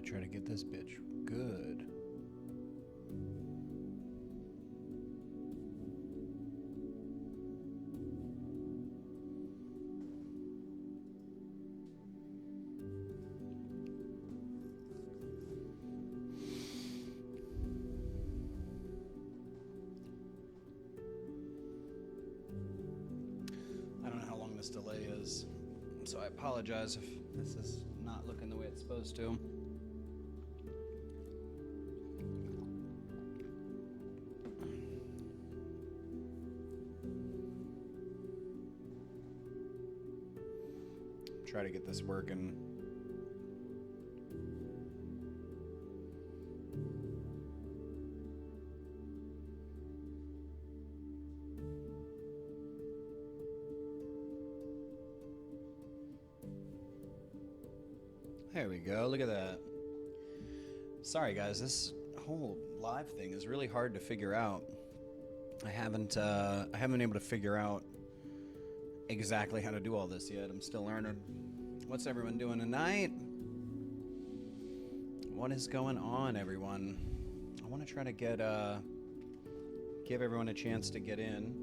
Try to get this bitch good. I don't know how long this delay is, so I apologize if this is not looking the way it's supposed to. Try to get this working. There we go. Look at that. Sorry guys, this whole live thing is really hard to figure out. I haven't been able to figure out exactly how to do all this yet. I'm still learning. What's everyone doing tonight? What is going on, everyone? I want to try to get give everyone a chance to get in.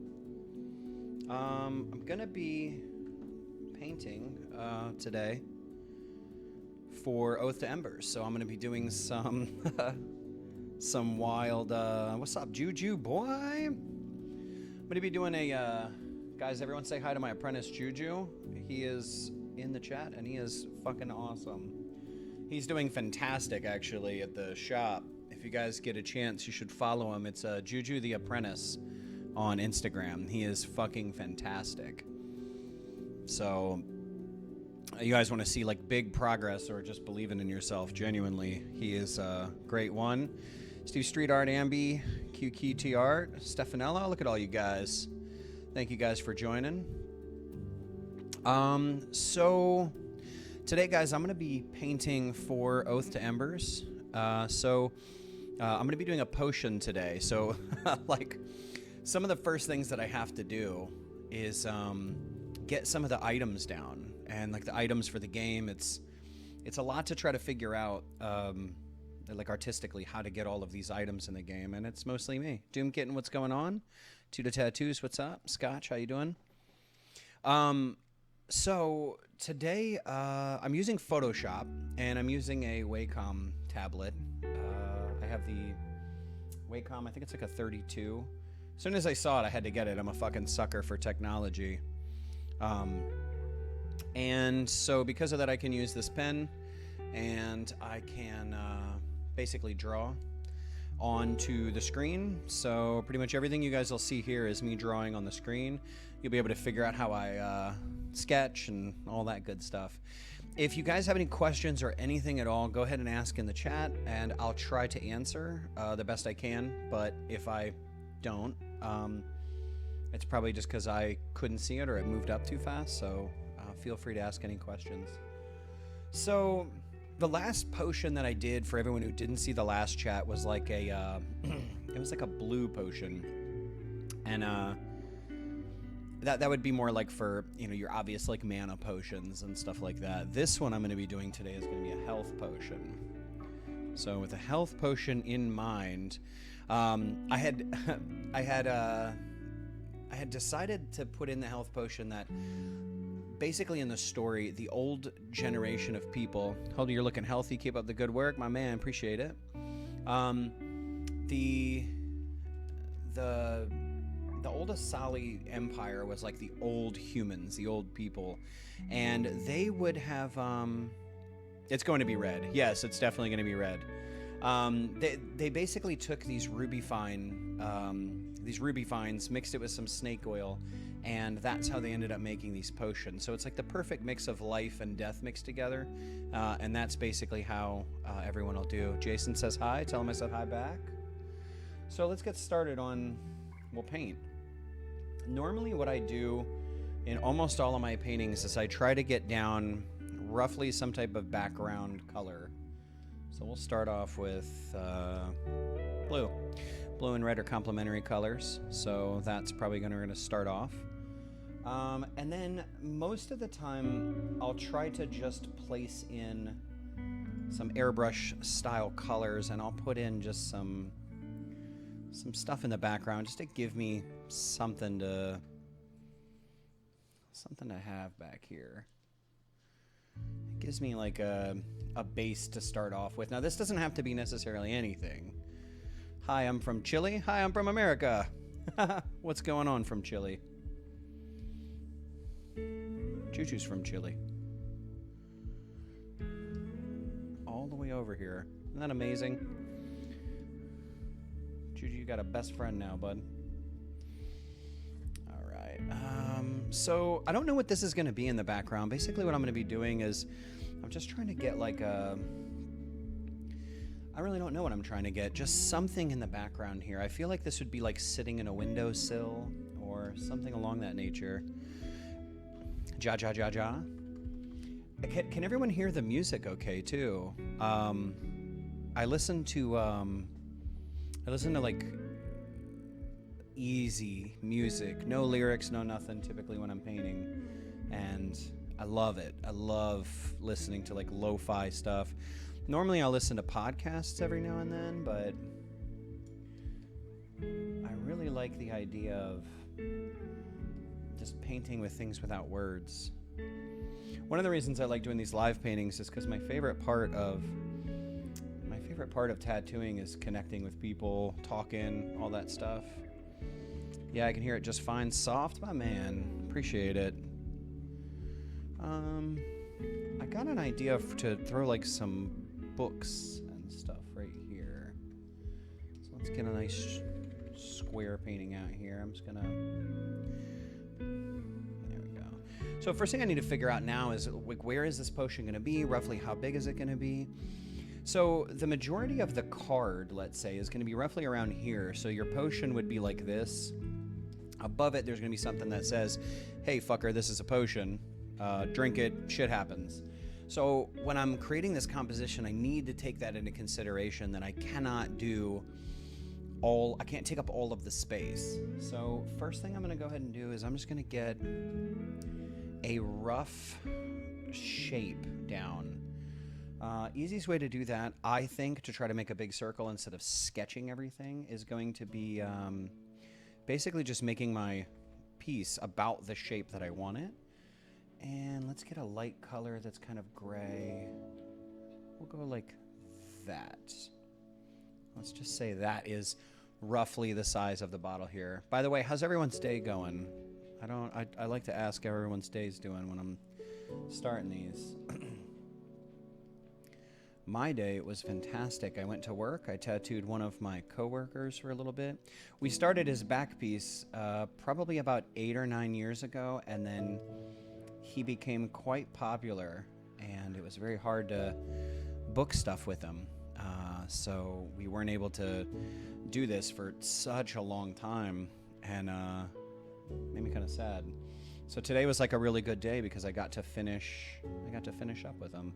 I'm gonna be painting today for Oath to Embers, so I'm gonna be doing some some wild what's up, Juju boy? I'm gonna be doing a guys, everyone say hi to my apprentice Juju. He is in the chat and he is fucking awesome. He's doing fantastic actually at the shop. If you guys get a chance, you should follow him. It's Juju the Apprentice on Instagram. He is fucking fantastic. So you guys want to see like big progress or just believing in yourself genuinely, he is a great one. Steve Street Art, Ambi, QKT Art, Stefanella, look at all you guys. Thank you guys for joining. So today, guys, I'm going to be painting for Oath to Embers. I'm going to be doing a potion today. So, like, some of the first things that I have to do is get some of the items down. And, like, the items for the game, it's a lot to try to figure out, like, artistically, how to get all of these items in the game. And it's mostly me. Doomkitten, what's going on? Tuda Tattoos, what's up? Scotch, how you doing? So today I'm using Photoshop and I'm using a Wacom tablet. I have the Wacom, I think it's like a 32. As soon as I saw it, I had to get it. I'm a fucking sucker for technology. And so because of that, I can use this pen and I can basically draw onto the screen. So pretty much everything you guys will see here is me drawing on the screen. You'll be able to figure out how I sketch and all that good stuff. If you guys have any questions or anything at all, go ahead and ask in the chat and I'll try to answer the best I can. But if I don't, it's probably just because I couldn't see it or it moved up too fast. So feel free to ask any questions. So the last potion that I did for everyone who didn't see the last chat was like a it was like a blue potion, and that would be more like for, you know, your obvious like mana potions and stuff like that. This one I'm going to be doing today is going to be a health potion. So with a health potion in mind, I had decided to put in the health potion that basically in the story, the old generation of people. Hold on, you're looking healthy. Keep up the good work, my man. Appreciate it. The old Asali Empire was like the old humans, the old people, and they would have. It's going to be red. Yes, it's definitely going to be red. They basically took these ruby fines, mixed it with some snake oil, and that's how they ended up making these potions. So it's like the perfect mix of life and death mixed together, and that's basically how everyone will do. Jason says hi. Tell him I said hi back. So let's get started on. We'll paint. Normally, what I do in almost all of my paintings is I try to get down roughly some type of background color. So we'll start off with blue. Blue and red are complementary colors, so that's probably going to start off. And then most of the time, I'll try to just place in airbrush style colors, and I'll put in just some stuff in the background just to give me something to have back here. It gives me like a base to start off with. Now this doesn't have to be necessarily anything. Hi, I'm from Chile. Hi, I'm from America. What's going on from Chile? Choo-choo's from Chile. All the way over here. Isn't that amazing? Choo-choo, you got a best friend now, bud. All right. So I don't know what this is going to be in the background. Basically what I'm going to be doing is I'm just trying to get like a... I really don't know what I'm trying to get. Just something in the background here. I feel like this would be like sitting in a windowsill or something along that nature. Ja, ja, ja, ja. Can everyone hear the music okay, too? I listen to like easy music. No lyrics, no nothing, typically when I'm painting. And I love it. I love listening to like lo-fi stuff. Normally I'll listen to podcasts every now and then, but I really like the idea of just painting with things without words. One of the reasons I like doing these live paintings is because my favorite part of tattooing is connecting with people, talking, all that stuff. Yeah, I can hear it just fine. Soft, my man. Appreciate it. I got an idea to throw like some books and stuff right here. So let's get a nice square painting out here. I'm just gonna... There we go. So first thing I need to figure out now is like, where is this potion gonna be? Roughly how big is it gonna be? So the majority of the card, let's say, is gonna be roughly around here. So your potion would be like this. Above it, there's gonna be something that says, hey fucker, this is a potion. Drink it, shit happens. So when I'm creating this composition, I need to take that into consideration, that I can't take up all of the space. So first thing I'm gonna go ahead and do is I'm just gonna get a rough shape down. Easiest way to do that, I think, to try to make a big circle instead of sketching everything, is going to be basically just making my piece about the shape that I want it. And let's get a light color that's kind of gray. We'll go like that. Let's just say that is roughly the size of the bottle here. By the way, how's everyone's day going? I like to ask how everyone's day's doing when I'm starting these. My day was fantastic. I went to work. I tattooed one of my coworkers for a little bit. We started his back piece probably about 8 or 9 years ago, and then he became quite popular, and it was very hard to book stuff with him. So we weren't able to do this for such a long time, and made me kind of sad. So today was like a really good day because I got to finish up with him.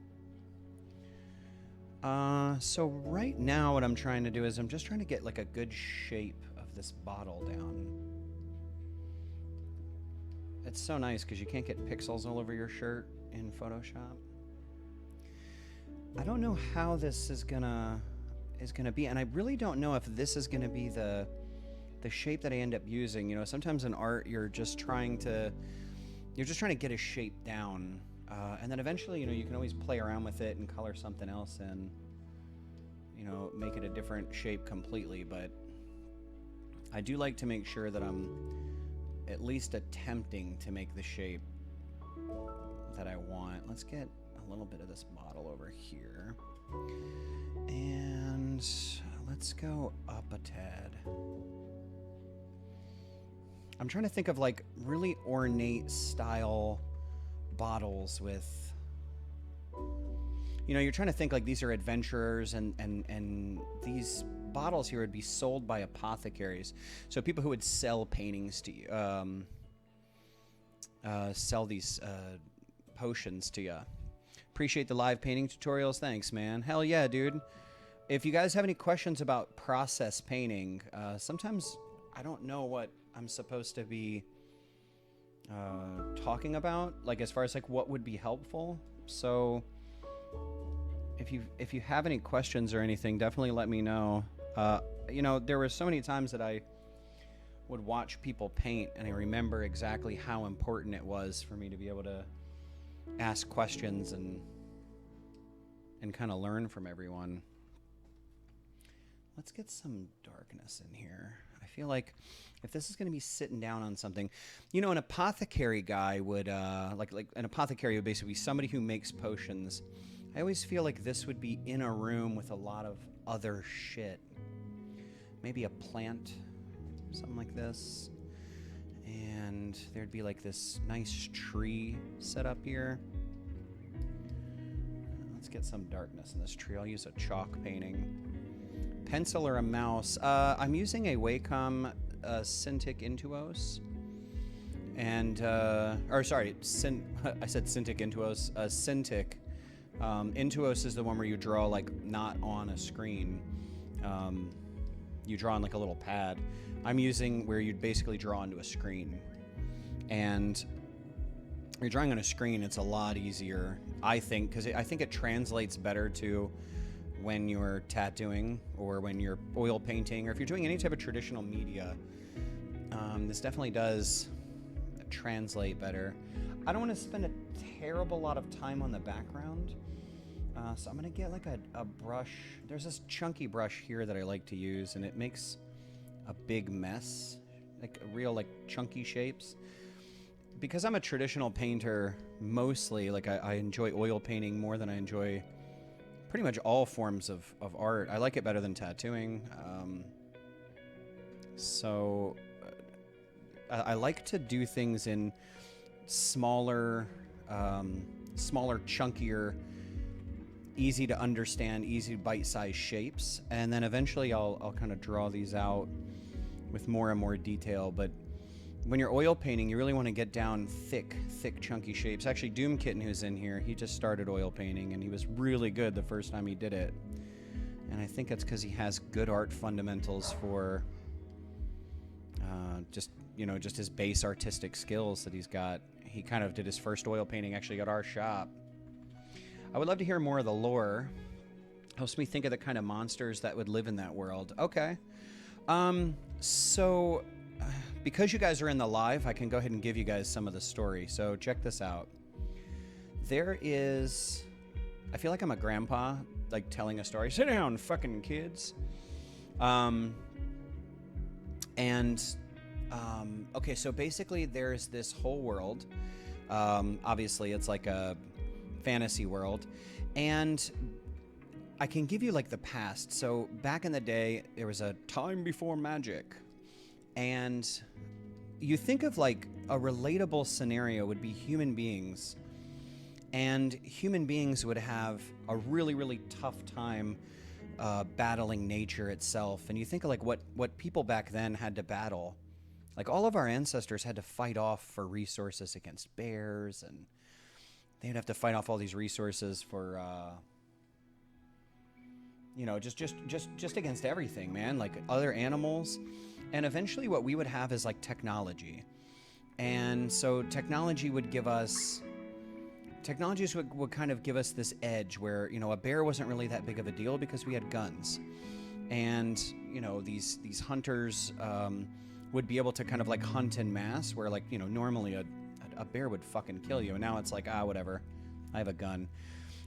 So right now what I'm trying to do is I'm just trying to get like a good shape of this bottle down. It's so nice because you can't get pixels all over your shirt in Photoshop. I don't know how this is gonna be, and I really don't know if this is gonna be the shape that I end up using. You know, sometimes in art you're just trying to get a shape down, and then eventually, you know, you can always play around with it and color something else and, you know, make it a different shape completely. But I do like to make sure that I'm at least attempting to make the shape that I want. Let's get a little bit of this bottle over here, and let's go up a tad. I'm trying to think of like really ornate style bottles with, you know, you're trying to think like these are adventurers, and these bottles here would be sold by apothecaries. So people who would sell paintings to you, sell these potions to you. Appreciate the live painting tutorials. Thanks, man. Hell yeah, dude. If you guys have any questions about process painting, sometimes I don't know what I'm supposed to be talking about, like as far as like what would be helpful. So if you have any questions or anything, definitely let me know. You know, there were so many times that I would watch people paint, and I remember exactly how important it was for me to be able to ask questions and kind of learn from everyone. Let's get some darkness in here. I feel like if this is going to be sitting down on something, you know, an apothecary guy would, like an apothecary would basically be somebody who makes potions. I always feel like this would be in a room with a lot of other shit. Maybe a plant, something like this. And there'd be like this nice tree set up here. Let's get some darkness in this tree. I'll use a chalk painting. Pencil or a mouse. I'm using a Wacom 𝐎𝐚𝐭𝐡 𝐓𝐨 and or sorry, I said 𝐎𝐚𝐭𝐡 𝐓𝐴. 𝐎𝐚𝐭𝐡 𝐓𝐴 is the one where you draw like not on a screen. You draw on like a little pad. I'm using where you'd basically draw onto a screen, and when you're drawing on a screen, it's a lot easier, I think, because I think it translates better to when you're tattooing or when you're oil painting or if you're doing any type of traditional media. This definitely does translate better. I don't want to spend a terrible lot of time on the background, so I'm going to get like a brush. There's this chunky brush here that I like to use, and it makes a big mess, like real like chunky shapes. Because I'm a traditional painter mostly, like I enjoy oil painting more than I enjoy pretty much all forms of art. I like it better than tattooing. So I like to do things in smaller, chunkier, easy to understand, easy bite-sized shapes. And then eventually I'll kind of draw these out with more and more detail. But when you're oil painting, you really want to get down thick, chunky shapes. Actually, Doom Kitten, who's in here, he just started oil painting, and he was really good the first time he did it. And I think that's because he has good art fundamentals for just his base artistic skills that he's got. He kind of did his first oil painting actually at our shop. I would love to hear more of the lore. Helps me think of the kind of monsters that would live in that world. Okay. Because you guys are in the live, I can go ahead and give you guys some of the story. So check this out. There is... I feel like I'm a grandpa, like, telling a story. Sit down, fucking kids. Okay, so basically there's this whole world. Obviously, it's like a fantasy world. And I can give you, like, the past. So back in the day, there was a time before magic. And you think of like a relatable scenario would be human beings, and human beings would have a really tough time battling nature itself. And you think of like what people back then had to battle. Like all of our ancestors had to fight off for resources against bears, and they'd have to fight off all these resources for just against everything, man, like other animals. And eventually what we would have is like technology. And so technologies would kind of give us this edge where, you know, a bear wasn't really that big of a deal because we had guns. And, you know, these hunters would be able to kind of like hunt en masse where, like, you know, normally a bear would fucking kill you. And now it's like, whatever, I have a gun.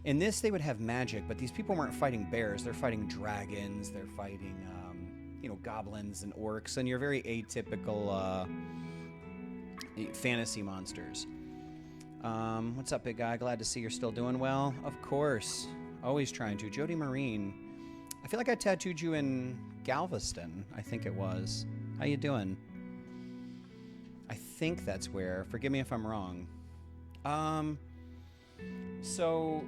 In this, they would have magic, but these people weren't fighting bears. They're fighting dragons. They're fighting... goblins and orcs, and your very atypical fantasy monsters. What's up, big guy? Glad to see you're still doing well. Of course. Always trying to. Jody Marine. I feel like I tattooed you in Galveston, I think it was. How you doing? I think that's where. Forgive me if I'm wrong. So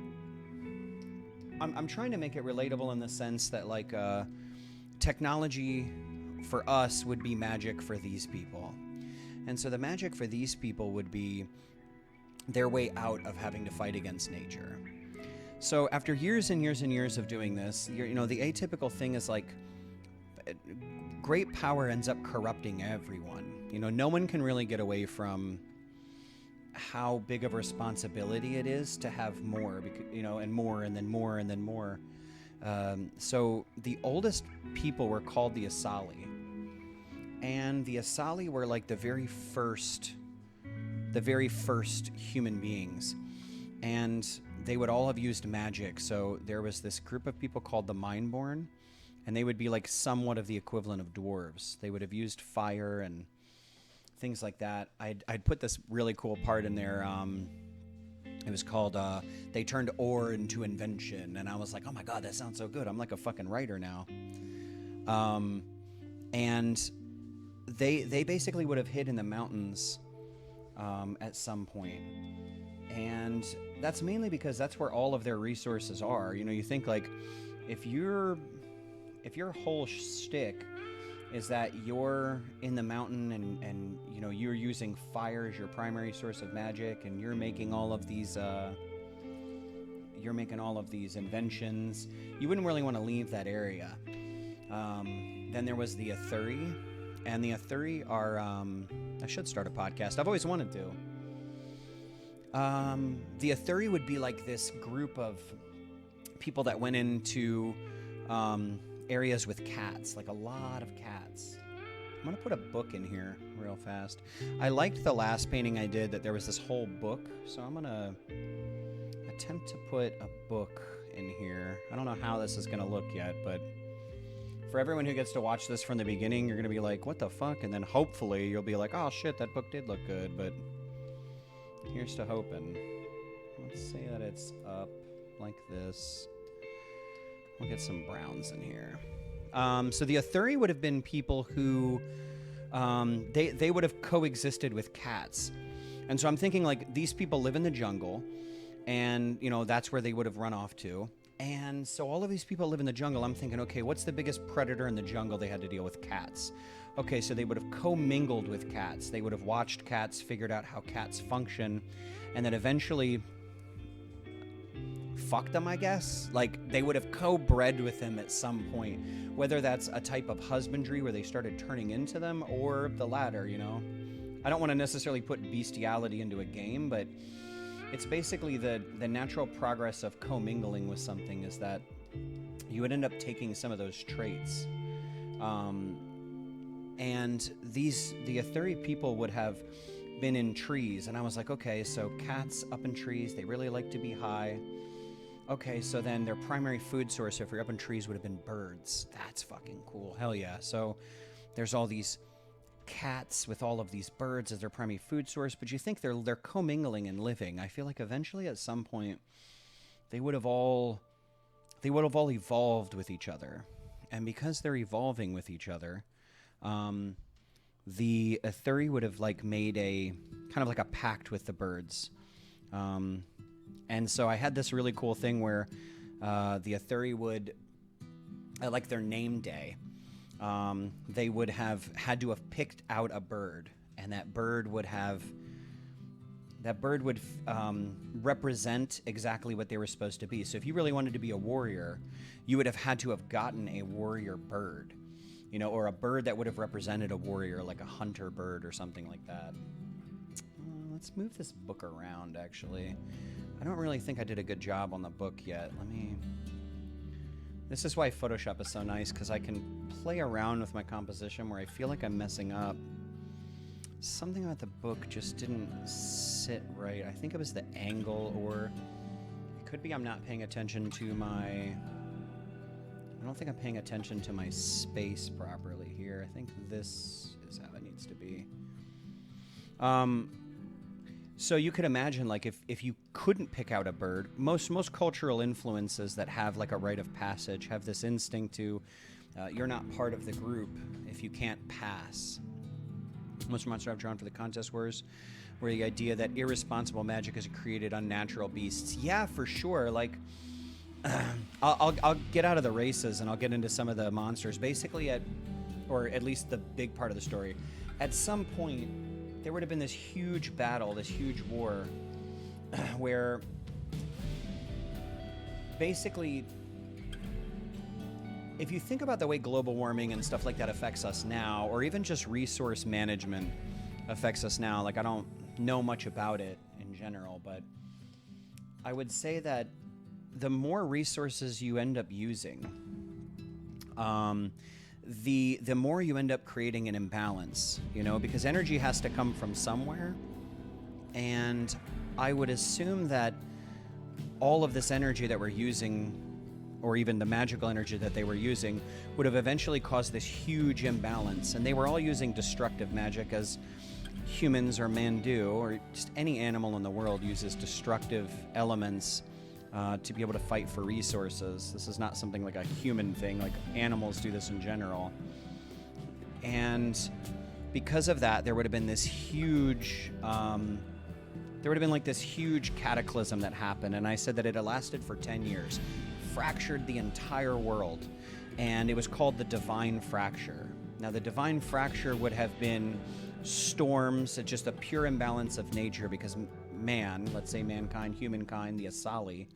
I'm trying to make it relatable in the sense that, like, technology for us would be magic for these people. And so the magic for these people would be their way out of having to fight against nature. So after years and years and years of doing this, the atypical thing is like great power ends up corrupting everyone. You know, no one can really get away from how big of a responsibility it is to have more, you know, and more, and then more, and then more. So the oldest people were called the 𝐎𝐴, and the 𝐎𝐴 were like the very first human beings, and they would all have used magic. So there was this group of people called the Mindborn, and they would be like somewhat of the equivalent of dwarves. They would have used fire and things like that. I'd put this really cool part in there. It was called they turned ore into invention, and I was like, oh my god, that sounds so good. I'm like a fucking writer now. And they basically would have hid in the mountains at some point, and that's mainly because that's where all of their resources are. You know, you think like if your whole shtick is that you're in the mountain and you know, you're using fire as your primary source of magic, and you're making all of these inventions, you wouldn't really want to leave that area. Then there was the Ethuri, and the Ethuri are I should start a podcast. I've always wanted to. The Ethuri would be like this group of people that went into areas with cats, like a lot of cats. I'm gonna put a book in here real fast. I liked the last painting I did that there was this whole book, so I'm gonna attempt to put a book in here. I don't know how this is gonna look yet, but for everyone who gets to watch this from the beginning, you're gonna be like, what the fuck? And then hopefully you'll be like, oh shit, that book did look good. But here's to hoping. Let's say that it's up like this. We'll get some browns in here. So the Ethuri would have been people who they would have coexisted with cats. And so I'm thinking like these people live in the jungle, and you know, that's where they would have run off to. And so all of these people live in the jungle. I'm thinking, okay, what's the biggest predator in the jungle? They had to deal with cats. Okay, so they would have commingled with cats. They would have watched cats, figured out how cats function, and then eventually fucked them, I guess. Like, they would have co-bred with them at some point, whether that's a type of husbandry where they started turning into them, or the latter, you know. I don't want to necessarily put bestiality into a game, but it's basically the natural progress of commingling with something is that you would end up taking some of those traits. And the Ethuri people would have been in trees, and I was like, okay, so cats up in trees, they really like to be high. Okay, so then their primary food source, if you're up in trees, would have been birds. That's fucking cool. Hell yeah. So there's all these cats with all of these birds as their primary food source, but you think they're commingling and living. I feel like eventually at some point they would have all evolved with each other. And because they're evolving with each other, the Ethuri would have like made a kind of like a pact with the birds. And so I had this really cool thing where the Ethuri would, like their name day, they would have had to have picked out a bird, and that bird would represent exactly what they were supposed to be. So if you really wanted to be a warrior, you would have had to have gotten a warrior bird, you know, or a bird that would have represented a warrior, like a hunter bird or something like that. Let's move this book around, actually. I don't really think I did a good job on the book yet. This is why Photoshop is so nice, because I can play around with my composition where I feel like I'm messing up. Something about the book just didn't sit right. I think it was the angle, or it could be I'm not paying attention to I don't think I'm paying attention to my space properly here. I think this is how it needs to be. So you could imagine, like, if you couldn't pick out a bird, most cultural influences that have like a rite of passage have this instinct to, you're not part of the group if you can't pass. Most monsters I've drawn for the contest were the idea that irresponsible magic has created unnatural beasts. Yeah, for sure. Like, I'll get out of the races and I'll get into some of the monsters. Basically, or at least the big part of the story, at some point, there would have been this huge battle, this huge war, where basically, if you think about the way global warming and stuff like that affects us now, or even just resource management affects us now, like know much about it in general, but I would say that the more resources you end up using, the more you end up creating an imbalance, you know, because energy has to come from somewhere. And I would assume that all of this energy that we're using, or even the magical energy that they were using, would have eventually caused this huge imbalance. And they were all using destructive magic, as humans or men do, or just any animal in the world uses destructive elements to be able to fight for resources. This is not something like a human thing, like animals do this in general. And because of that, there would have been this huge, this huge cataclysm that happened. And I said that it had lasted for 10 years, fractured the entire world. And it was called the Divine Fracture. Now, the Divine Fracture would have been storms, just a pure imbalance of nature, because man, let's say mankind, humankind, the Asali,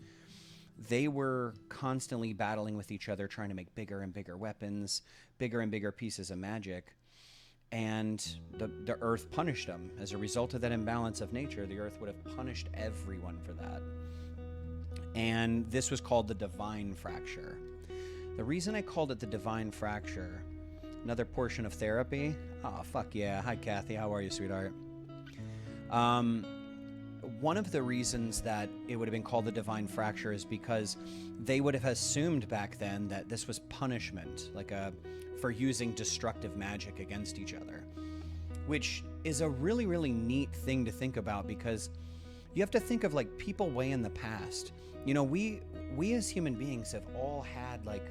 they were constantly battling with each other, trying to make bigger and bigger weapons, bigger and bigger pieces of magic. And the earth punished them. As a result of that imbalance of nature, the earth would have punished everyone for that. And this was called the Divine Fracture. The reason I called it the Divine Fracture, another portion of therapy. Oh, fuck yeah. Hi, Kathy. How are you, sweetheart? One of the reasons that it would have been called the Divine Fracture is because they would have assumed back then that this was punishment, for using destructive magic against each other, which is a really, really neat thing to think about, because you have to think of like people way in the past. You know, we as human beings have all had like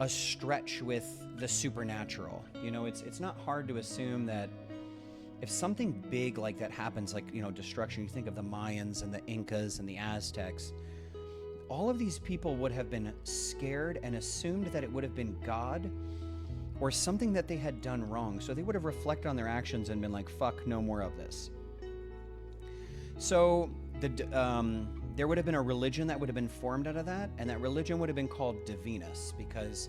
a stretch with the supernatural. You know, it's not hard to assume that if something big like that happens, like, you know, destruction, you think of the Mayans and the Incas and the Aztecs, all of these people would have been scared and assumed that it would have been God or something that they had done wrong. So they would have reflected on their actions and been like, fuck, no more of this. So there would have been a religion that would have been formed out of that, and that religion would have been called Divinus, because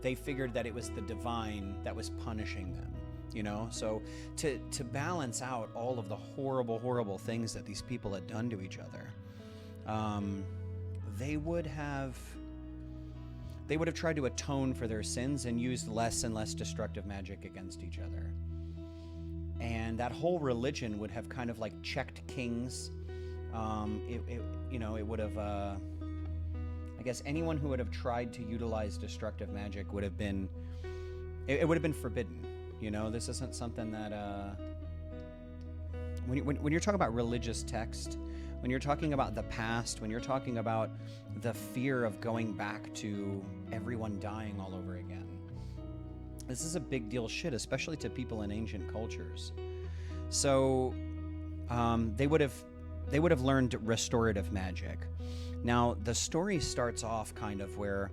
they figured that it was the divine that was punishing them, you know? So to balance out all of the horrible, horrible things that these people had done to each other, they would have tried to atone for their sins and used less and less destructive magic against each other. And that whole religion would have kind of like checked kings. It would have, I guess anyone who would have tried to utilize destructive magic would have been, it would have been forbidden. You know, this isn't something that, when you're talking about religious text, when you're talking about the past, when you're talking about the fear of going back to everyone dying all over again, this is a big deal shit, especially to people in ancient cultures. So they would have learned restorative magic. Now, the story starts off kind of where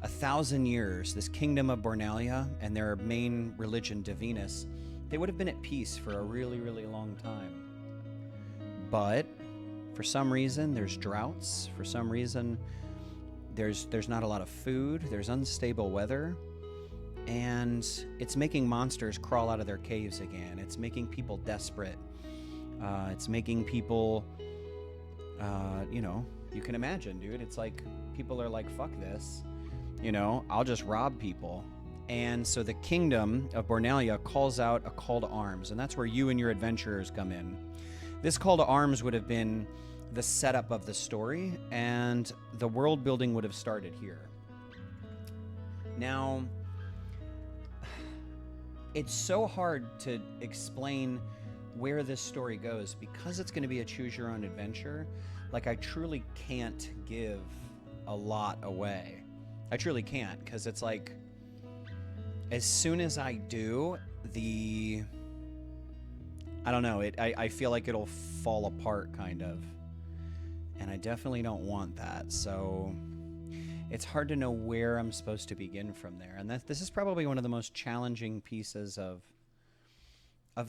1,000 years, this kingdom of Bornalia and their main religion, Divinus, they would have been at peace for a really, really long time. But for some reason, there's droughts. For some reason, there's not a lot of food. There's unstable weather. And it's making monsters crawl out of their caves again. It's making people desperate. It's making people, you can imagine, dude. It's like people are like, fuck this. You know, I'll just rob people. And so the kingdom of Bornalia calls out a call to arms. And that's where you and your adventurers come in. This call to arms would have been the setup of the story, and the world building would have started here. Now, it's so hard to explain where this story goes because it's going to be a choose your own adventure. Like, I truly can't give a lot away. I truly can't, because it's like, as soon as I do, I don't know, I feel like it'll fall apart, kind of. And I definitely don't want that, so it's hard to know where I'm supposed to begin from there. And this is probably one of the most challenging pieces of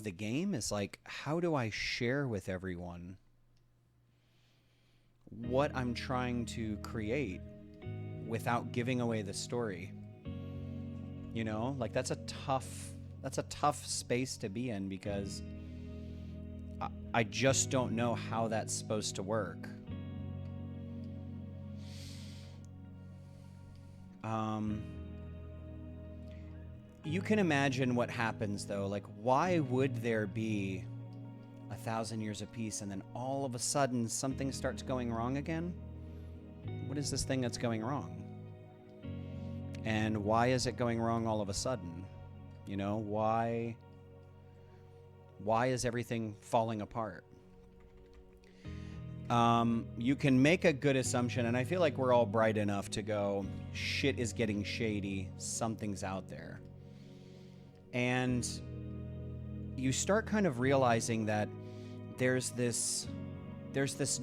the game, is like, how do I share with everyone what I'm trying to create without giving away the story? You know, like, that's a tough space to be in, because I just don't know how that's supposed to work. You can imagine what happens though. Like, why would there be 1,000 years of peace and then all of a sudden something starts going wrong again? What is this thing that's going wrong? And why is it going wrong all of a sudden? You know, why is everything falling apart? You can make a good assumption, and I feel like we're all bright enough to go, shit is getting shady, something's out there. And you start kind of realizing that there's this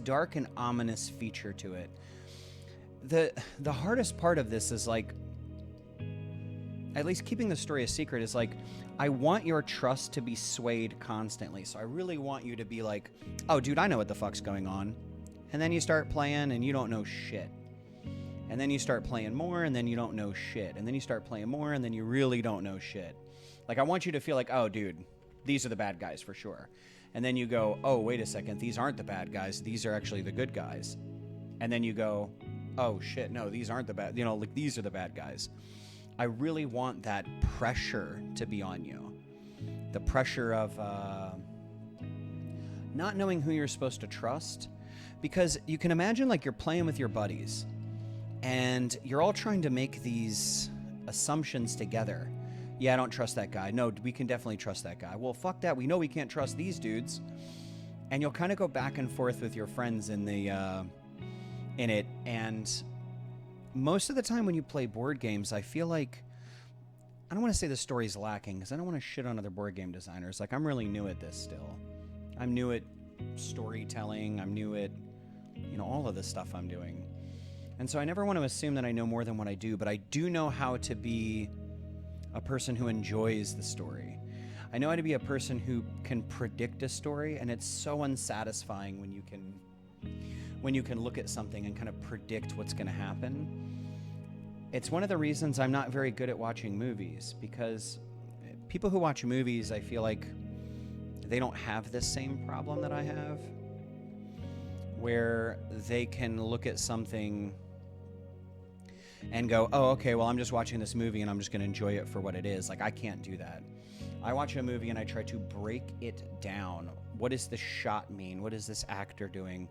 dark and ominous feature to it. The hardest part of this is, like, at least keeping the story a secret, is like, I want your trust to be swayed constantly. So I really want you to be like, oh, dude, I know what the fuck's going on. And then you start playing and you don't know shit. And then you start playing more and then you don't know shit. And then you start playing more and then you really don't know shit. Like, I want you to feel like, oh, dude, these are the bad guys for sure. And then you go, oh, wait a second, these aren't the bad guys. These are actually the good guys. And then you go, oh, shit, no, these aren't the bad, like, these are the bad guys. I really want that pressure to be on you. The pressure of not knowing who you're supposed to trust. Because you can imagine, like, you're playing with your buddies and you're all trying to make these assumptions together. Yeah, I don't trust that guy. No, we can definitely trust that guy. Well, fuck that. We know we can't trust these dudes. And you'll kind of go back and forth with your friends in it. And most of the time when you play board games, I feel like, I don't want to say the story's lacking because I don't want to shit on other board game designers. Like, I'm really new at this still. I'm new at storytelling. I'm new at, all of the stuff I'm doing. And so I never want to assume that I know more than what I do, but I do know how to be a person who enjoys the story. I know how to be a person who can predict a story, and it's so unsatisfying when you can look at something and kind of predict what's going to happen. It's one of the reasons I'm not very good at watching movies, because people who watch movies, I feel like they don't have this same problem that I have, where they can look at something and go, oh, okay, well, I'm just watching this movie and I'm just going to enjoy it for what it is. Like, I can't do that. I watch a movie and I try to break it down. What does this shot mean? What is this actor doing?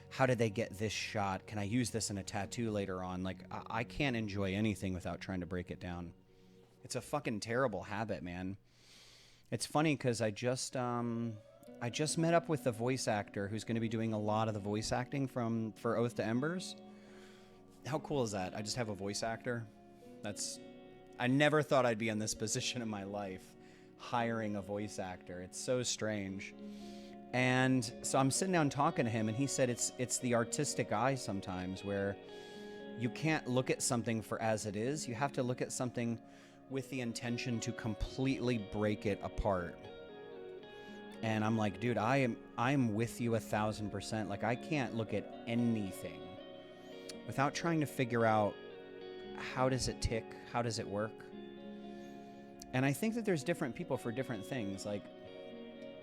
How did they get this shot? Can I use this in a tattoo later on? Like, I can't enjoy anything without trying to break it down. It's a fucking terrible habit, man. It's funny because I just met up with the voice actor who's going to be doing a lot of the voice acting for Oath to Embers. How cool is that? I just have a voice actor. I never thought I'd be in this position in my life, hiring a voice actor. It's so strange. And so I'm sitting down talking to him, and he said it's the artistic eye sometimes, where you can't look at something for as it is. You have to look at something with the intention to completely break it apart. And I'm like, dude, I'm with you 1,000%. Like, I can't look at anything without trying to figure out, how does it tick? How does it work? And I think that there's different people for different things. Like,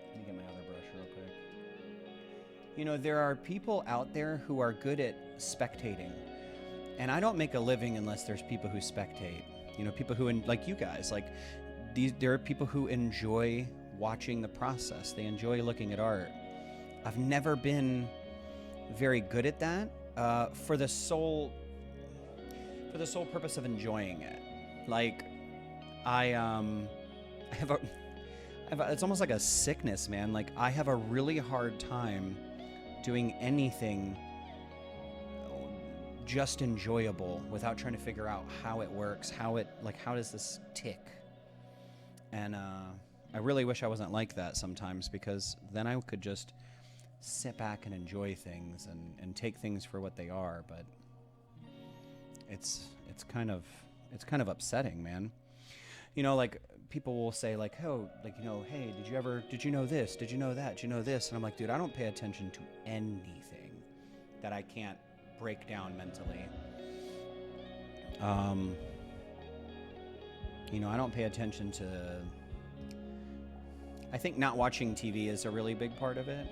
let me get my other brush real quick. There are people out there who are good at spectating. And I don't make a living unless there's people who spectate. People who, like you guys, like, there are people who enjoy watching the process. They enjoy looking at art. I've never been very good at that. For the sole purpose of enjoying it. Like, it's almost like a sickness, man. Like, I have a really hard time doing anything just enjoyable without trying to figure out how it works, how does this tick? And I really wish I wasn't like that sometimes, because then I could just sit back and enjoy things and take things for what they are. But it's kind of upsetting, man. Like, people will say, like, oh, like, hey, did you know this? Did you know that? Did you know this? And I'm like, dude, I don't pay attention to anything that I can't break down mentally. I don't pay attention to I think not watching TV is a really big part of it.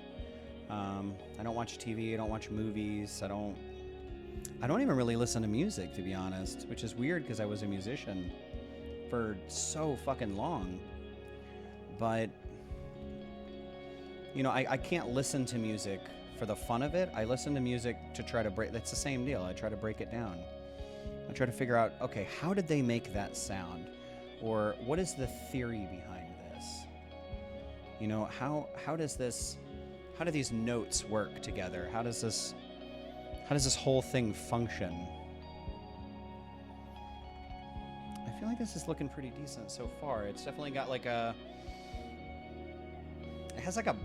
I don't watch TV. I don't watch movies. I don't even really listen to music, to be honest, which is weird because I was a musician for so fucking long. But, you know, I can't listen to music for the fun of it. I listen to music to try to break. That's the same deal. I try to break it down. I try to figure out, okay, how did they make that sound? Or what is the theory behind this? You know, how do these notes work together? How does this whole thing function? I feel like this is looking pretty decent so far. It's definitely got like it has like a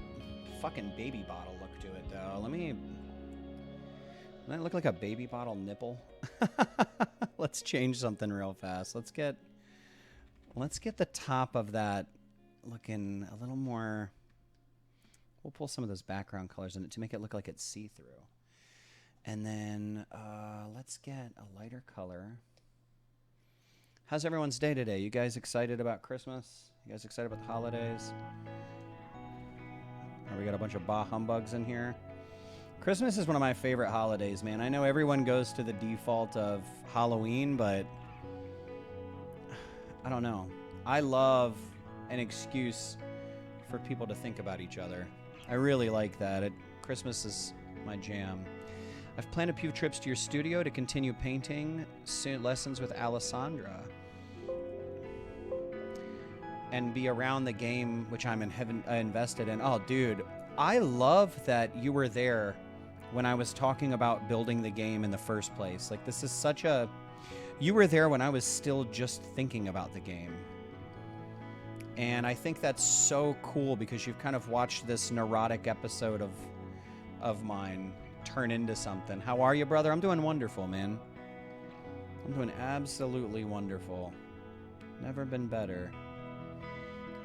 fucking baby bottle look to it though. Doesn't that look like a baby bottle nipple? Let's change something real fast. Let's get the top of that looking a little more. We'll pull some of those background colors in it to make it look like it's see-through. And then let's get a lighter color. How's everyone's day today? You guys excited about Christmas? You guys excited about the holidays? We got a bunch of bah humbugs in here. Christmas is one of my favorite holidays, man. I know everyone goes to the default of Halloween, but I don't know. I love an excuse for people to think about each other. I really like that. Christmas is my jam. I've planned a few trips to your studio to continue painting lessons with Alessandra and be around the game, which I'm invested in. Oh, dude, I love that you were there when I was talking about building the game in the first place. Like, this is such a... You were there when I was still just thinking about the game. And I think that's so cool because you've kind of watched this neurotic episode of mine turn into something. How are you, brother? I'm doing wonderful, man. I'm doing absolutely wonderful. Never been better.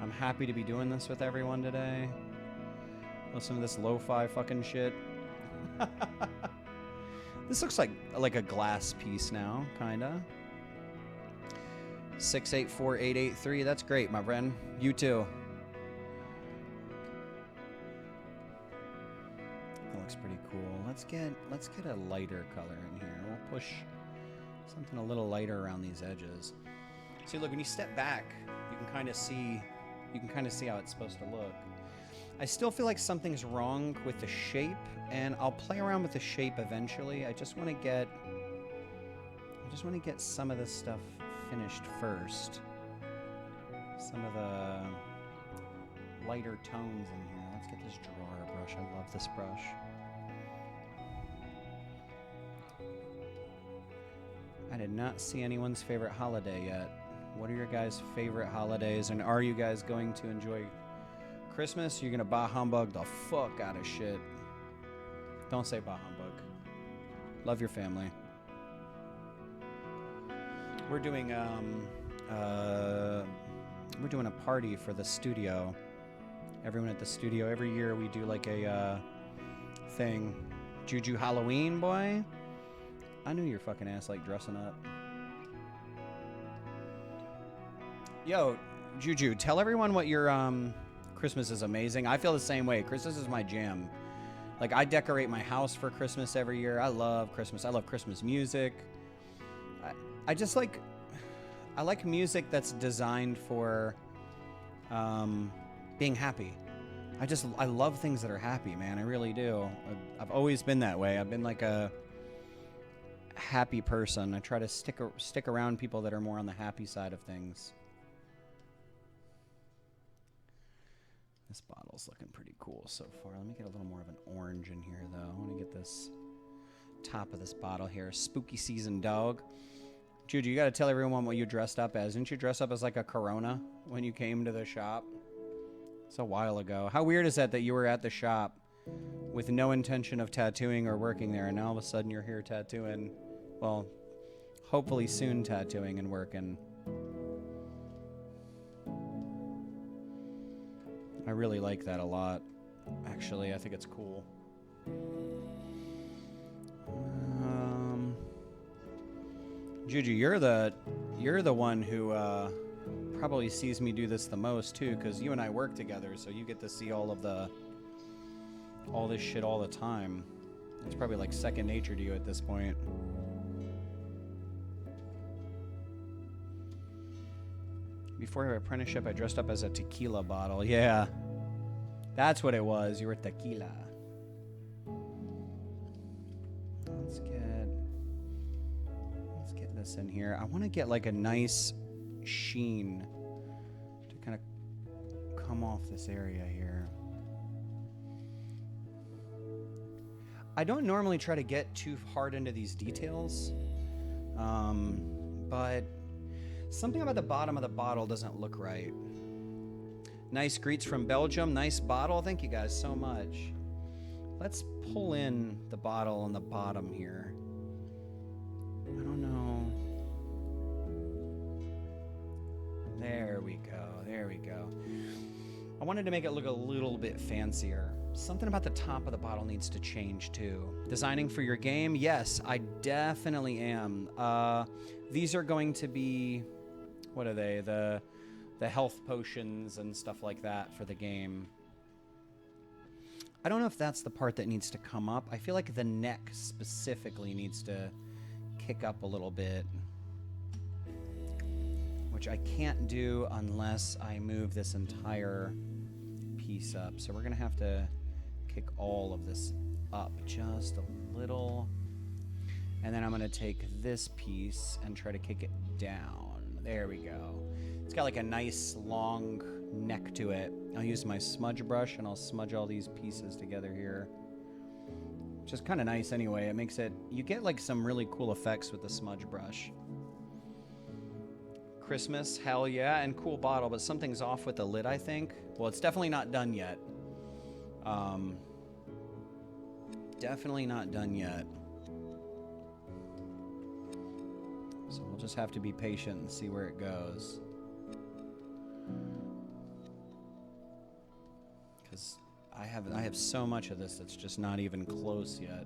I'm happy to be doing this with everyone today. Listen to this lo-fi fucking shit. This looks like a glass piece now, kinda. 684-883. That's great, my friend. You too. That looks pretty cool. Let's get a lighter color in here. We'll push something a little lighter around these edges. See, look, when you step back, you can kind of see how it's supposed to look. I still feel like something's wrong with the shape, and I'll play around with the shape eventually. I just want to get some of this stuff finished first. Some of the lighter tones in here. Let's get this drawer brush. I love this brush. I did not see anyone's favorite holiday yet. What are your guys' favorite holidays, and are you guys going to enjoy Christmas? You're gonna bah humbug the fuck out of shit. Don't say bah humbug. Love your family. We're doing a party for the studio. Everyone at the studio. Every year we do like a thing. Juju Halloween, boy. I knew your fucking ass like dressing up. Yo, Juju, tell everyone what your Christmas is amazing. I feel the same way. Christmas is my jam. Like, I decorate my house for Christmas every year. I love Christmas. I love Christmas music. I just like... I like music that's designed for being happy. I love things that are happy, man. I really do. I've always been that way. I've been like a happy person. I try to stick around people that are more on the happy side of things. This bottle's looking pretty cool so far. Let me get a little more of an orange in here, though. I want to get this top of this bottle here. Spooky season, dog. Juju, you got to tell everyone what you dressed up as. Didn't you dress up as like a Corona when you came to the shop? It's a while ago. How weird is that you were at the shop with no intention of tattooing or working there, and now all of a sudden you're here tattooing. Well, hopefully soon tattooing and working. I really like that a lot. Actually, I think it's cool. Juju, you're the one who probably sees me do this the most too, because you and I work together, so you get to see all this shit all the time. It's probably like second nature to you at this point. Before your apprenticeship, I dressed up as a tequila bottle. Yeah, that's what it was. You were tequila. Let's get this in here. I want to get like a nice sheen to kind of come off this area here. I don't normally try to get too hard into these details, but something about the bottom of the bottle doesn't look right. Nice greets from Belgium. Nice bottle. Thank you guys so much. Let's pull in the bottle on the bottom here. I don't know. There we go. There we go. I wanted to make it look a little bit fancier. Something about the top of the bottle needs to change too. Designing for your game? Yes, I definitely am. These are going to be, what are they? The health potions and stuff like that for the game. I don't know if that's the part that needs to come up. I feel like the neck specifically needs to kick up a little bit, which I can't do unless I move this entire piece up. So we're gonna have to kick all of this up just a little, and then I'm gonna take this piece and try to kick it down. There we go. It's got like a nice long neck to it. I'll use my smudge brush and I'll smudge all these pieces together here, which is kind of nice anyway. It makes it, you get like some really cool effects with the smudge brush. Christmas, hell yeah, and cool bottle, but something's off with the lid, I think. Well, it's definitely not done yet. Definitely not done yet. So we'll just have to be patient and see where it goes. Because I have so much of this that's just not even close yet.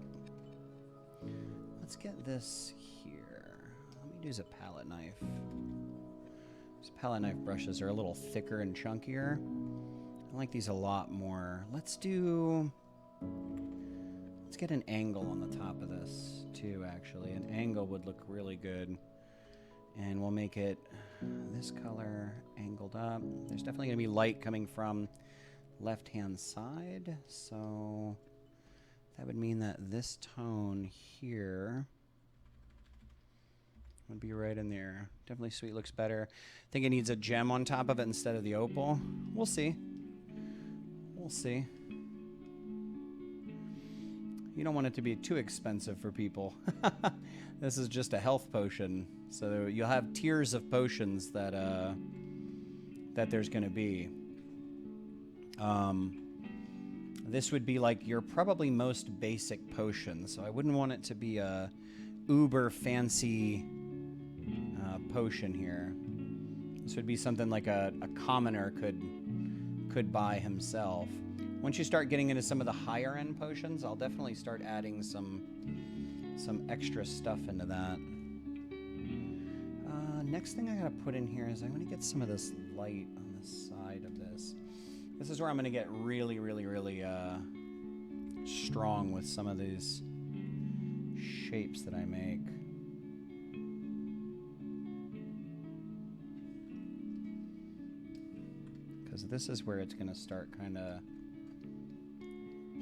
Let's get this here. Let me use a palette knife. These palette knife brushes are a little thicker and chunkier. I like these a lot more. Let's get an angle on the top of this too, actually. An angle would look really good. And we'll make it this color angled up. There's definitely gonna be light coming from left-hand side, so that would mean that this tone here would be right in there. Definitely sweet, looks better. I think it needs a gem on top of it instead of the opal. We'll see. We'll see. You don't want it to be too expensive for people. This is just a health potion, so you'll have tiers of potions that that there's going to be. This would be like your probably most basic potion, so I wouldn't want it to be a uber fancy potion here. This would be something like a commoner could buy himself. Once you start getting into some of the higher end potions, I'll definitely start adding some extra stuff into that. Next thing I gotta put in here is I'm gonna get some of this light on the side of this. This is where I'm gonna get really, really, really strong with some of these shapes that I make. Because this is where it's gonna start kind of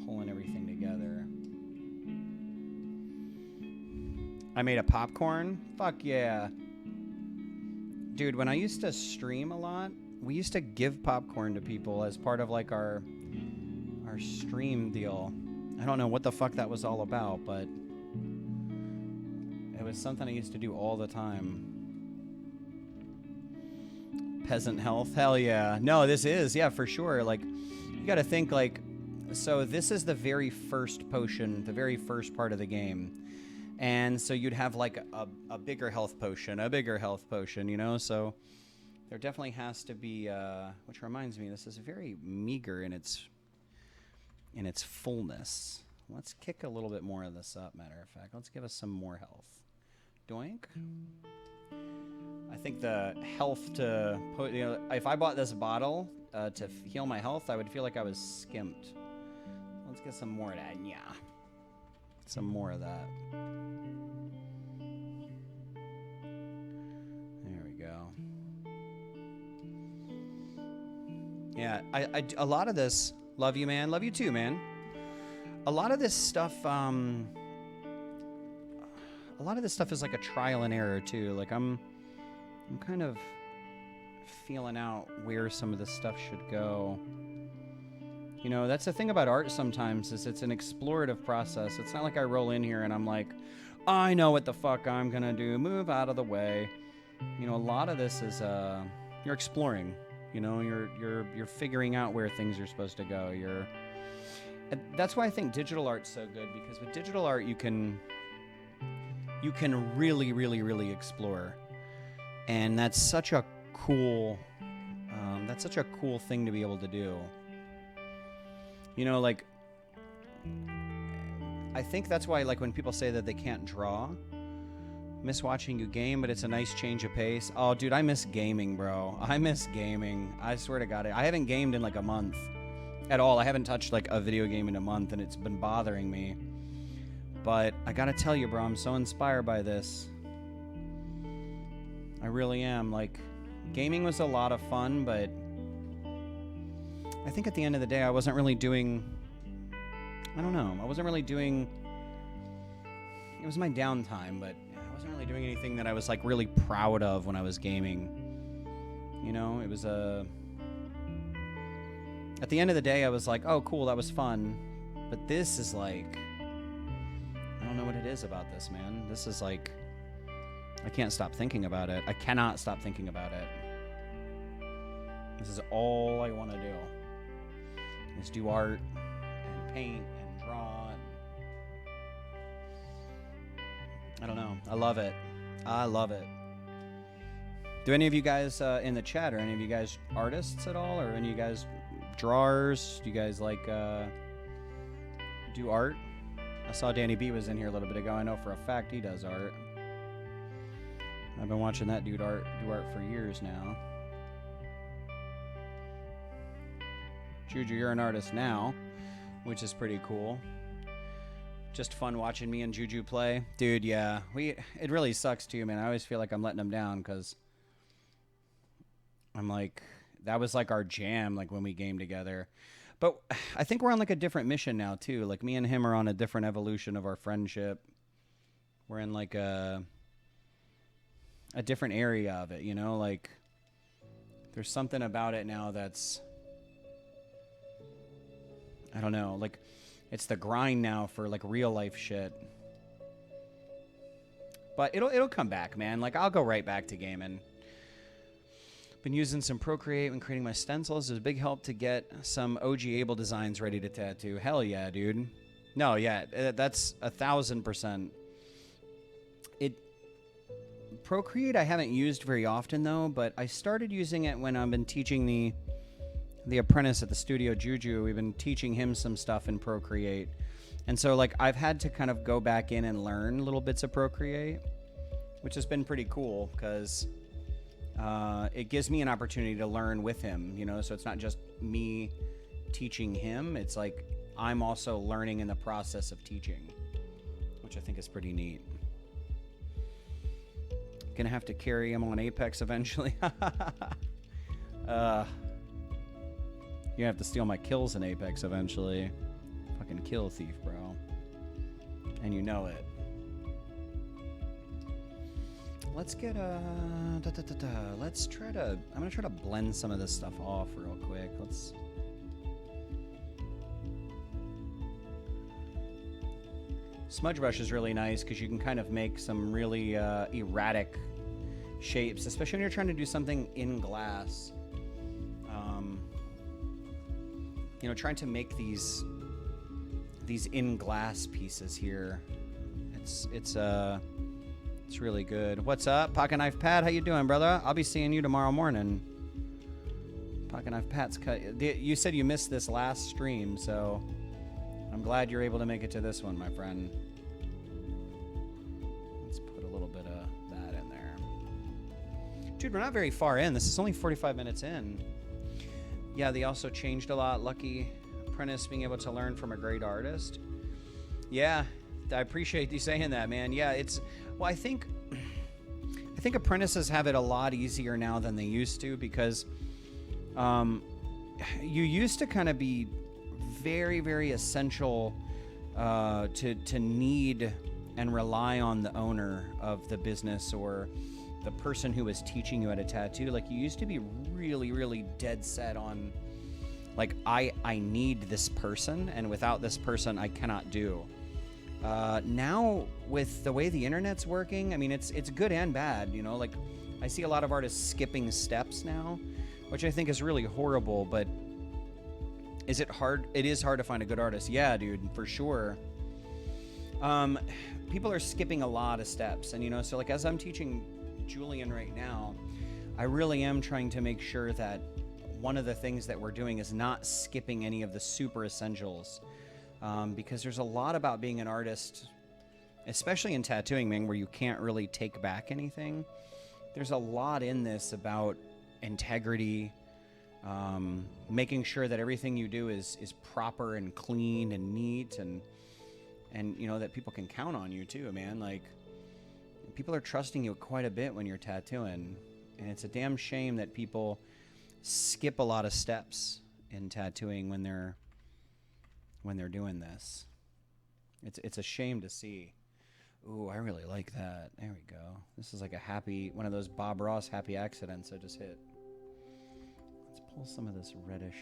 pulling everything together. I made a popcorn? Fuck yeah. Dude, when I used to stream a lot, we used to give popcorn to people as part of like our stream deal. I don't know what the fuck that was all about, but it was something I used to do all the time. Peasant health, hell yeah. No, this is, yeah, for sure. Like, you gotta think like, so this is the very first potion, the very first part of the game. And so you'd have like a bigger health potion, you know? So there definitely has to be, which reminds me, this is very meager in its fullness. Let's kick a little bit more of this up, matter of fact. Let's give us some more health. Doink. I think the health to put, you know, if I bought this bottle to heal my health, I would feel like I was skimped. Let's get some more of that. Yeah. Some more of that. There we go. Yeah, a lot of this, love you, man. Love you too, man. A lot of this stuff, is like a trial and error too. Like I'm kind of feeling out where some of this stuff should go. You know, that's the thing about art sometimes, is it's an explorative process. It's not like I roll in here and I'm like, I know what the fuck I'm gonna do, move out of the way. You know, a lot of this is you're exploring. You know, you're figuring out where things are supposed to go. That's why I think digital art's so good, because with digital art you can really, really, really explore. And that's such a cool thing to be able to do. You know, like, I think that's why, like, when people say that they can't draw, miss watching you game, but it's a nice change of pace. Oh, dude, I miss gaming, bro. I miss gaming. I swear to God. I haven't gamed in like a month at all. I haven't touched like a video game in a month, and it's been bothering me. But I gotta tell you, bro, I'm so inspired by this. I really am. Like, gaming was a lot of fun, but I think at the end of the day, I wasn't really doing... I don't know. I wasn't really doing... It was my downtime, but I wasn't really doing anything that I was, like, really proud of when I was gaming. You know, it was a... At the end of the day, I was like, oh, cool, that was fun. But this is, like... I don't know what it is about this, man. This is, like... I can't stop thinking about it. I cannot stop thinking about it. This is all I want to do. Is do art and paint and draw. And I don't know. I love it. I love it. Do any of you guys in the chat, or any of you guys artists at all? Or any of you guys drawers? Do you guys like do art? I saw Danny B was in here a little bit ago. I know for a fact he does art. I've been watching that dude do art for years now. Juju, you're an artist now, which is pretty cool. Just fun watching me and Juju play. Dude, yeah. It really sucks too, man. I always feel like I'm letting him down, because I'm like, that was like our jam, like when we game together. But I think we're on like a different mission now too. Like me and him are on a different evolution of our friendship. We're in like a different area of it, you know? Like, there's something about it now that's... I don't know, like, it's the grind now for, like, real life shit. But it'll come back, man. Like, I'll go right back to gaming. Been using some Procreate when creating my stencils. It was a big help to get some OG able designs ready to tattoo. Hell yeah, dude. No, yeah, that's 1,000%. Procreate I haven't used very often, though, but I started using it when I've been teaching the apprentice at the studio, Juju. We've been teaching him some stuff in Procreate. And so, like, I've had to kind of go back in and learn little bits of Procreate, which has been pretty cool, because it gives me an opportunity to learn with him, you know? So it's not just me teaching him. It's like I'm also learning in the process of teaching, which I think is pretty neat. Gonna have to carry him on Apex eventually. You have to steal my kills in Apex eventually. Fucking kill thief, bro. And you know it. Let's get let's try to... I'm gonna try to blend some of this stuff off real quick. Let's... Smudge brush is really nice because you can kind of make some really erratic shapes, especially when you're trying to do something in glass. You know, trying to make these in glass pieces here. It's really good. What's up, Pocket Knife Pat? How you doing, brother? I'll be seeing you tomorrow morning. Pocket Knife Pat's cut. You said you missed this last stream, so I'm glad you're able to make it to this one, my friend. Let's put a little bit of that in there. Dude, we're not very far in. This is only 45 minutes in. Yeah, they also changed a lot. Lucky apprentice being able to learn from a great artist. Yeah, I appreciate you saying that, man. Yeah, it's... Well, I think apprentices have it a lot easier now than they used to, because you used to kind of be very, very essential to need and rely on the owner of the business or the person who was teaching you how to tattoo. Like, you used to be really, really dead set on, like, I need this person, and without this person, I cannot do. Now, with the way the internet's working, I mean, it's good and bad, you know? Like, I see a lot of artists skipping steps now, which I think is really horrible, but is it hard? It is hard to find a good artist. Yeah, dude, for sure. People are skipping a lot of steps, and, you know, so, like, as I'm teaching Julian right now, I really am trying to make sure that one of the things that we're doing is not skipping any of the super essentials, because there's a lot about being an artist, especially in tattooing, man, where you can't really take back anything. There's a lot in this about integrity, making sure that everything you do is proper and clean and neat, and you know, that people can count on you too, man. Like, people are trusting you quite a bit when you're tattooing, and it's a damn shame that people skip a lot of steps in tattooing when they're doing this. It's a shame to see. Ooh, I really like that. There we go. This is like a happy, one of those Bob Ross happy accidents I just hit. Let's pull some of this reddish.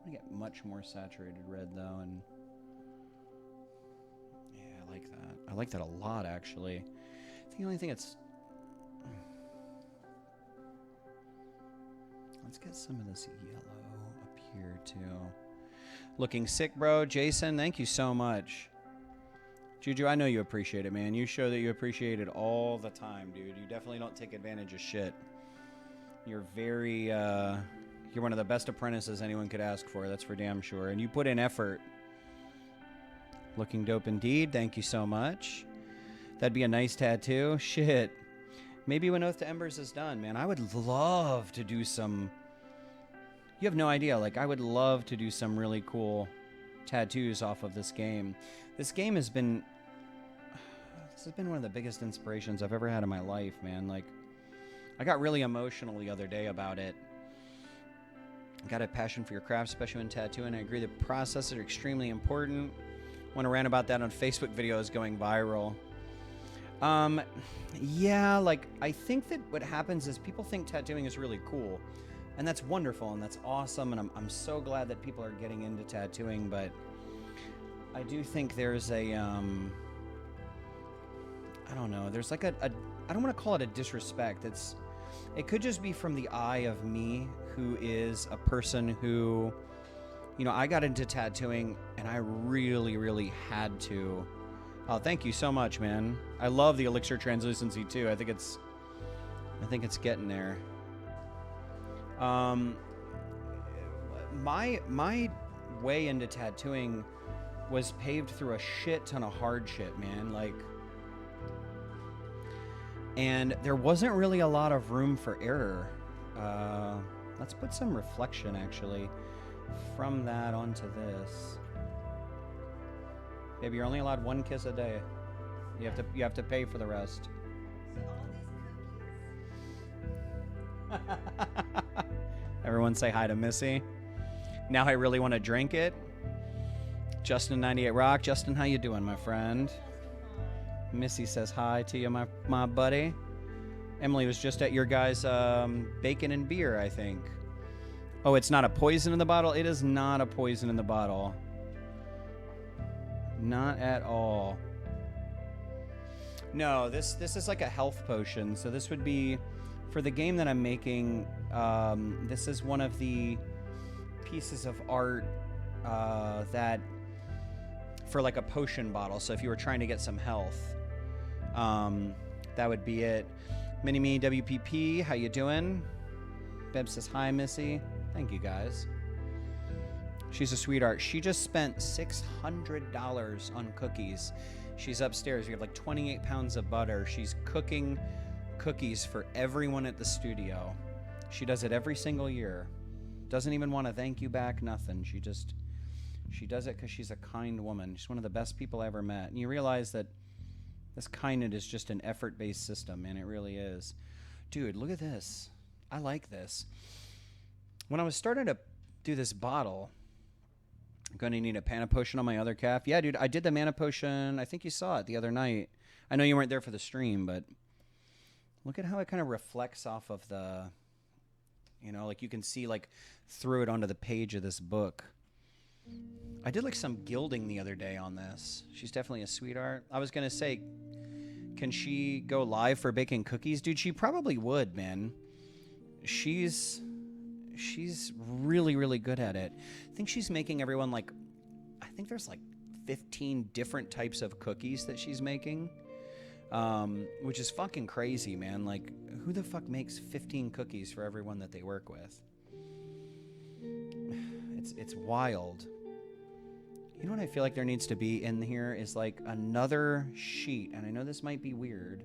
I'm gonna get much more saturated red though, and yeah, I like that. I like that a lot, actually. I think the only thing it's... Let's get some of this yellow up here too. Looking sick, bro. Jason, thank you so much. Juju, I know you appreciate it, man. You show that you appreciate it all the time, dude. You definitely don't take advantage of shit. You're very, you're one of the best apprentices anyone could ask for. That's for damn sure. And you put in effort. Looking dope indeed. Thank you so much. That'd be a nice tattoo. Shit. Maybe when Oath to Embers is done, man. I would love to do some... You have no idea. Like, I would love to do some really cool tattoos off of this game. This game has been... This has been one of the biggest inspirations I've ever had in my life, man. Like, I got really emotional the other day about it. I got a passion for your craft, especially in tattooing. I agree the processes are extremely important. Want to rant about that on Facebook videos going viral. Yeah, like, I think that what happens is people think tattooing is really cool, and that's wonderful, and that's awesome, and I'm so glad that people are getting into tattooing, but I do think there's a, I don't know, there's like I don't want to call it a disrespect. It could just be from the eye of me, who is a person who, you know, I got into tattooing, and I really, really had to. Oh, thank you so much, man. I love the Elixir translucency too. I think it's getting there. My way into tattooing was paved through a shit ton of hardship, man. Like, and there wasn't really a lot of room for error. Let's put some reflection actually from that onto this. Baby, you're only allowed one kiss a day. You have to pay for the rest. Everyone say hi to Missy. Now I really want to drink it. Justin 98 Rock. Justin, how you doing, my friend? Missy says hi to you, my buddy. Emily was just at your guys' bacon and beer, I think. Oh, it's not a poison in the bottle? It is not a poison in the bottle. Not at all. No, this is like a health potion. So this would be, for the game that I'm making, this is one of the pieces of art that, for like a potion bottle. So if you were trying to get some health, that would be it. Mini-Me WPP, how you doing? Beb says hi, Missy. Thank you, guys. She's a sweetheart. She just spent $600 on cookies. She's upstairs. We have like 28 pounds of butter. She's cooking cookies for everyone at the studio. She does it every single year. Doesn't even want to thank you back, nothing. She does it because she's a kind woman. She's one of the best people I ever met. And you realize that this kindness is just an effort-based system, man. It really is. Dude, look at this. I like this. When I was starting to do this bottle, I'm going to need a mana potion on my other calf. Yeah, dude, I did the mana potion. I think you saw it the other night. I know you weren't there for the stream, but look at how it kind of reflects off of the, you know, like you can see like through it onto the page of this book. I did like some gilding the other day on this. She's definitely a sweetheart. I was going to say, can she go live for baking cookies? Dude, she probably would, man. She's really, really good at it. I think she's making everyone like, I think there's like 15 different types of cookies that she's making, which is fucking crazy, man. Like, who the fuck makes 15 cookies for everyone that they work with? It's wild. You know what I feel like there needs to be in here is like another sheet, and I know this might be weird,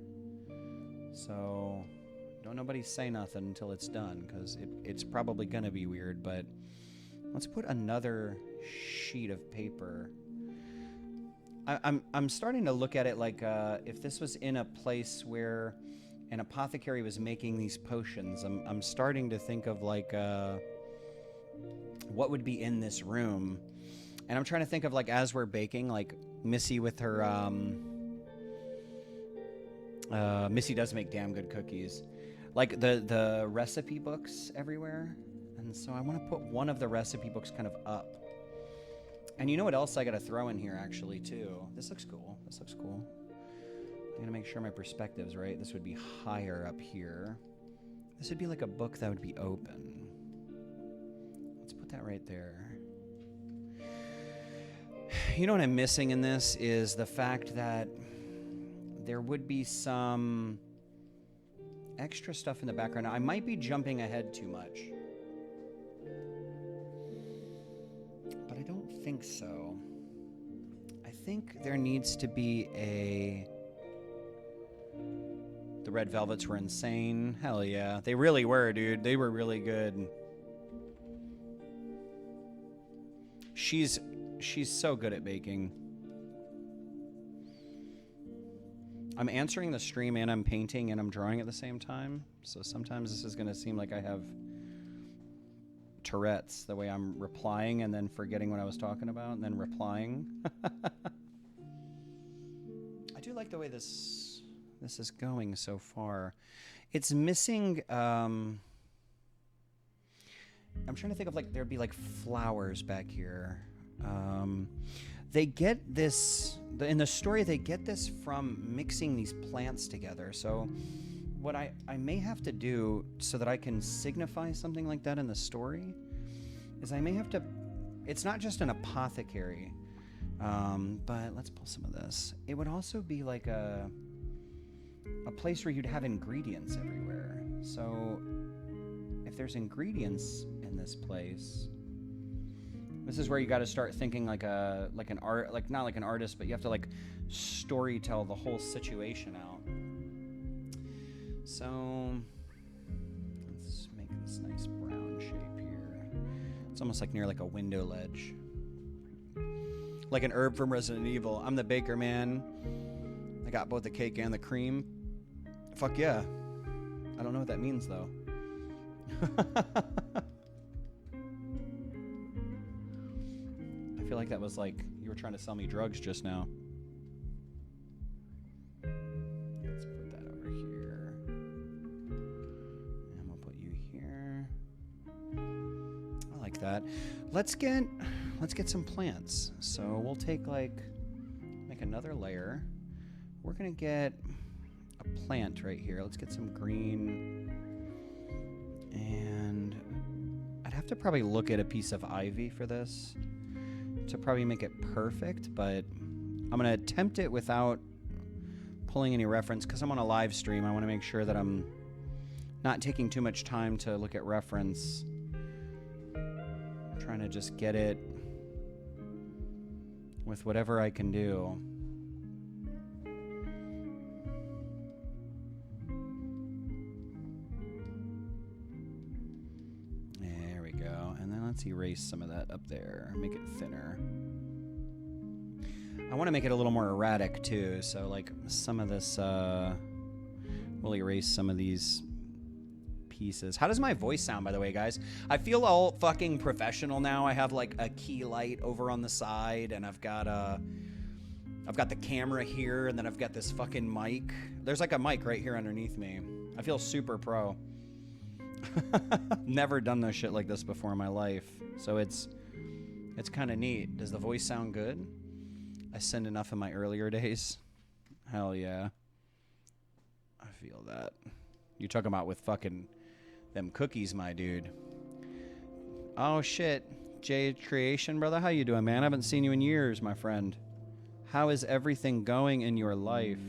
so don't nobody say nothing until it's done, because it's probably gonna be weird, but let's put another sheet of paper. I'm starting to look at it like if this was in a place where an apothecary was making these potions. I'm starting to think of like what would be in this room. And I'm trying to think of, like, as we're baking, like, Missy with her, Missy does make damn good cookies. Like, the recipe books everywhere. And so I want to put one of the recipe books kind of up. And you know what else I got to throw in here, actually, too? This looks cool. This looks cool. I'm going to make sure my perspective's right. This would be higher up here. This would be like a book that would be open. Let's put that right there. You know what I'm missing in this is the fact that there would be some extra stuff in the background. I might be jumping ahead too much, but I don't think so. I think there needs to be the Red Velvets were insane. Hell yeah. They really were, dude. They were really good. She's so good at baking. I'm answering the stream and I'm painting and I'm drawing at the same time. So sometimes this is going to seem like I have Tourette's, the way I'm replying and then forgetting what I was talking about and then replying. I do like the way this is going so far. It's missing... I'm trying to think of, like, there'd be like flowers back here. They get this in the story. They get this from mixing these plants together. So what I may have to do so that I can signify something like that in the story is I may have to. It's not just an apothecary, but let's pull some of this. It would also be like a place where you'd have ingredients everywhere. So if there's ingredients in this place, this is where you got to start thinking like not like an artist, but you have to like story tell the whole situation out. So let's make this nice brown shape here. It's almost like near like a window ledge, like an herb from Resident Evil. I'm the baker, man. I got both the cake and the cream. Fuck yeah. I don't know what that means though. I feel like that was like you were trying to sell me drugs just now. Let's put that over here. And we'll put you here. I like that. Let's get some plants. So we'll take make another layer. We're gonna get a plant right here. Let's get some green. And I'd have to probably look at a piece of ivy for this to probably make it perfect, but I'm going to attempt it without pulling any reference because I'm on a live stream. I want to make sure that I'm not taking too much time to look at reference. I'm trying to just get it with whatever I can do. Let's erase some of that up there. Make it thinner. I want to make it a little more erratic too. So like some of this, we'll erase some of these pieces. How does my voice sound, by the way, guys? I feel all fucking professional now. I have like a key light over on the side, and I've got the camera here, and then I've got this fucking mic. There's like a mic right here underneath me. I feel super pro. Never done no shit like this before in my life, so it's kind of neat. Does the voice sound good? I sinned enough in my earlier days. Hell yeah. I feel that. You talking about with fucking them cookies, my dude. Oh shit. Jade Creation, brother. How you doing, man? I haven't seen you in years, my friend. How is everything going in your life?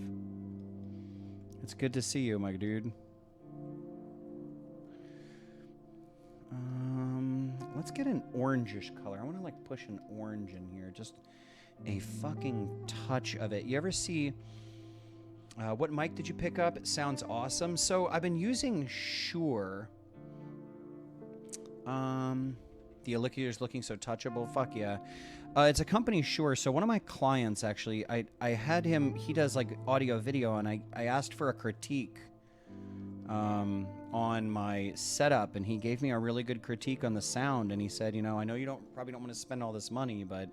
It's good to see you, my dude. Let's get an orangish color. I want to like push an orange in here. Just a fucking touch of it. You ever see... what mic did you pick up? It sounds awesome. So I've been using Shure. The Elixir is looking so touchable. Fuck yeah. It's a company, Shure. So one of my clients, actually, I had him, he does like audio video, and I asked for a critique on my setup, and he gave me a really good critique on the sound, and he said, you know, I know you probably don't want to spend all this money, but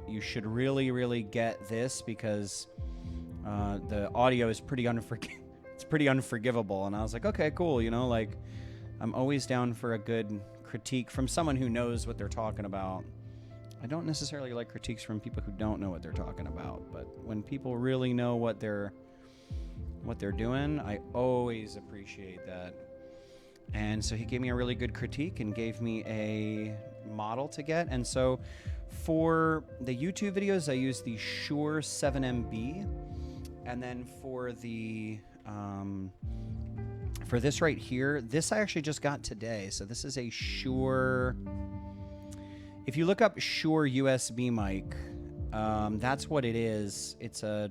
you should really get this, because the audio is pretty unforgivable. And I was like, okay, cool. You know, like, I'm always down for a good critique from someone who knows what they're talking about. I don't necessarily like critiques from people who don't know what they're talking about, but when people really know what they're doing, I always appreciate that. And so he gave me a really good critique and gave me a model to get. And so for the YouTube videos, I use the Shure 7MB. And then for the for this right here, this I actually just got today. So this is a Shure. If you look up Shure USB mic, that's what it is. It's a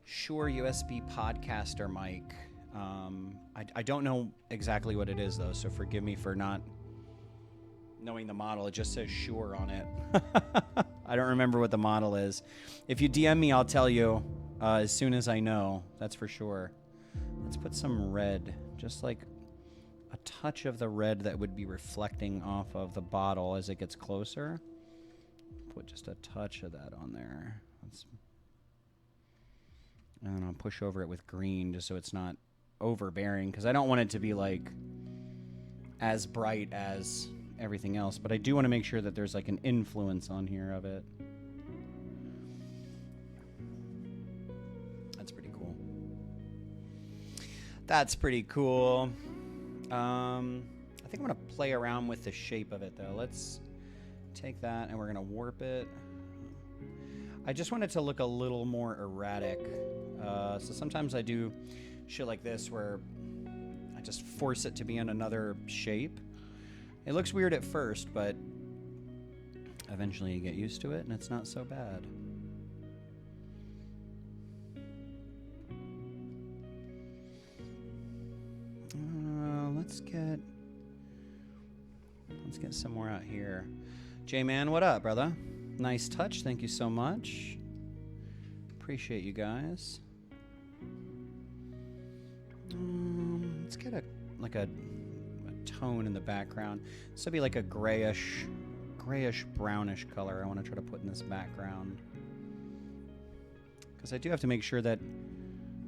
Shure USB podcaster mic. I don't know exactly what it is though, so forgive me for not knowing the model. It just says Shure on it. I don't remember what the model is. If you DM me, I'll tell you as soon as I know. That's for sure. Let's put some red, just like a touch of the red that would be reflecting off of the bottle as it gets closer. Put just a touch of that on there. And then I'll push over it with green just so it's not overbearing, because I don't want it to be like as bright as everything else, but I do want to make sure that there's like an influence on here of it. That's pretty cool. That's pretty cool. I think I'm going to play around with the shape of it though. Let's take that and we're going to warp it. I just want it to look a little more erratic. So sometimes I do shit like this where I just force it to be in another shape. It looks weird at first, but eventually you get used to it and it's not so bad. Let's get some more out here. J-Man, what up, brother? Nice touch. Thank you so much. Appreciate you guys. Let's get a tone in the background. This will be like a grayish brownish color I want to try to put in this background, because I do have to make sure that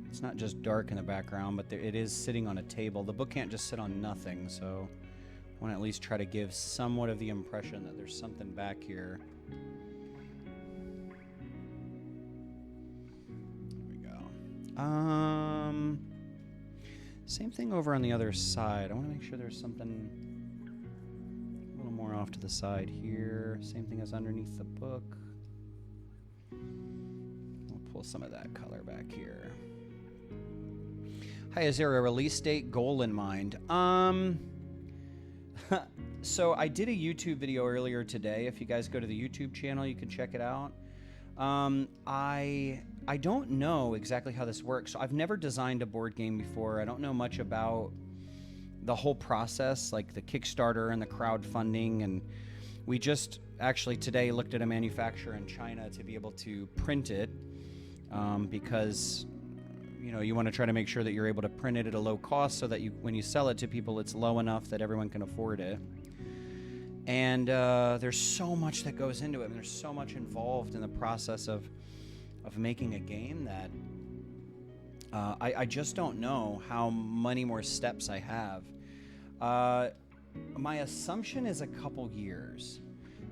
it's not just dark in the background, but it is sitting on a table. The book can't just sit on nothing, so I want to at least try to give somewhat of the impression that there's something back here. There we go. Same thing over on the other side. I want to make sure there's something a little more off to the side here. Same thing as underneath the book. We'll pull some of that color back here. Hi, is there a release date goal in mind? So I did a YouTube video earlier today. If you guys go to the YouTube channel, you can check it out. I don't know exactly how this works. So I've never designed a board game before. I don't know much about the whole process, like the Kickstarter and the crowdfunding, and we just actually today looked at a manufacturer in China to be able to print it, because you want to try to make sure that you're able to print it at a low cost so that when you sell it to people, it's low enough that everyone can afford it. And there's so much that goes into it, and there's so much involved in the process of making a game that I just don't know how many more steps I have. My assumption is a couple years.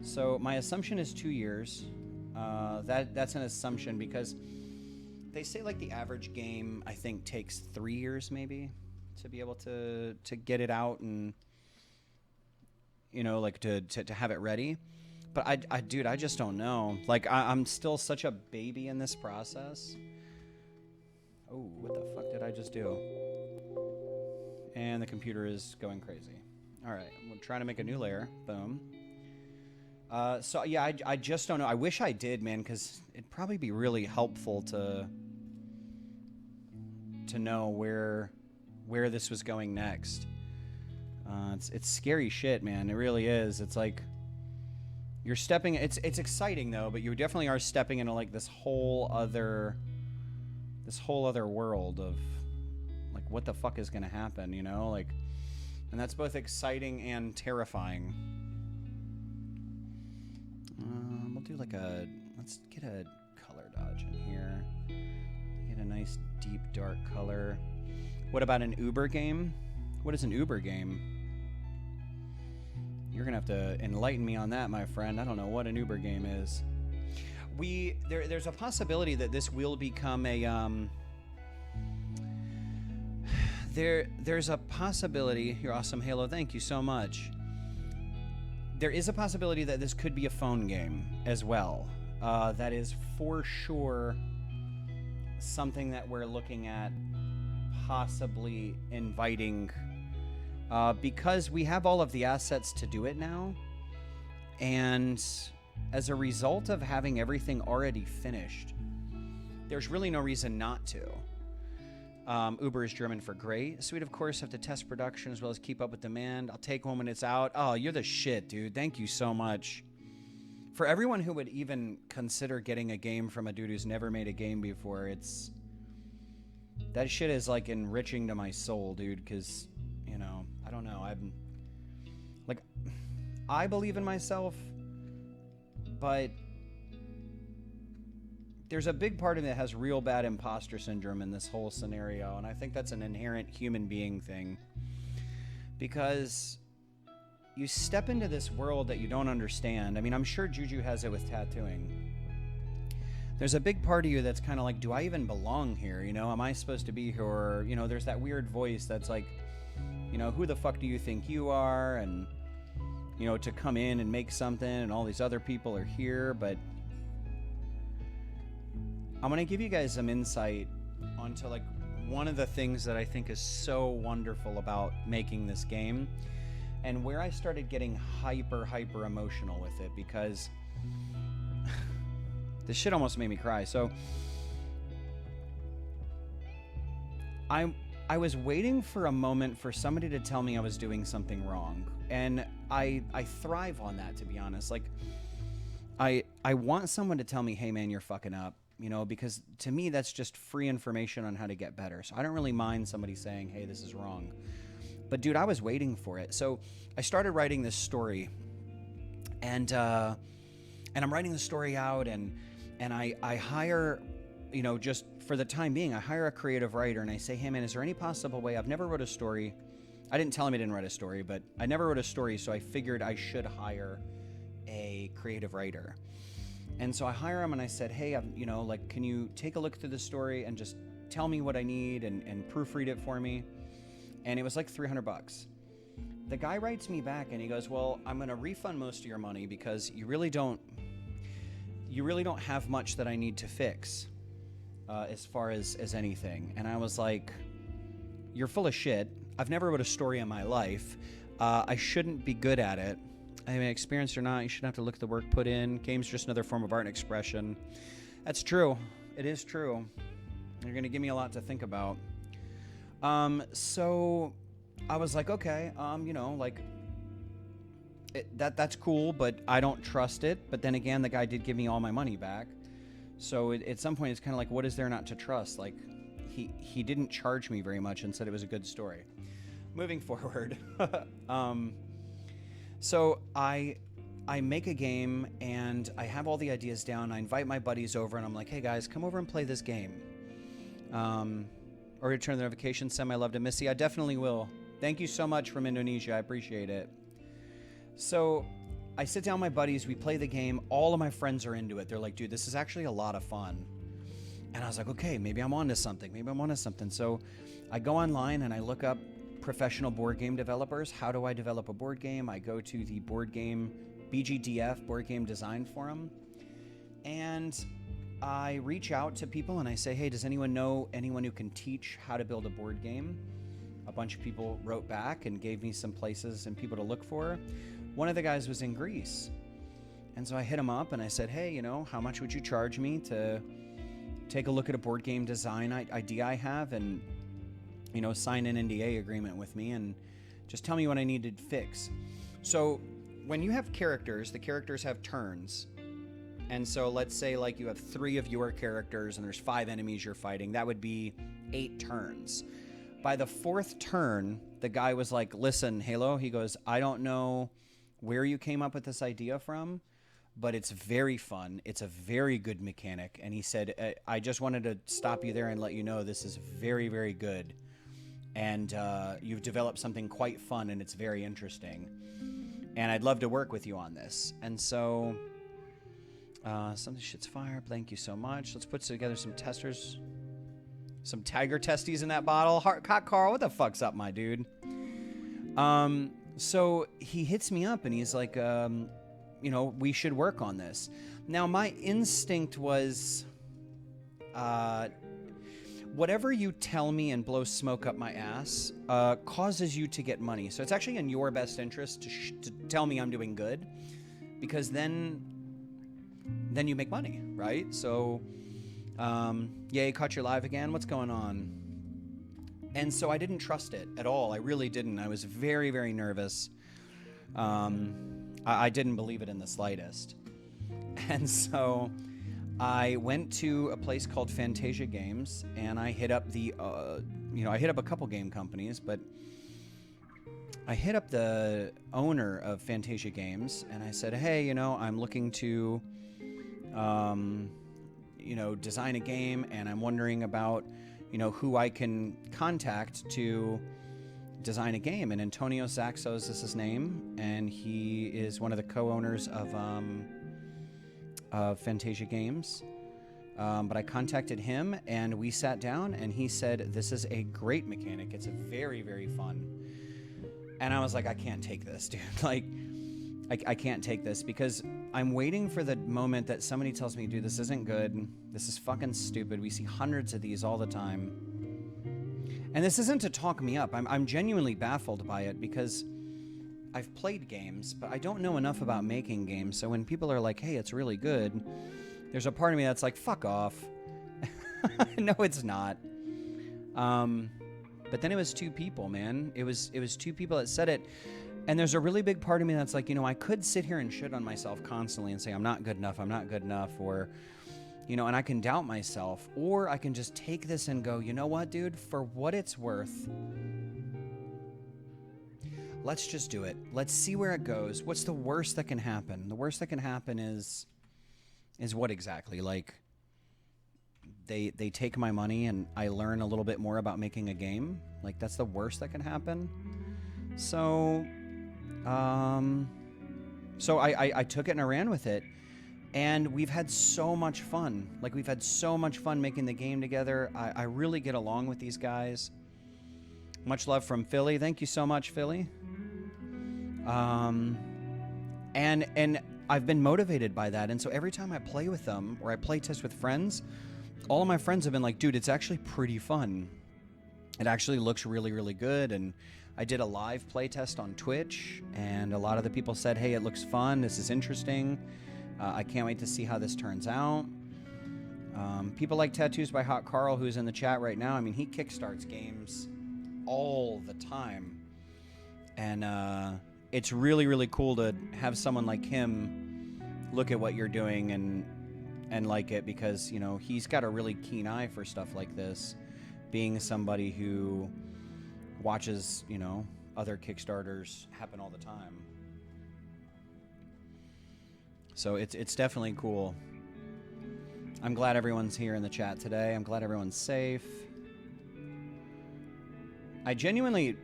So my assumption is 2 years. That's an assumption because they say like the average game, I think, takes 3 years maybe to be able to get it out and like to have it ready. But dude, I just don't know. Like I'm still such a baby in this process. Oh, what the fuck did I just do? And the computer is going crazy. All right, we're trying to make a new layer. Boom. So yeah, I just don't know. I wish I did, man, because it'd probably be really helpful to know where this was going next. It's scary shit, man. It really is. It's like you're stepping. It's exciting though, but you definitely are stepping into like this whole other world of like what the fuck is gonna happen, like, and that's both exciting and terrifying. We'll do like let's get a color dodge in here. Get a nice deep dark color. What about an Uber game? What is an Uber game? You're gonna have to enlighten me on that, my friend. I don't know what an Uber game is. There's a possibility that this will become a there's a possibility. You're awesome, Halo. Thank you so much. There is a possibility that this could be a phone game as well. That is for sure something that we're looking at possibly inviting, because we have all of the assets to do it now, and as a result of having everything already finished, there's really no reason not to. Uber is German for great. So we'd, of course, have to test production as well as keep up with demand. I'll take one when it's out. Oh, you're the shit, dude. Thank you so much. For everyone who would even consider getting a game from a dude who's never made a game before, that shit is, like, enriching to my soul, dude, because, I don't know. I believe in myself, but there's a big part of me that has real bad imposter syndrome in this whole scenario, and I think that's an inherent human being thing. Because you step into this world that you don't understand. I mean, I'm sure Juju has it with tattooing. There's a big part of you that's kind of like, do I even belong here? Am I supposed to be here? Or, there's that weird voice that's like, who the fuck do you think you are? And, to come in and make something and all these other people are here, but I'm going to give you guys some insight onto like one of the things that I think is so wonderful about making this game, and where I started getting hyper emotional with it, because this shit almost made me cry. So I was waiting for a moment for somebody to tell me I was doing something wrong, and I thrive on that, to be honest. Like I want someone to tell me, hey man, you're fucking up. Because to me, that's just free information on how to get better. So I don't really mind somebody saying, hey, this is wrong. But dude, I was waiting for it. So I started writing this story, and I'm writing the story out, and I hire, just for the time being, I hire a creative writer, and I say, hey man, is there any possible way? I've never wrote a story. I didn't tell him I didn't write a story, but I never wrote a story, so I figured I should hire a creative writer. And so I hire him, and I said, hey, can you take a look through the story and just tell me what I need and proofread it for me? And it was like $300. The guy writes me back, and he goes, well, I'm going to refund most of your money because you really don't have much that I need to fix as far as anything. And I was like, you're full of shit. I've never wrote a story in my life. I shouldn't be good at it. I mean, experienced or not, you shouldn't have to look at the work put in. Game's just another form of art and expression. That's true. It is true. You're going to give me a lot to think about. So I was like, okay, you know, like that's cool, but I don't trust it. But then again, the guy did give me all my money back. So at some point, it's kind of like, what is there not to trust? Like, he didn't charge me very much and said it was a good story. Moving forward, so I make a game and I have all the ideas down. I invite my buddies over and I'm like, hey guys, come over and play this game. Or return the notification. Send my love to Missy. I definitely will. Thank you so much from Indonesia. I appreciate it. So I sit down with my buddies. We play the game. All of my friends are into it. They're like, dude, this is actually a lot of fun. And I was like, okay, maybe I'm onto something. Maybe I'm onto something. So I go online and I look up professional board game developers. How do I develop a board game? I go to the board game BGDF, Board Game Design Forum. And I reach out to people and I say, hey, does anyone know anyone who can teach how to build a board game? A bunch of people wrote back and gave me some places and people to look for. One of the guys was in Greece. And so I hit him up and I said, hey, you know, how much would you charge me to take a look at a board game design idea I have and, you know, sign an NDA agreement with me and just tell me what I need to fix. So when you have characters, the characters have turns. And so let's say like you have 3 of your characters and there's 5 enemies you're fighting. That would be 8 turns. By the 4th turn, the guy was like, listen, Halo, he goes, I don't know where you came up with this idea from, but it's very fun. It's a very good mechanic. And he said, I just wanted to stop you there and let you know this is very, very good. And you've developed something quite fun and it's very interesting. And I'd love to work with you on this. And so some shit's fire. Thank you so much. Let's put together some testers. Some tiger testes in that bottle. Cock Carl, what the fuck's up, my dude? So he hits me up and he's like, you know, we should work on this. Now, my instinct was, whatever you tell me and blow smoke up my ass causes you to get money. So it's actually in your best interest to tell me I'm doing good, because then you make money, right? So, yeah, you caught your live again. What's going on? And so I didn't trust it at all. I really didn't. I was very, very nervous. I didn't believe it in the slightest. And so I went to a place called Fantasia Games, and I hit up the, I hit up a couple game companies, but I hit up the owner of Fantasia Games, and I said, hey, you know, I'm looking to, design a game, and I'm wondering about, who I can contact to design a game. And Antonio Zaxos is his name, and he is one of the co-owners of Fantasia Games. But I contacted him, and we sat down, and he said, this is a great mechanic. It's a very, very fun. And I was like, I can't take this, dude. Like, I can't take this, because I'm waiting for the moment that somebody tells me, dude, this isn't good. This is fucking stupid. We see hundreds of these all the time. And this isn't to talk me up. I'm genuinely baffled by it, because I've played games, but I don't know enough about making games. So when people are like, hey, it's really good, there's a part of me that's like, fuck off. No, it's not. But then it was 2 people, man. It was 2 people that said it. And there's a really big part of me that's like, I could sit here and shit on myself constantly and say, I'm not good enough, or, and I can doubt myself, or I can just take this and go, you know what, dude, for what it's worth, let's just do it. Let's see where it goes. What's the worst that can happen? The worst that can happen is what exactly? Like, they take my money and I learn a little bit more about making a game. Like, that's the worst that can happen. So, I took it and I ran with it, and we've had so much fun. Like, we've had so much fun making the game together. I really get along with these guys. Much love from Philly. Thank you so much, Philly. And I've been motivated by that. And so every time I play with them or I play test with friends, all of my friends have been like, dude, it's actually pretty fun. It actually looks really, really good. And I did a live play test on Twitch, and a lot of the people said, hey, it looks fun. This is interesting. I can't wait to see how this turns out. People like Tattoos by Hot Carl, who's in the chat right now. I mean, he kickstarts games all the time. And it's really, really cool to have someone like him look at what you're doing and like it, because, you know, he's got a really keen eye for stuff like this, being somebody who watches, you know, other Kickstarters happen all the time. So it's definitely cool. I'm glad everyone's here in the chat today. I'm glad everyone's safe. I genuinely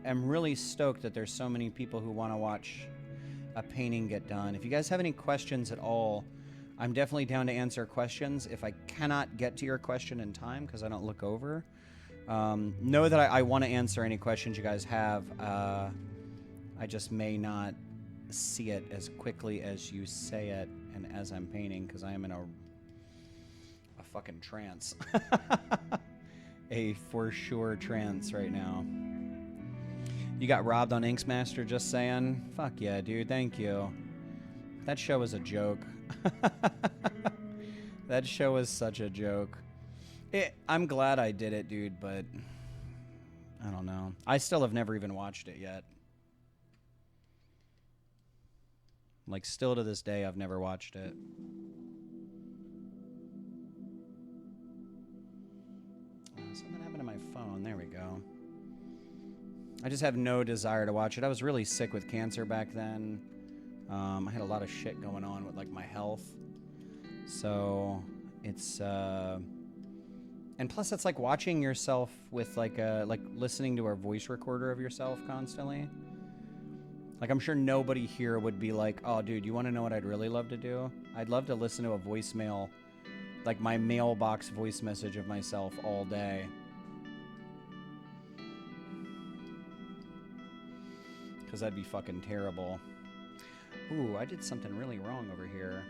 am really stoked that there's so many people who want to watch a painting get done. If you guys have any questions at all, I'm definitely down to answer questions. If I cannot get to your question in time because I don't look over, know that I want to answer any questions you guys have. I just may not see it as quickly as you say it and as I'm painting, because I am in a fucking trance. A for sure trance right now. You got robbed on Inksmaster, just saying. Fuck yeah, dude. Thank you. That show was a joke. That show was such a joke. I'm glad I did it, dude, but I don't know. I still have never even watched it yet. Like, still to this day, I've never watched it. Something happened to my phone. There we go. I just have no desire to watch it. I was really sick with cancer back then. I had a lot of shit going on with, like, my health. So it's and plus it's like watching yourself with like listening to a voice recorder of yourself constantly. Like, I'm sure nobody here would be like, oh dude, you want to know what I'd really love to do? I'd love to listen to a voicemail, like my mailbox voice message of myself all day. Because that'd be fucking terrible. Ooh, I did something really wrong over here.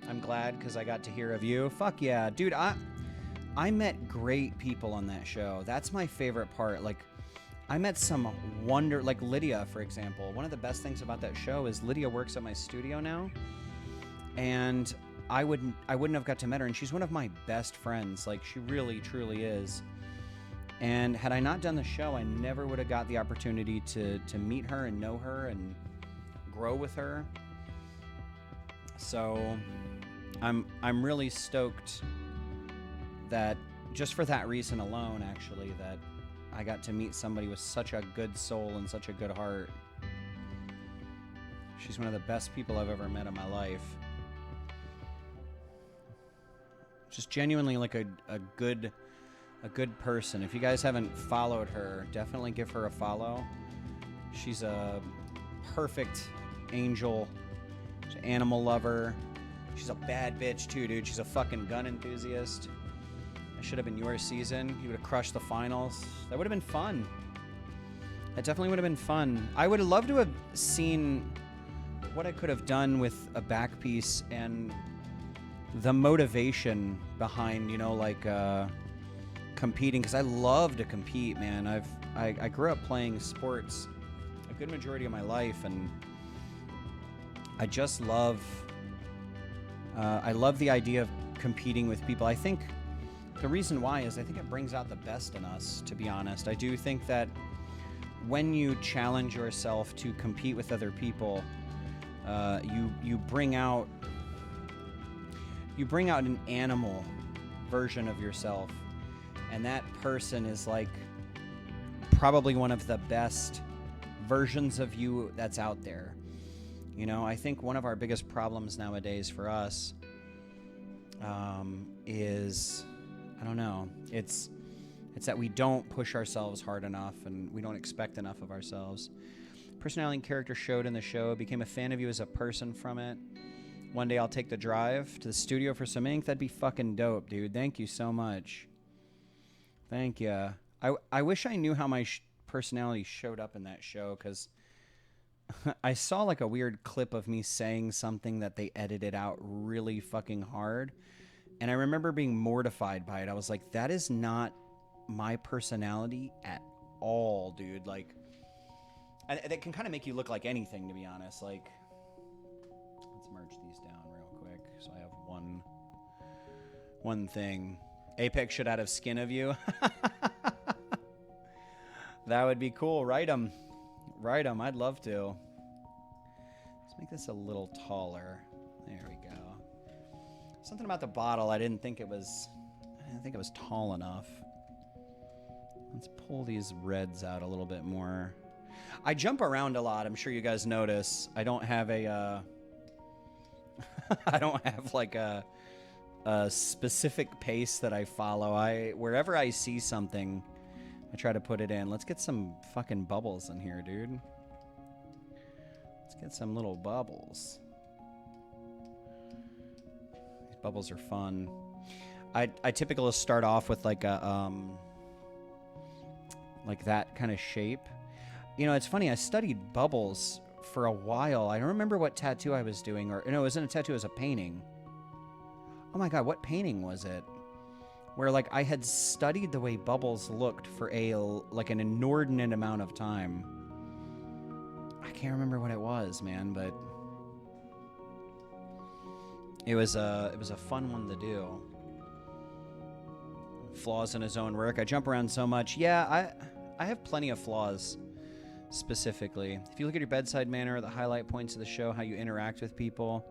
I'm glad because I got to hear of you. Fuck yeah. Dude, I met great people on that show. That's my favorite part. Like, I met some like Lydia, for example. One of the best things about that show is Lydia works at my studio now. And I wouldn't have got to meet her, and she's one of my best friends. Like, she really, truly is. And had I not done the show, I never would have got the opportunity to meet her and know her and grow with her. So I'm really stoked that just for that reason alone, actually, that I got to meet somebody with such a good soul and such a good heart. She's one of the best people I've ever met in my life. Just genuinely like a good person. If you guys haven't followed her, definitely give her a follow. She's a perfect angel. She's an animal lover. She's a bad bitch too, dude. She's a fucking gun enthusiast. It should have been your season. You would have crushed the finals. That would have been fun. That definitely would have been fun. I would have loved to have seen what I could have done with a back piece and the motivation behind, you know, like competing, because I love to compete, man. I grew up playing sports a good majority of my life, and I just love I love the idea of competing with people. I think the reason why is I think it brings out the best in us, to be honest. I do think that when you challenge yourself to compete with other people, you bring out an animal version of yourself, and that person is like probably one of the best versions of you that's out there. You know, I think one of our biggest problems nowadays for us is, I don't know, it's that we don't push ourselves hard enough, and we don't expect enough of ourselves. Personality and character showed in the show. Became a fan of you as a person from it. One day I'll take the drive to the studio for some ink. That'd be fucking dope, dude. Thank you so much. Thank you. I wish I knew how my personality showed up in that show, because I saw like a weird clip of me saying something that they edited out really fucking hard. And I remember being mortified by it. I was like, that is not my personality at all, dude. Like, that can kind of make you look like anything, to be honest. Like, let's merge these down real quick so I have one thing. Apex should add a skin of you. That would be cool. Write them. Write them. I'd love to. Let's make this a little taller. There we go. Something about the bottle. I didn't think it was tall enough. Let's pull these reds out a little bit more. I jump around a lot. I'm sure you guys notice. I don't have a I don't have like a specific pace that I follow. Wherever I see something, I try to put it in. Let's get some fucking bubbles in here, dude. Let's get some little bubbles. These bubbles are fun. I typically start off with like a like that kind of shape. You know, it's funny. I studied bubbles for a while. I don't remember what tattoo I was doing, or no, it wasn't a tattoo. It was a painting. Oh my god, what painting was it? Where like I had studied the way bubbles looked for like an inordinate amount of time. I can't remember what it was, man, but it was a fun one to do. Flaws in his own work. I jump around so much. Yeah, I have plenty of flaws. Specifically, if you look at your bedside manner, the highlight points of the show, how you interact with people.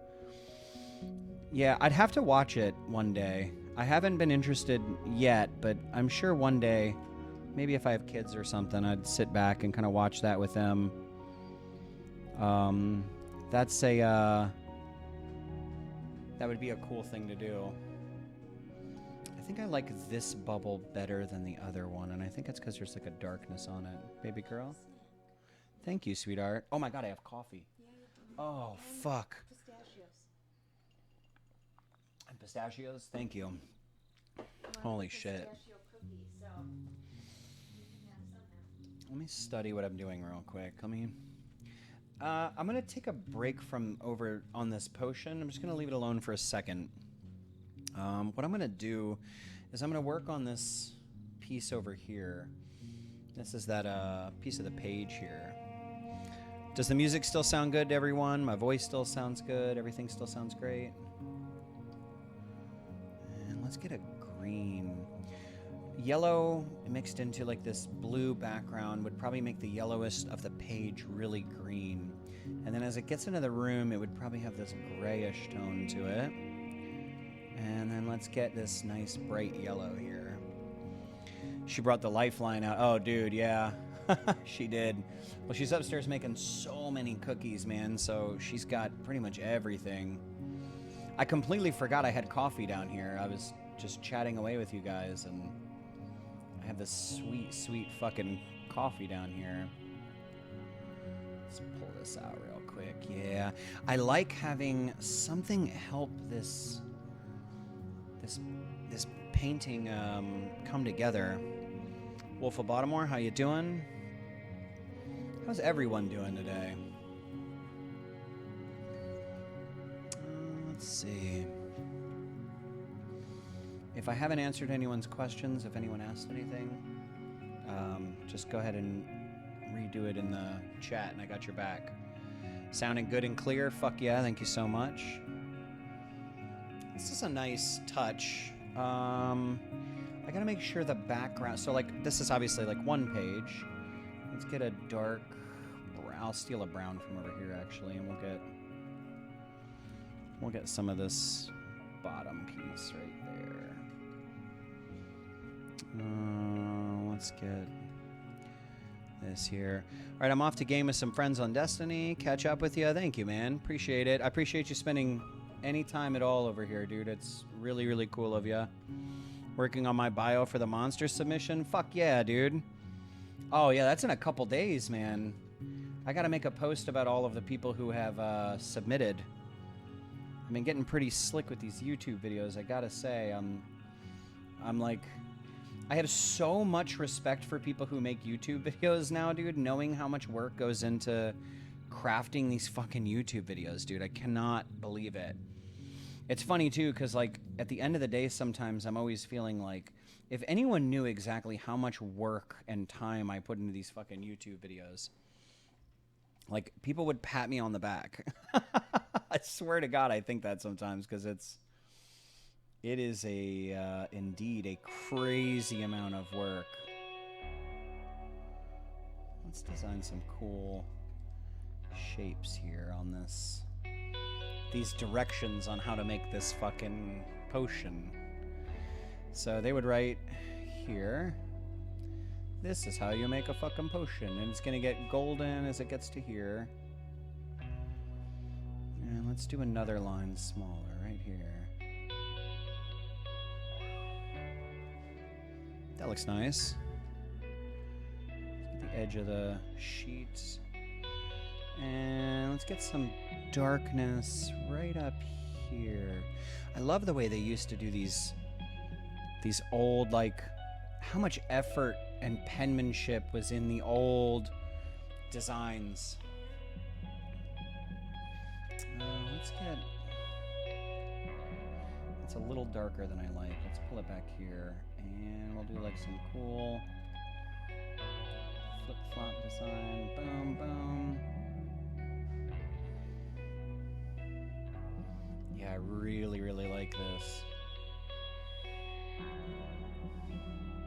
Yeah, I'd have to watch it one day. I haven't been interested yet, but I'm sure one day, maybe if I have kids or something, I'd sit back and kind of watch that with them. That's that would be a cool thing to do. I think I like this bubble better than the other one, and I think it's because there's like a darkness on it. Baby girl? Thank you, sweetheart. Oh my god, I have coffee. Oh, fuck. And pistachios? Thank you. Holy shit. Let me study what I'm doing real quick. I'm going to take a break from over on this potion. I'm just going to leave it alone for a second. What I'm going to do is I'm going to work on this piece over here. This is that piece of the page here. Does the music still sound good to everyone? My voice still sounds good? Everything still sounds great? And let's get a green. Yellow mixed into like this blue background would probably make the yellowest of the page really green. And then as it gets into the room, it would probably have this grayish tone to it. And then let's get this nice bright yellow here. She brought the lifeline out. Oh, dude, yeah. She did. Well, she's upstairs making so many cookies, man, so she's got pretty much everything. I completely forgot I had coffee down here. I was just chatting away with you guys, and I have this sweet, sweet fucking coffee down here. Let's pull this out real quick. Yeah, I like having something help this painting come together. Wolf of Baltimore, how you doing? How's everyone doing today? Let's see. If I haven't answered anyone's questions, if anyone asked anything, just go ahead and redo it in the chat, and I got your back. Sounding good and clear? Fuck yeah, thank you so much. This is a nice touch. I gotta make sure the background, so like this is obviously like one page. Let's get a dark brown. I'll steal a brown from over here actually, and we'll get some of this bottom piece right there. Let's get this here. All right, I'm off to game with some friends on Destiny. Catch up with you. Thank you, man. Appreciate it. I appreciate you spending any time at all over here, dude. It's really, really cool of you. Working on my bio for the monster submission. Fuck yeah, dude. Oh yeah, that's in a couple days, man. I gotta make a post about all of the people who have submitted. I've been getting pretty slick with these YouTube videos, I gotta say. I'm like, I have so much respect for people who make YouTube videos now, dude, knowing how much work goes into crafting these fucking YouTube videos, dude. I cannot believe it. It's funny, too, because, like, at the end of the day, sometimes I'm always feeling like if anyone knew exactly how much work and time I put into these fucking YouTube videos, like, people would pat me on the back. I swear to God, I think that sometimes, because it is indeed a crazy amount of work. Let's design some cool shapes here on this. These directions on how to make this fucking potion. So they would write here, this is how you make a fucking potion, and it's gonna get golden as it gets to here. And let's do another line smaller right here. That looks nice. Let's get the edge of the sheet. And let's get some darkness right up here. I love the way they used to do these old, like, how much effort and penmanship was in the old designs. Let's get... It's a little darker than I like. Let's pull it back here. And we'll do, like, some cool flip-flop design. Boom, boom. Yeah, I really, really like this.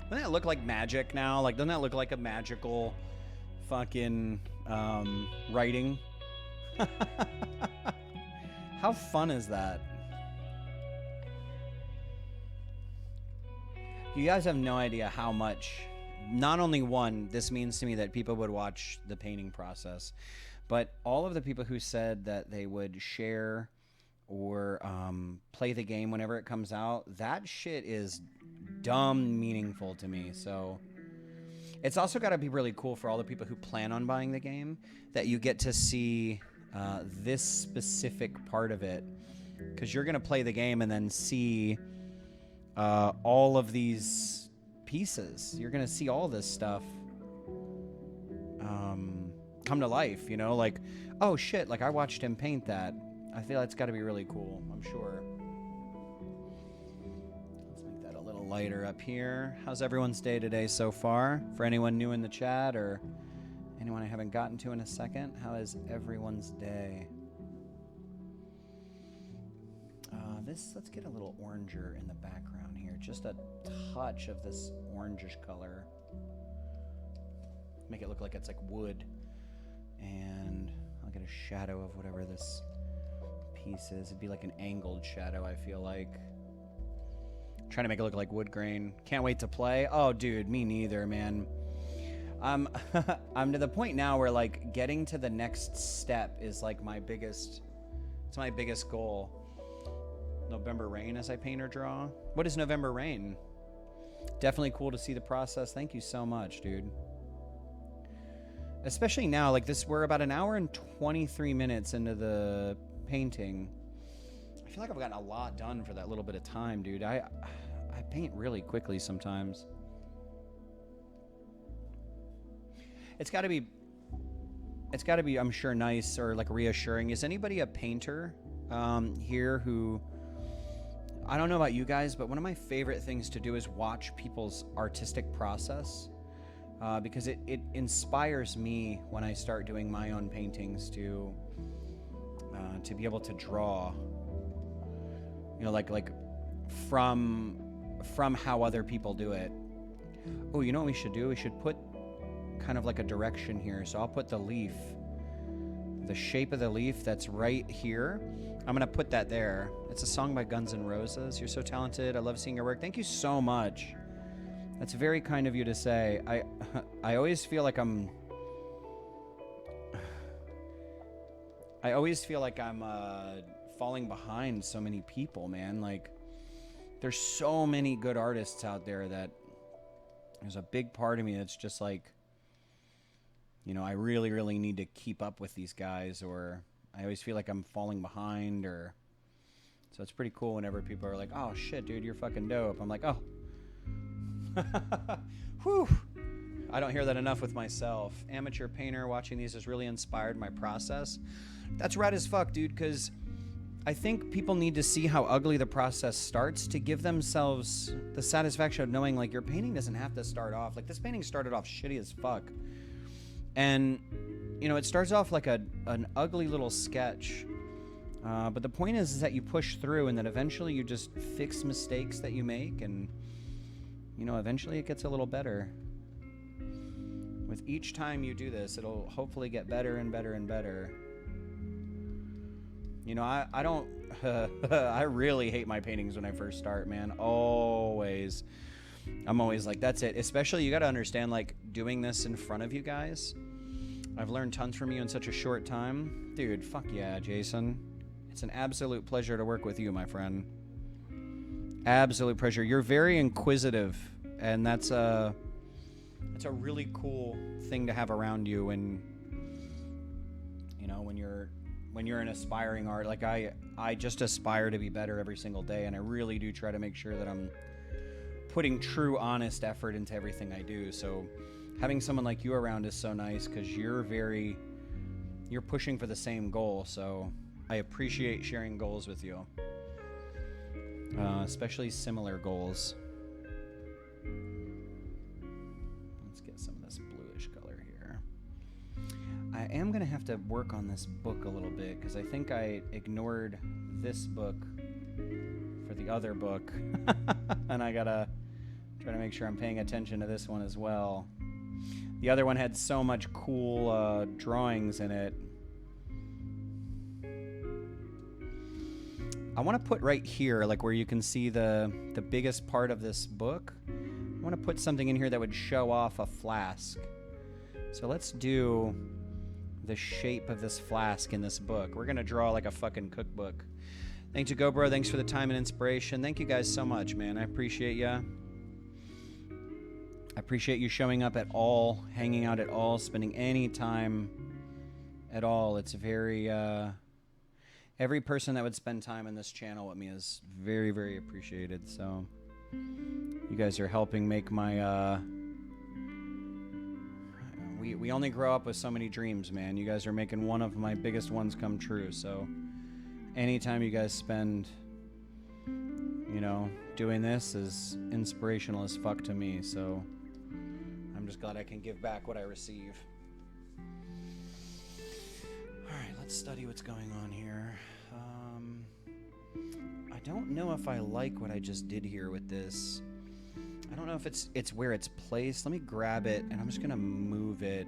Doesn't that look like magic now? Like, doesn't that look like a magical fucking writing? How fun is that? You guys have no idea how much, not only one, this means to me that people would watch the painting process, but all of the people who said that they would share or play the game whenever it comes out, that shit is dumb meaningful to me. So it's also got to be really cool for all the people who plan on buying the game, that you get to see this specific part of it, because you're going to play the game and then see all of these pieces. You're going to see all this stuff come to life, you know, like, oh shit, like I watched him paint that. I feel that's got to be really cool, I'm sure. Let's make that a little lighter up here. How's everyone's day today so far? For anyone new in the chat or anyone I haven't gotten to in a second, how is everyone's day? Let's get a little oranger in the background here. Just a touch of this orangish color. Make it look like it's like wood. And I'll get a shadow of whatever this piece is. It'd be like an angled shadow, I feel like. Trying to make it look like wood grain. Can't wait to play. Oh, dude, me neither, man. I'm to the point now where, like, getting to the next step is like my biggest, it's my biggest goal. November rain as I paint or draw. What is November rain? Definitely cool to see the process. Thank you so much, dude. Especially now, like this, we're about an hour and 23 minutes into the painting. I feel like I've gotten a lot done for that little bit of time, dude. I paint really quickly sometimes. It's got to be, I'm sure, nice or like reassuring. Is anybody a painter here who, I don't know about you guys, but one of my favorite things to do is watch people's artistic process, because it inspires me when I start doing my own paintings to be able to draw, you know, like from how other people do it. Oh, you know what we should do? We should put kind of like a direction here. So I'll put the leaf, the shape of the leaf that's right here. I'm gonna put that there. It's a song by Guns N' Roses. You're so talented. I love seeing your work. Thank you so much. That's very kind of you to say. I always feel like I'm falling behind so many people, man. Like, there's so many good artists out there that there's a big part of me that's just like, you know, I really, really need to keep up with these guys, or I always feel like I'm falling behind, or so it's pretty cool whenever people are like, oh shit, dude, you're fucking dope. I'm like, oh. Whew. I don't hear that enough with myself. Amateur painter, watching these has really inspired my process. That's rad as fuck, dude, because I think people need to see how ugly the process starts to give themselves the satisfaction of knowing, like, your painting doesn't have to start off. Like, this painting started off shitty as fuck. And, you know, it starts off like an ugly little sketch. But the point is that you push through, and then eventually you just fix mistakes that you make, and, you know, eventually it gets a little better. With each time you do this, it'll hopefully get better and better and better. You know, I don't... I really hate my paintings when I first start, man. Always. I'm always like, that's it. Especially, you got to understand, like, doing this in front of you guys. I've learned tons from you in such a short time. Dude, fuck yeah, Jason. It's an absolute pleasure to work with you, my friend. Absolute pleasure. You're very inquisitive, and that's a really cool thing to have around you when, you know, when you're an aspiring art. Like, I just aspire to be better every single day, and I really do try to make sure that I'm putting true, honest effort into everything I do. So having someone like you around is so nice, because you're pushing for the same goal. So I appreciate sharing goals with you, especially similar goals. Let's get some of this bluish color here. I am going to have to work on this book a little bit, because I think I ignored this book for the other book. And I got to try to make sure I'm paying attention to this one as well. The other one had so much cool drawings in it. I want to put right here, like where you can see the biggest part of this book. I want to put something in here that would show off a flask. So let's do the shape of this flask in this book. We're going to draw like a fucking cookbook. Thanks to GoBro. Thanks for the time and inspiration. Thank you guys so much, man. I appreciate ya. I appreciate you showing up at all, hanging out at all, spending any time at all. It's very, every person that would spend time on this channel with me is very, very appreciated. So you guys are helping make my, we only grow up with so many dreams, man. You guys are making one of my biggest ones come true. So anytime you guys spend, you know, doing this is inspirational as fuck to me. So I'm just glad I can give back what I receive. All right, let's study what's going on here. I don't know if I like what I just did here with this. I don't know if it's where it's placed. Let me grab it, and I'm just gonna move it.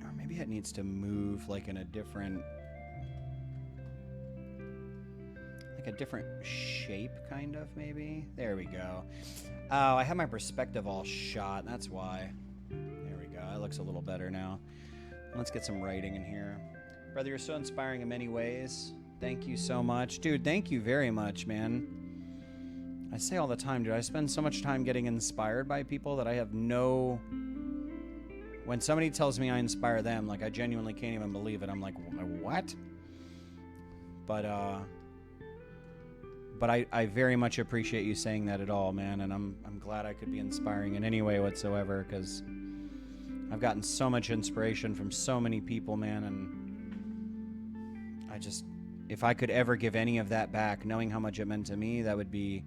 Or maybe it needs to move like in a different shape, kind of, maybe. There we go. Oh, I have my perspective all shot. That's why. There we go. That looks a little better now. Let's get some writing in here. Brother, you're so inspiring in many ways. Thank you so much. Dude, thank you very much, man. I say all the time, dude, I spend so much time getting inspired by people that I have no... When somebody tells me I inspire them, like, I genuinely can't even believe it. I'm like, what? But I very much appreciate you saying that at all, man, and I'm glad I could be inspiring in any way whatsoever, because I've gotten so much inspiration from so many people, man, and I just, if I could ever give any of that back, knowing how much it meant to me, that would be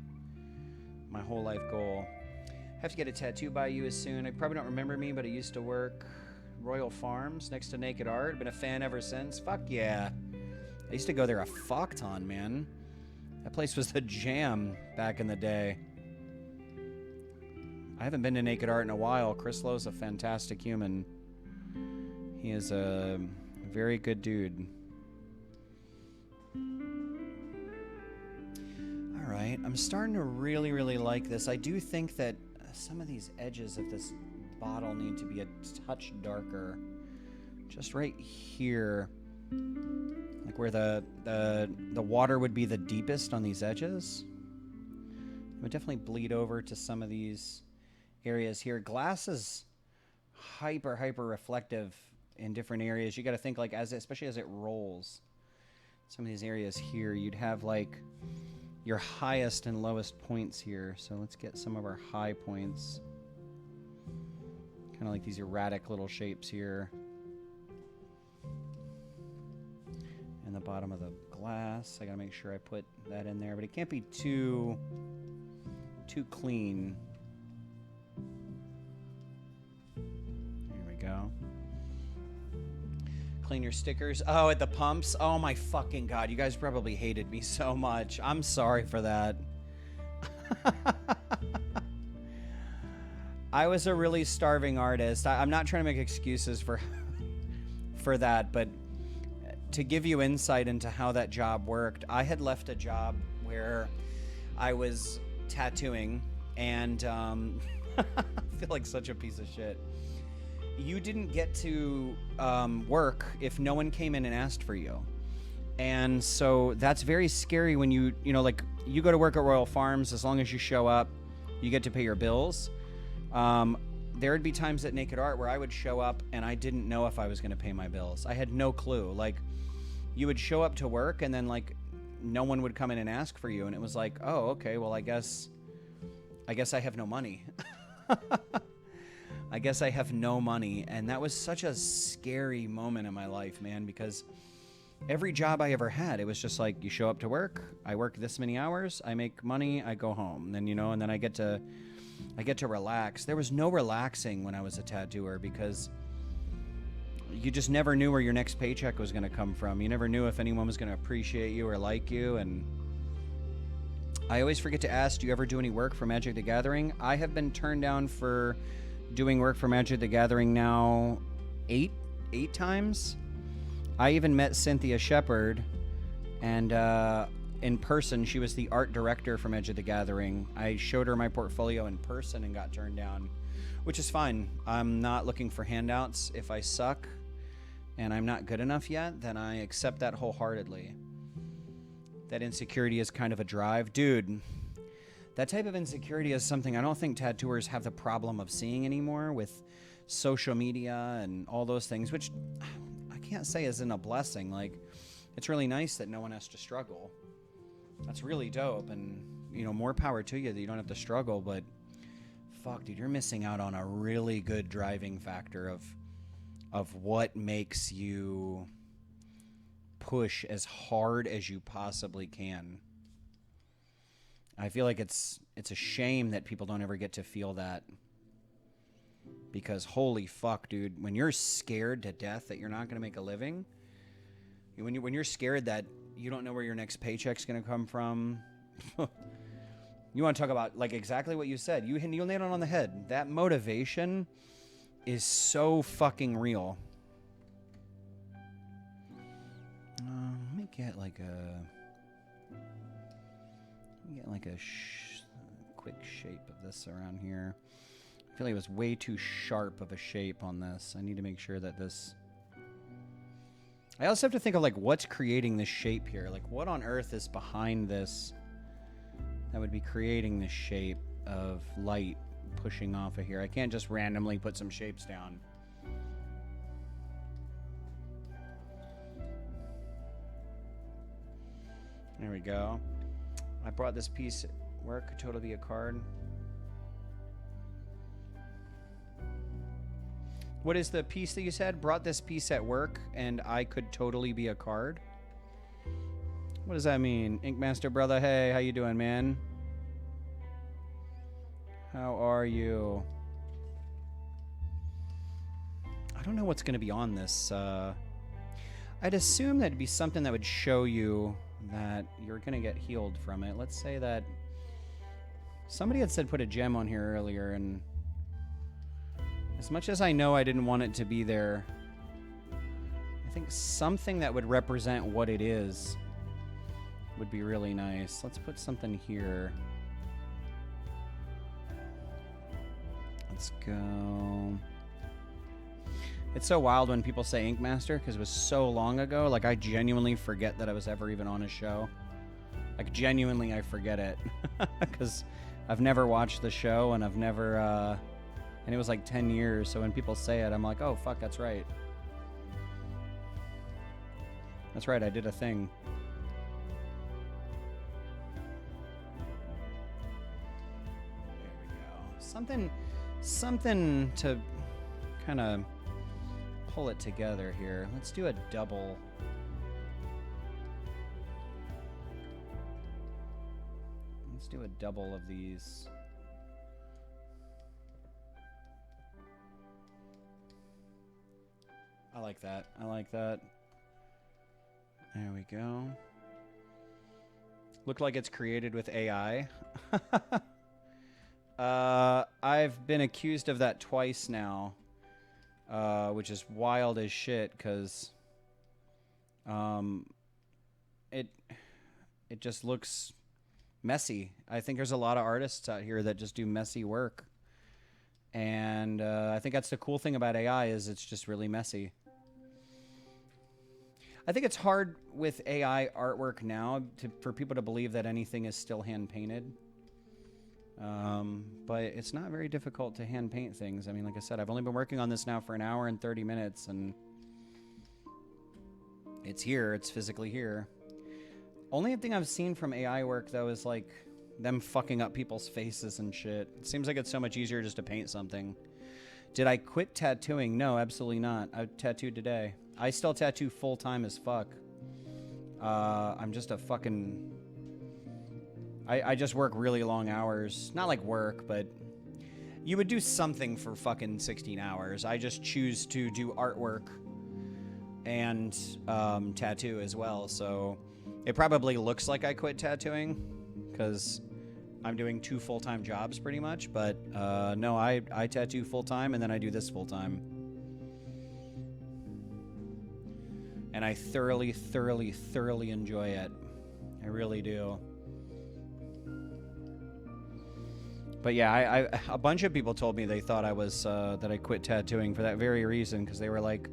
my whole life goal. I have to get a tattoo by you as soon. I probably don't remember me, but I used to work Royal Farms next to Naked Art. Been a fan ever since. Fuck yeah. I used to go there a fuck ton, man. That place was the jam back in the day. I haven't been to Naked Art in a while. Chris Lowe's a fantastic human. He is a very good dude. Alright, I'm starting to really, really like this. I do think that some of these edges of this bottle need to be a touch darker. Just right here. Like where the water would be the deepest on these edges. It would definitely bleed over to some of these areas here. Glass is hyper reflective in different areas. You got to think, like, especially as it rolls. Some of these areas here, you'd have like your highest and lowest points here. So let's get some of our high points. Kind of like these erratic little shapes here. In the bottom of the glass. I gotta make sure I put that in there, but it can't be too clean. Here we go. Clean your stickers. Oh, at the pumps. Oh my fucking god. You guys probably hated me so much. I'm sorry for that. I was a really starving artist. I'm not trying to make excuses for that, but to give you insight into how that job worked, I had left a job where I was tattooing, and I feel like such a piece of shit. You didn't get to work if no one came in and asked for you. And so that's very scary when you know, like, you go to work at Royal Farms, as long as you show up, you get to pay your bills. There would be times at Naked Art where I would show up and I didn't know if I was going to pay my bills. I had no clue. Like, you would show up to work and then, like, no one would come in and ask for you. And it was like, oh, okay, well, I guess I have no money. I guess I have no money. And that was such a scary moment in my life, man, because every job I ever had, it was just like, you show up to work, I work this many hours, I make money, I go home. And then, you know, and then I get to relax. There was no relaxing when I was a tattooer, because you just never knew where your next paycheck was going to come from. You never knew if anyone was going to appreciate you or like you. And I always forget to ask, do you ever do any work for Magic the Gathering? I have been turned down for doing work for Magic the Gathering now eight times. I even met Cynthia Shepard, and in person, she was the art director for Magic the Gathering. I showed her my portfolio in person and got turned down, which is fine. I'm not looking for handouts. If I suck and I'm not good enough yet, then I accept that wholeheartedly. That insecurity is kind of a drive. Dude, that type of insecurity is something I don't think tattooers have the problem of seeing anymore with social media and all those things, which I can't say isn't a blessing. Like, it's really nice that no one has to struggle. That's really dope, and, you know, more power to you that you don't have to struggle, but fuck, dude, you're missing out on a really good driving factor of what makes you push as hard as you possibly can. I feel like it's a shame that people don't ever get to feel that, because holy fuck, dude, when you're scared to death that you're not going to make a living, when you're scared that you don't know where your next paycheck's going to come from, you want to talk about, like, exactly what you said. You nailed it on the head. That motivation is so fucking real. Let me get like a quick shape of this around here. I feel like it was way too sharp of a shape on this. I need to make sure that this... I also have to think of, like, what's creating this shape here. Like, what on earth is behind this that would be creating this shape of light pushing off of here? I can't just randomly put some shapes down. There we go. I brought this piece at work. Could totally be a card. What is the piece that you said? Brought this piece at work, and I could totally be a card? What does that mean? Inkmaster brother, hey, how you doing, man? How are you? I don't know what's going to be on this. I'd assume that'd be something that would show you that you're going to get healed from it. Let's say that somebody had said put a gem on here earlier, and as much as I know I didn't want it to be there, I think something that would represent what it is would be really nice. Let's put something here. Let's go. It's so wild when people say Inkmaster, because it was so long ago. Like, I genuinely forget that I was ever even on a show. Like, genuinely, I forget it. Because I've never watched the show, and I've never... and it was like 10 years, so when people say it, I'm like, oh, fuck, that's right. That's right, I did a thing. There we go. Something to kind of pull it together here. Let's do a double. Let's do a double of these. I like that. I like that. There we go. Look like it's created with AI. I've been accused of that twice now, which is wild as shit, because it just looks messy. I think there's a lot of artists out here that just do messy work. And I think that's the cool thing about AI, is it's just really messy. I think it's hard with AI artwork now for people to believe that anything is still hand-painted. But it's not very difficult to hand-paint things. I mean, like I said, I've only been working on this now for an hour and 30 minutes, and it's here. It's physically here. Only thing I've seen from AI work, though, is like them fucking up people's faces and shit. It seems like it's so much easier just to paint something. Did I quit tattooing? No, absolutely not. I tattooed today. I still tattoo full-time as fuck. I'm just a fucking... I just work really long hours. Not like work, but you would do something for fucking 16 hours. I just choose to do artwork and tattoo as well, so it probably looks like I quit tattooing because I'm doing 2 full-time jobs pretty much, but no, I tattoo full-time and then I do this full-time. And I thoroughly, thoroughly, thoroughly enjoy it. I really do. But yeah, a bunch of people told me they thought I was, that I quit tattooing for that very reason, because they were like,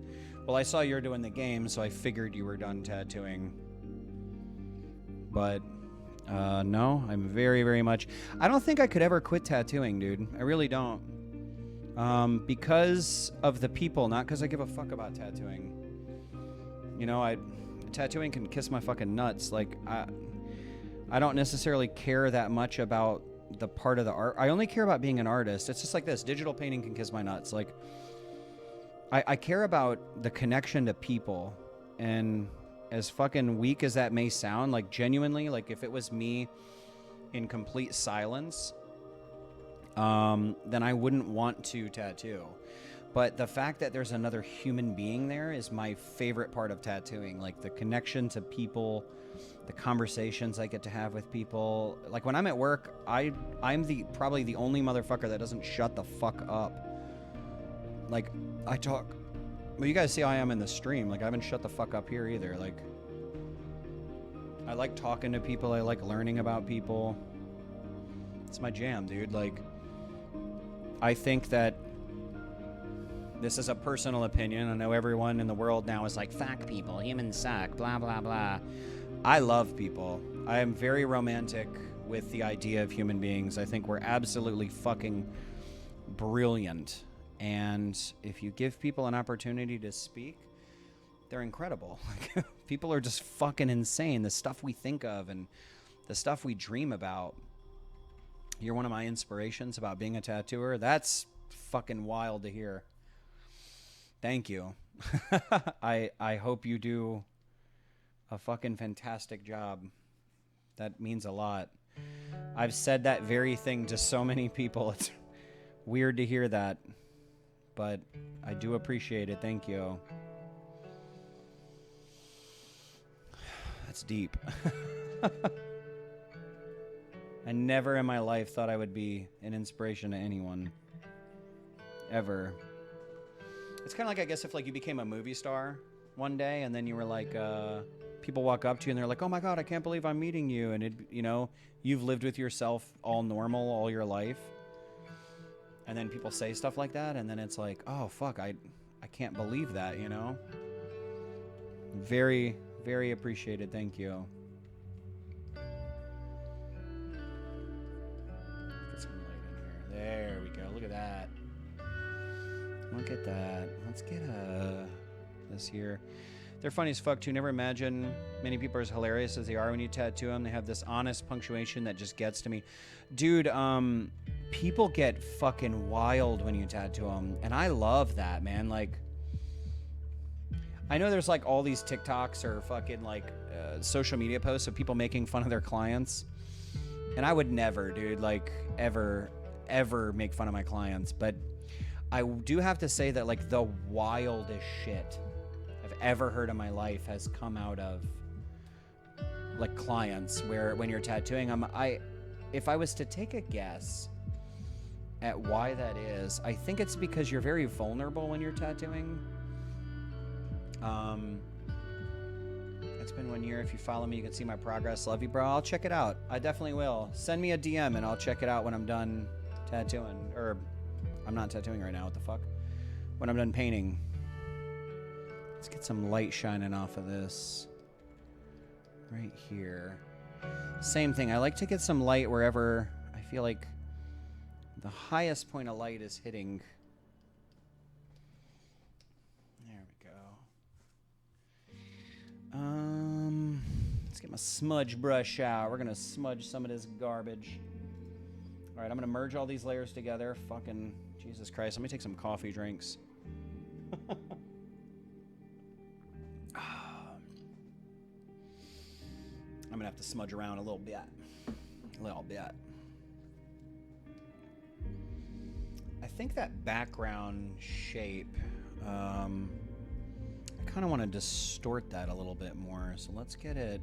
well, I saw you're doing the game, so I figured you were done tattooing. But, no, I'm very, very much... I don't think I could ever quit tattooing, dude. I really don't. Because of the people, not because I give a fuck about tattooing. You know, tattooing can kiss my fucking nuts. Like, I don't necessarily care that much about the part of the art. I only care about being an artist. It's just like this. Digital painting can kiss my nuts. Like, I care about the connection to people. And as fucking weak as that may sound, like, genuinely, like, if it was me in complete silence, then I wouldn't want to tattoo. But the fact that there's another human being there is my favorite part of tattooing. Like, the connection to people, the conversations I get to have with people. Like, when I'm at work, I'm probably the only motherfucker that doesn't shut the fuck up. Like, I talk... Well, you guys see how I am in the stream. Like, I haven't shut the fuck up here either. Like, I like talking to people. I like learning about people. It's my jam, dude. Like, I think that... This is a personal opinion. I know everyone in the world now is like, fuck people, humans suck, blah, blah, blah. I love people. I am very romantic with the idea of human beings. I think we're absolutely fucking brilliant. And if you give people an opportunity to speak, they're incredible. Like, people are just fucking insane. The stuff we think of and the stuff we dream about. You're one of my inspirations about being a tattooer. That's fucking wild to hear. Thank you. I hope you do a fucking fantastic job. That means a lot. I've said that very thing to so many people. It's weird to hear that, but I do appreciate it. Thank you. That's deep. I never in my life thought I would be an inspiration to anyone. Ever. It's kind of like, I guess, if like you became a movie star one day and then you were like, people walk up to you and they're like, oh my God, I can't believe I'm meeting you. And, you know, you've lived with yourself all normal all your life. And then people say stuff like that. And then it's like, oh, fuck, I can't believe that, you know? Very, very appreciated. Thank you. Get some light in here. There we go. Look at that. Look at that. Let's get this here. They're funny as fuck too. Never imagine many people are as hilarious as they are when you tattoo them. They have this honest punctuation that just gets to me. Dude, people get fucking wild when you tattoo them. And I love that, man. Like, I know there's like all these TikToks or fucking like social media posts of people making fun of their clients. And I would never, dude, like ever make fun of my clients. But I do have to say that like the wildest shit I've ever heard in my life has come out of like clients where when you're tattooing them, if I was to take a guess, at why that is. I think it's because you're very vulnerable when you're tattooing. It's been 1 year. If you follow me, you can see my progress. Love you, bro. I'll check it out. I definitely will. Send me a DM and I'll check it out when I'm done tattooing. Or, I'm not tattooing right now. What the fuck? When I'm done painting. Let's get some light shining off of this. Right here. Same thing. I like to get some light wherever I feel like the highest point of light is hitting. There we go. Let's get my smudge brush out. We're gonna smudge some of this garbage. All right, I'm gonna merge all these layers together. Fucking Jesus Christ. Let me take some coffee drinks. I'm gonna have to smudge around a little bit. I think that background shape, I kind of want to distort that a little bit more. So let's get it.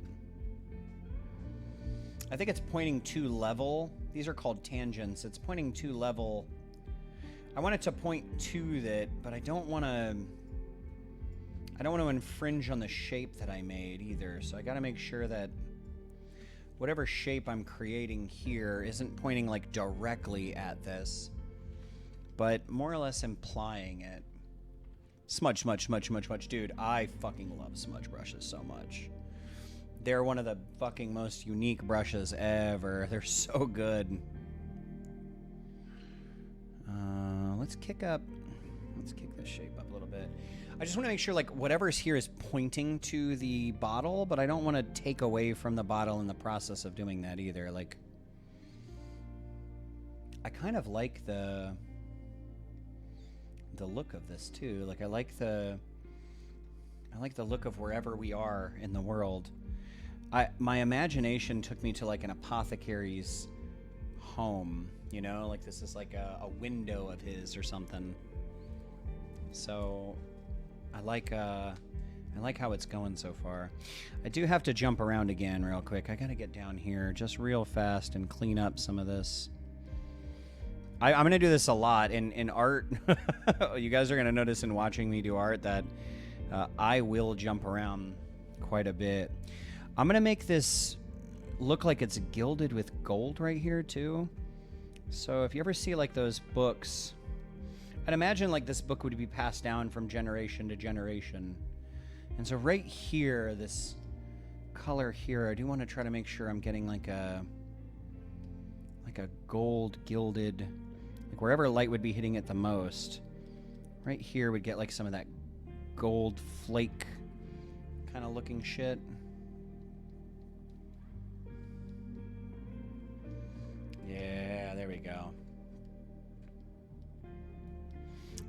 I think it's pointing to level. These are called tangents. It's pointing to level. I want it to point to that, but I don't want to infringe on the shape that I made either. So I got to make sure that whatever shape I'm creating here isn't pointing like directly at this, but more or less implying it. Smudge. Dude, I fucking love smudge brushes so much. They're one of the fucking most unique brushes ever. They're so good. Let's kick this shape up a little bit. I just want to make sure like whatever's here is pointing to the bottle, but I don't want to take away from the bottle in the process of doing that either. Like, I kind of like the look of this too. Like I like the look of wherever we are in the world. My imagination took me to like an apothecary's home, you know, like this is like a window of his or something. So I like how it's going so far. I do have to jump around again real quick. I gotta get down here just real fast and clean up some of this. I'm gonna do this a lot in art. You guys are gonna notice in watching me do art that I will jump around quite a bit. I'm gonna make this look like it's gilded with gold right here too. So if you ever see like those books, I'd imagine like this book would be passed down from generation to generation. And so right here, this color here, I do want to try to make sure I'm getting like a gold gilded, like wherever light would be hitting it the most. Right here would get like some of that gold flake kind of looking shit. Yeah, there we go.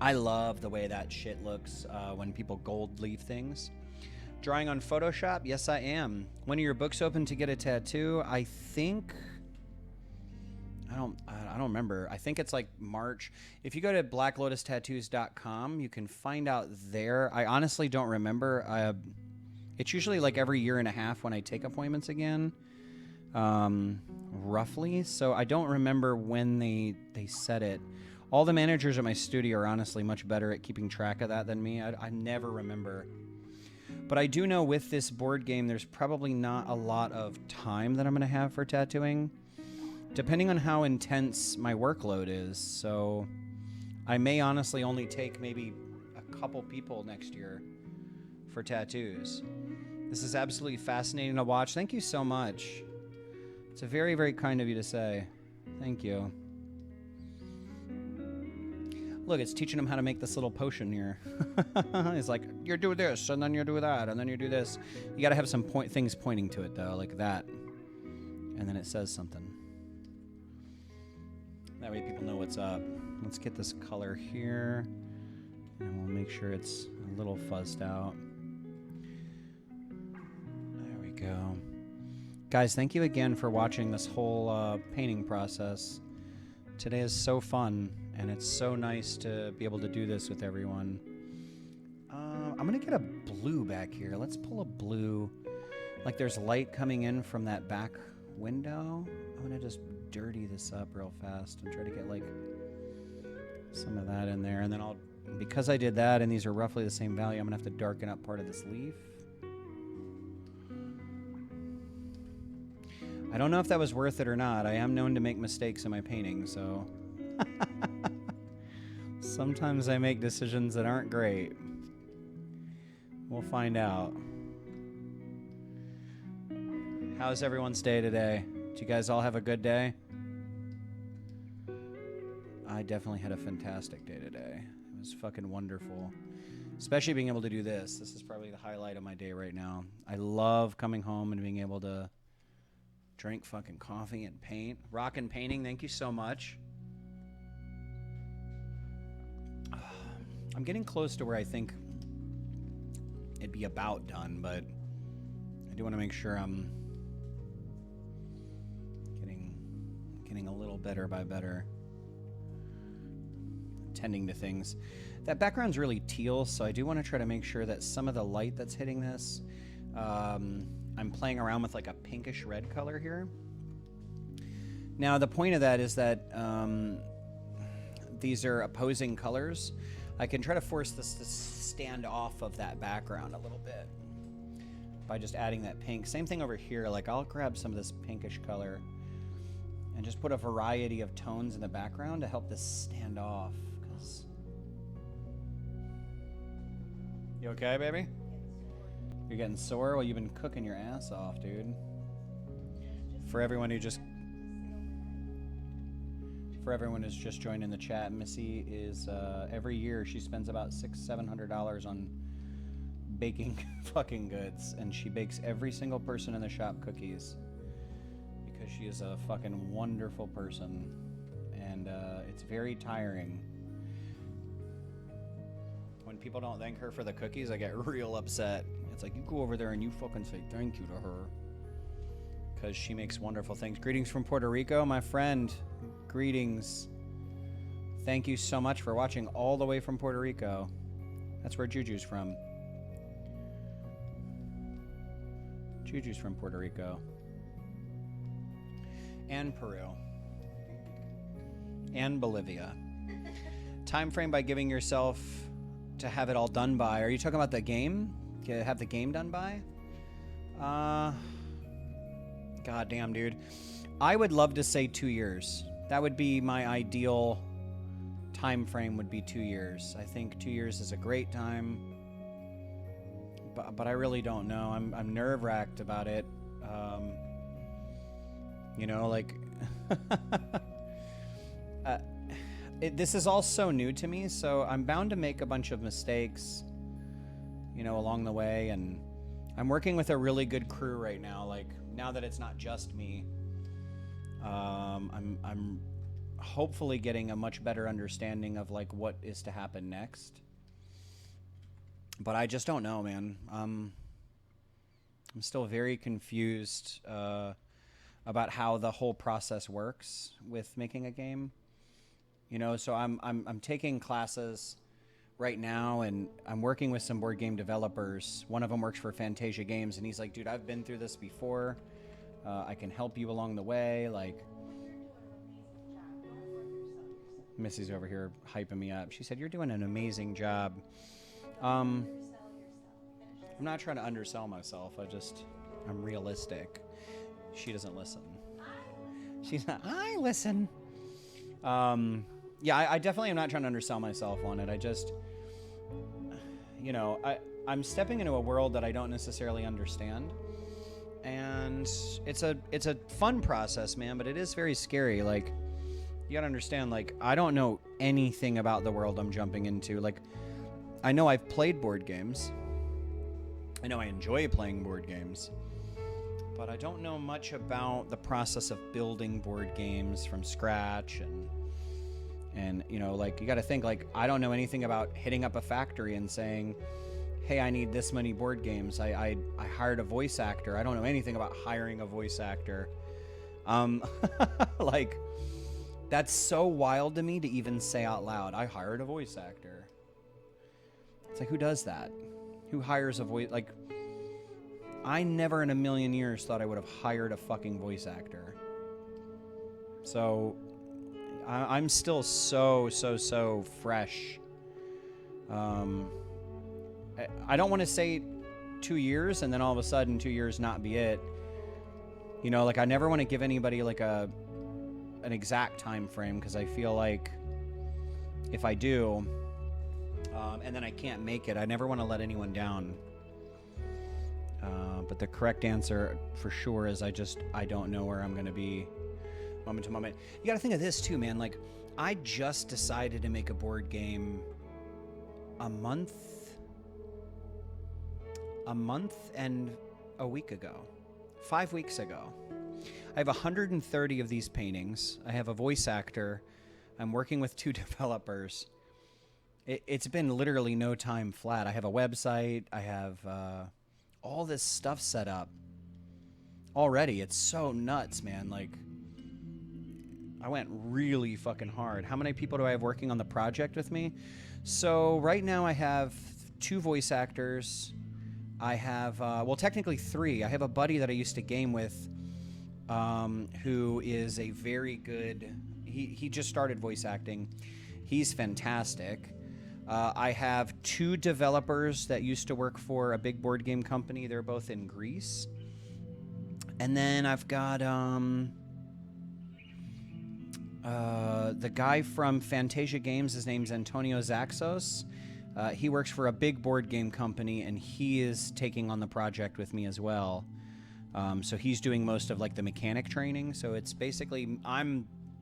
I love the way that shit looks when people gold leaf things. Drawing on Photoshop? Yes, I am. When are your books open to get a tattoo? I think... I don't remember. I think it's like March. If you go to blacklotustattoos.com, you can find out there. I honestly don't remember. It's usually like every year and a half when I take appointments again. Roughly. So I don't remember when they set it. All the managers at my studio are honestly much better at keeping track of that than me. I never remember. But I do know with this board game, there's probably not a lot of time that I'm going to have for tattooing, depending on how intense my workload is. So I may honestly only take maybe a couple people next year for tattoos. This is absolutely fascinating to watch. Thank you so much. It's a very, very kind of you to say. Thank you. Look, it's teaching him how to make this little potion here. It's like, you do this, and then you do that, and then you do this. You gotta have some things pointing to it, though, like that. And then it says something. That way people know what's up. Let's get this color here. And we'll make sure it's a little fuzzed out. There we go. Guys, thank you again for watching this whole painting process. Today is so fun. And it's so nice to be able to do this with everyone. I'm going to get a blue back here. Let's pull a blue. Like there's light coming in from that back window. I'm going to just dirty this up real fast and try to get like some of that in there, and then I'll, because I did that and these are roughly the same value, I'm gonna have to darken up part of this leaf. I don't know if that was worth it or not. I am known to make mistakes in my painting, so sometimes I make decisions that aren't great. We'll find out. How's everyone's day today? Did you guys all have a good day? I definitely had a fantastic day today. It was fucking wonderful. Especially being able to do this. This is probably the highlight of my day right now. I love coming home and being able to drink fucking coffee and paint. Rockin' painting, thank you so much. I'm getting close to where I think it'd be about done, but I do want to make sure I'm getting a little better by better. Tending to things. That background's really teal, so I do want to try to make sure that some of the light that's hitting this, I'm playing around with like a pinkish red color here. Now the point of that is that these are opposing colors. I can try to force this to stand off of that background a little bit by just adding that pink. Same thing over here. Like I'll grab some of this pinkish color and just put a variety of tones in the background to help this stand off. You okay, baby? You're getting sore? Well, you've been cooking your ass off, dude. For everyone who's just joined in the chat, Missy is every year she spends about $600-700 on baking fucking goods, and she bakes every single person in the shop cookies because she is a fucking wonderful person, and it's very tiring. When people don't thank her for the cookies, I get real upset. It's like, you go over there and you fucking say thank you to her, because she makes wonderful things. Greetings from Puerto Rico, my friend. Greetings. Thank you so much for watching all the way from Puerto Rico. That's where Juju's from. Juju's from Puerto Rico. And Peru. And Bolivia. Time frame by giving yourself to have it all done by. Are you talking about the game? To have the game done by? God damn, dude. I would love to say 2 years. That would be my ideal time frame, would be 2 years. I think 2 years is a great time. But I really don't know. I'm nerve-wracked about it. You know, like... this is all so new to me, so I'm bound to make a bunch of mistakes, you know, along the way. And I'm working with a really good crew right now. Like, now that it's not just me, I'm hopefully getting a much better understanding of like what is to happen next. But I just don't know, man. I'm still very confused about how the whole process works with making a game. You know, so I'm taking classes right now, and I'm working with some board game developers. One of them works for Fantasia Games, and he's like, dude, I've been through this before. I can help you along the way. Like, Missy's over here hyping me up. She said, you're doing an amazing job. I'm not trying to undersell myself. I'm realistic. She doesn't listen. She's not, I listen. Yeah, I definitely am not trying to undersell myself on it. I just, you know, I'm stepping into a world that I don't necessarily understand. And it's a fun process, man, but it is very scary. Like, you gotta understand, like, I don't know anything about the world I'm jumping into. Like, I know I've played board games. I know I enjoy playing board games. But I don't know much about the process of building board games from scratch, and you know, like, you got to think, like, I don't know anything about hitting up a factory and saying, hey, I need this many board games. I hired a voice actor. I don't know anything about hiring a voice actor. Like, that's so wild to me to even say out loud, I hired a voice actor. It's like, who does that? Who hires a voice? Like, I never in a million years thought I would have hired a fucking voice actor. So I'm still so fresh. I don't want to say 2 years and then all of a sudden 2 years not be it. You know, like I never want to give anybody like an exact time frame, because I feel like if I do, and then I can't make it, I never want to let anyone down. But the correct answer for sure is I don't know where I'm going to be moment to moment. You got to think of this too, man. Like, I just decided to make a board game a month and a week ago, 5 weeks ago. I have 130 of these paintings. I have a voice actor. I'm working with 2 developers. It's been literally no time flat. I have a website. I have all this stuff set up already. It's so nuts, man. Like, I went really fucking hard. How many people do I have working on the project with me? So right now I have 2 voice actors. I have, well, technically 3. I have a buddy that I used to game with who is a very good, he just started voice acting. He's fantastic. I have 2 developers that used to work for a big board game company. They're both in Greece. And then I've got the guy from Fantasia Games. His name's Antonio Zaxos. He works for a big board game company, and he is taking on the project with me as well. So he's doing most of like the mechanic training. So it's basically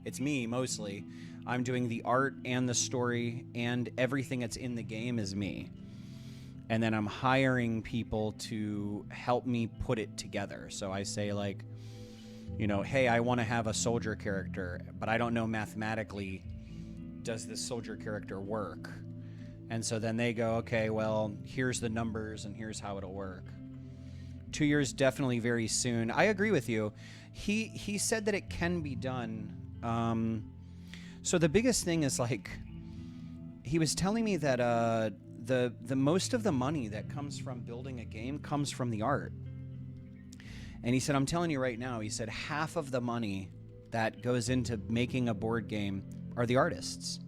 it's me mostly. I'm doing the art and the story, and everything that's in the game is me. And then I'm hiring people to help me put it together. So I say, like, you know, hey, I want to have a soldier character, but I don't know mathematically, does this soldier character work? And so then they go, okay, well, here's the numbers and here's how it'll work. 2 years, definitely very soon. I agree with you. He said that it can be done. So the biggest thing is, like, he was telling me that the most of the money that comes from building a game comes from the art. And he said, I'm telling you right now, he said half of the money that goes into making a board game are the artists.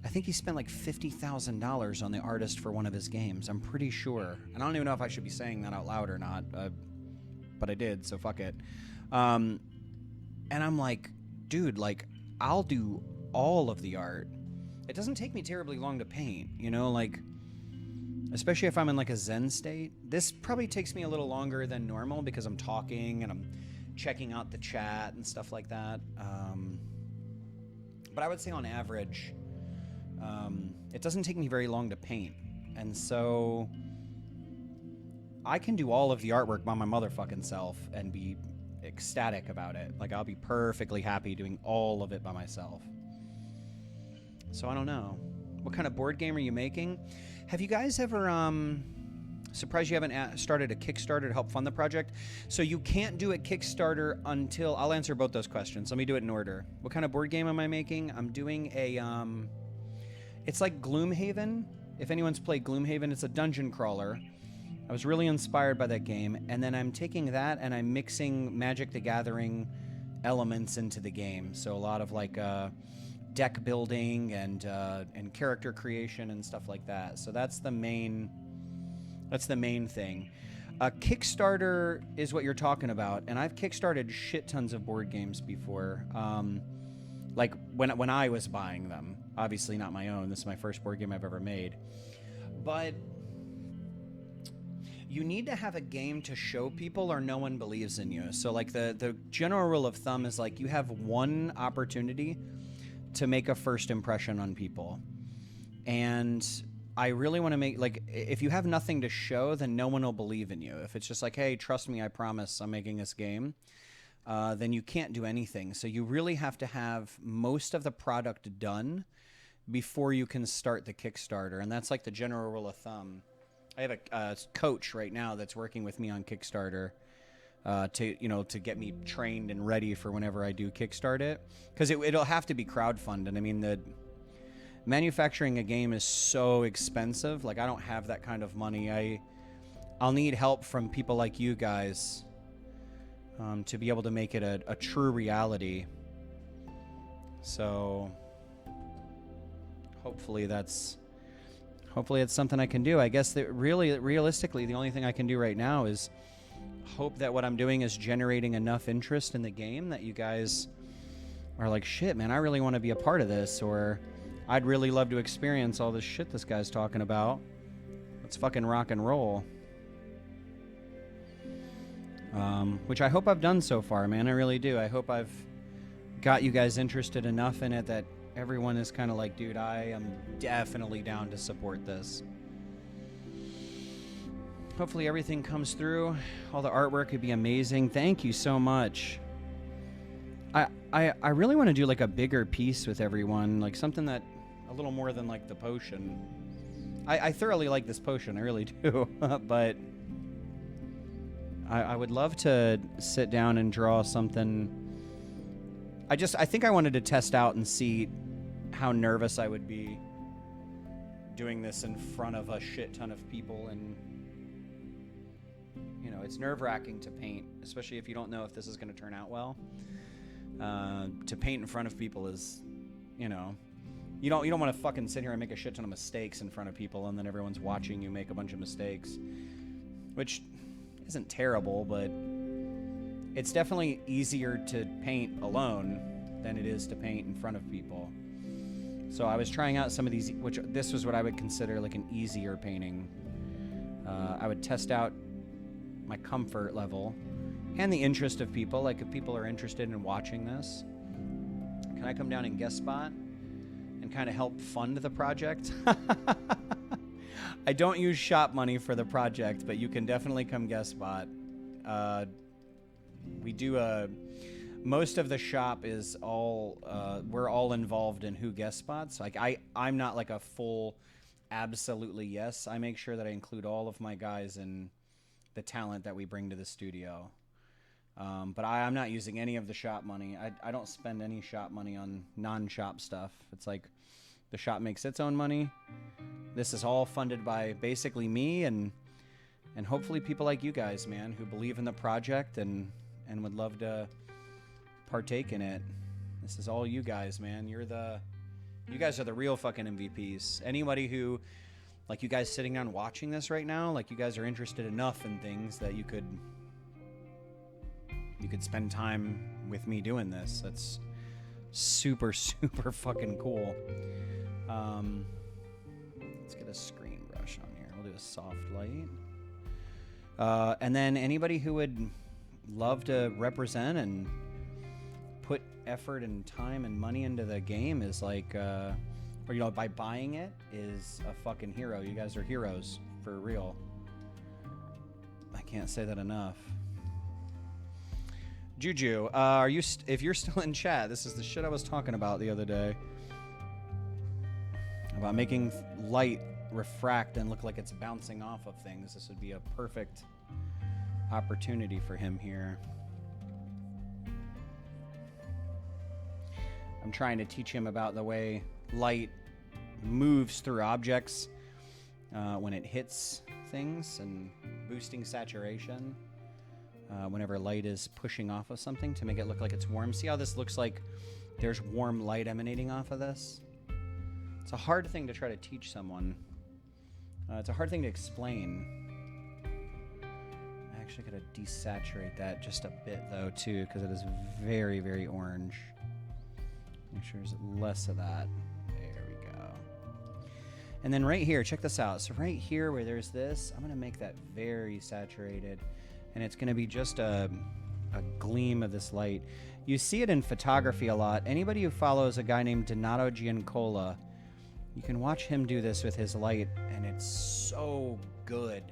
I think he spent like $50,000 on the artist for one of his games. I'm pretty sure. And I don't even know if I should be saying that out loud or not, but I did, so fuck it. And I'm like, dude, like, I'll do all of the art. It doesn't take me terribly long to paint, you know, like, especially if I'm in like a Zen state. This probably takes me a little longer than normal because I'm talking and I'm checking out the chat and stuff like that. But I would say on average, it doesn't take me very long to paint. And so I can do all of the artwork by my motherfucking self and be ecstatic about it. Like, I'll be perfectly happy doing all of it by myself. So I don't know. What kind of board game are you making? Have you guys ever, surprised you haven't started a Kickstarter to help fund the project? So you can't do a Kickstarter until, I'll answer both those questions. Let me do it in order. What kind of board game am I making? I'm doing a, it's like Gloomhaven. If anyone's played Gloomhaven, it's a dungeon crawler. I was really inspired by that game, and then I'm taking that and I'm mixing Magic the Gathering elements into the game. So a lot of like deck building and character creation and stuff like that. So that's the main thing. Kickstarter is what you're talking about, and I've kickstarted shit tons of board games before. Like when I was buying them, obviously not my own. This is my first board game I've ever made, but you need to have a game to show people or no one believes in you. So like the general rule of thumb is like you have one opportunity to make a first impression on people. And I really want to make, like, if you have nothing to show, then no one will believe in you. If it's just like, hey, trust me, I promise I'm making this game, then you can't do anything. So you really have to have most of the product done before you can start the Kickstarter. And that's like the general rule of thumb. I have a coach right now that's working with me on Kickstarter to get me trained and ready for whenever I do kickstart it. Because it'll have to be crowdfunded. I mean, the manufacturing a game is so expensive. Like, I don't have that kind of money. I'll need help from people like you guys to be able to make it a true reality. So hopefully it's something I can do. I guess that realistically, the only thing I can do right now is hope that what I'm doing is generating enough interest in the game that you guys are like, shit, man, I really want to be a part of this, or I'd really love to experience all this shit this guy's talking about. Let's fucking rock and roll. Which I hope I've done so far, man. I really do. I hope I've got you guys interested enough in it that everyone is kind of like, dude, I am definitely down to support this. Hopefully everything comes through. All the artwork would be amazing. Thank you so much. I really want to do like a bigger piece with everyone, like something that a little more than like the potion. I thoroughly like this potion, I really do. But I would love to sit down and draw something. I think I wanted to test out and see how nervous I would be doing this in front of a shit ton of people. And you know, it's nerve-wracking to paint, especially if you don't know if this is going to turn out well. To paint in front of people is, you know, you don't want to fucking sit here and make a shit ton of mistakes in front of people and then everyone's watching you make a bunch of mistakes, which isn't terrible, but it's definitely easier to paint alone than it is to paint in front of people. So I was trying out some of these, which this was what I would consider like an easier painting. I would test out my comfort level and the interest of people. Like if people are interested in watching this, can I come down and guest spot and kind of help fund the project? I don't use shop money for the project, but you can definitely come guest spot. We do most of the shop is all, we're all involved in who guest spots. Like I'm not like a full, absolutely yes. I make sure that I include all of my guys in the talent that we bring to the studio. But I'm not using any of the shop money. I don't spend any shop money on non-shop stuff. It's like the shop makes its own money. This is all funded by basically me and hopefully people like you guys, man, who believe in the project and would love to partake in it. This is all you guys, man. You guys are the real fucking MVPs. Anybody who, like you guys sitting down watching this right now, like you guys are interested enough in things that you could spend time with me doing this. That's super, super fucking cool. Let's get a screen brush on here. We'll do a soft light. And then anybody who would love to represent and put effort and time and money into the game is like, or you know, by buying it is a fucking hero. You guys are heroes for real. I can't say that enough. Juju, are you if you're still in chat, this is the shit I was talking about the other day. About making light refract and look like it's bouncing off of things. This would be a perfect opportunity for him here. I'm trying to teach him about the way light moves through objects when it hits things and boosting saturation. Whenever light is pushing off of something to make it look like it's warm. See how this looks like there's warm light emanating off of this? It's a hard thing to try to teach someone. It's a hard thing to explain. I actually gotta desaturate that just a bit though too, because it is very, very orange. Make sure there's less of that. There we go. And then right here, check this out. So right here where there's this, I'm gonna make that very saturated. And it's going to be just a gleam of this light. You see it in photography a lot. Anybody who follows a guy named Donato Giancola, you can watch him do this with his light, and it's so good.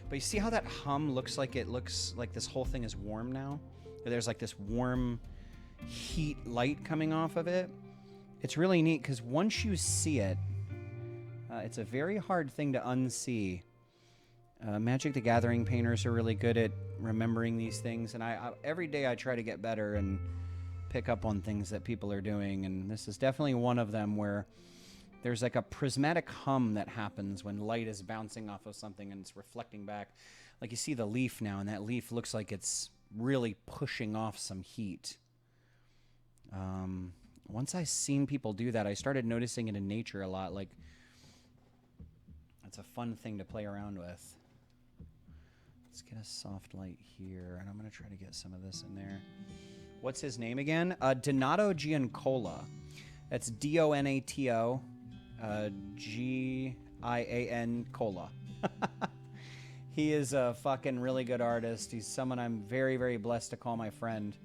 But you see how that hum looks like this whole thing is warm now? There's like this warm heat light coming off of it. It's really neat because once you see it, it's a very hard thing to unsee. Magic the Gathering painters are really good at remembering these things, and I every day I try to get better and pick up on things that people are doing, and this is definitely one of them where there's like a prismatic hum that happens when light is bouncing off of something and it's reflecting back. Like you see the leaf now, and that leaf looks like it's really pushing off some heat. once I seen people do that, I started noticing it in nature a lot. Like, it's a fun thing to play around with. Let's get a soft light here, and I'm going to try to get some of this in there. What's his name again? Donato Giancola. That's Donato Gian Cola. He is a fucking really good artist. He's someone I'm very, very blessed to call my friend.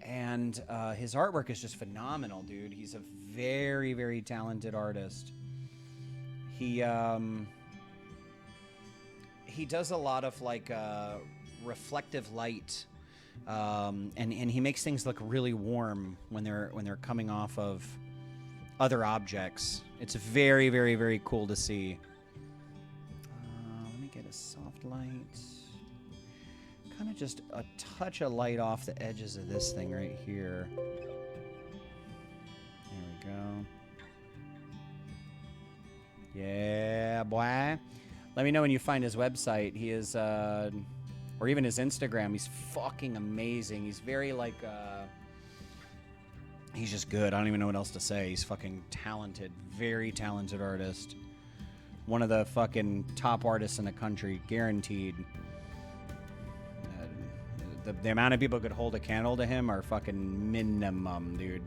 And his artwork is just phenomenal, dude. He's a very, very talented artist. He does a lot of like reflective light, and he makes things look really warm when they're coming off of other objects. It's very, very, very cool to see. Let me get a soft light. Kind of just a touch of light off the edges of this thing right here. There we go. Yeah, boy. Let me know when you find his website. He is, or even his Instagram. He's fucking amazing. He's very like, he's just good. I don't even know what else to say. He's fucking talented. Very talented artist. One of the fucking top artists in the country, guaranteed. The amount of people who could hold a candle to him are fucking minimum, dude.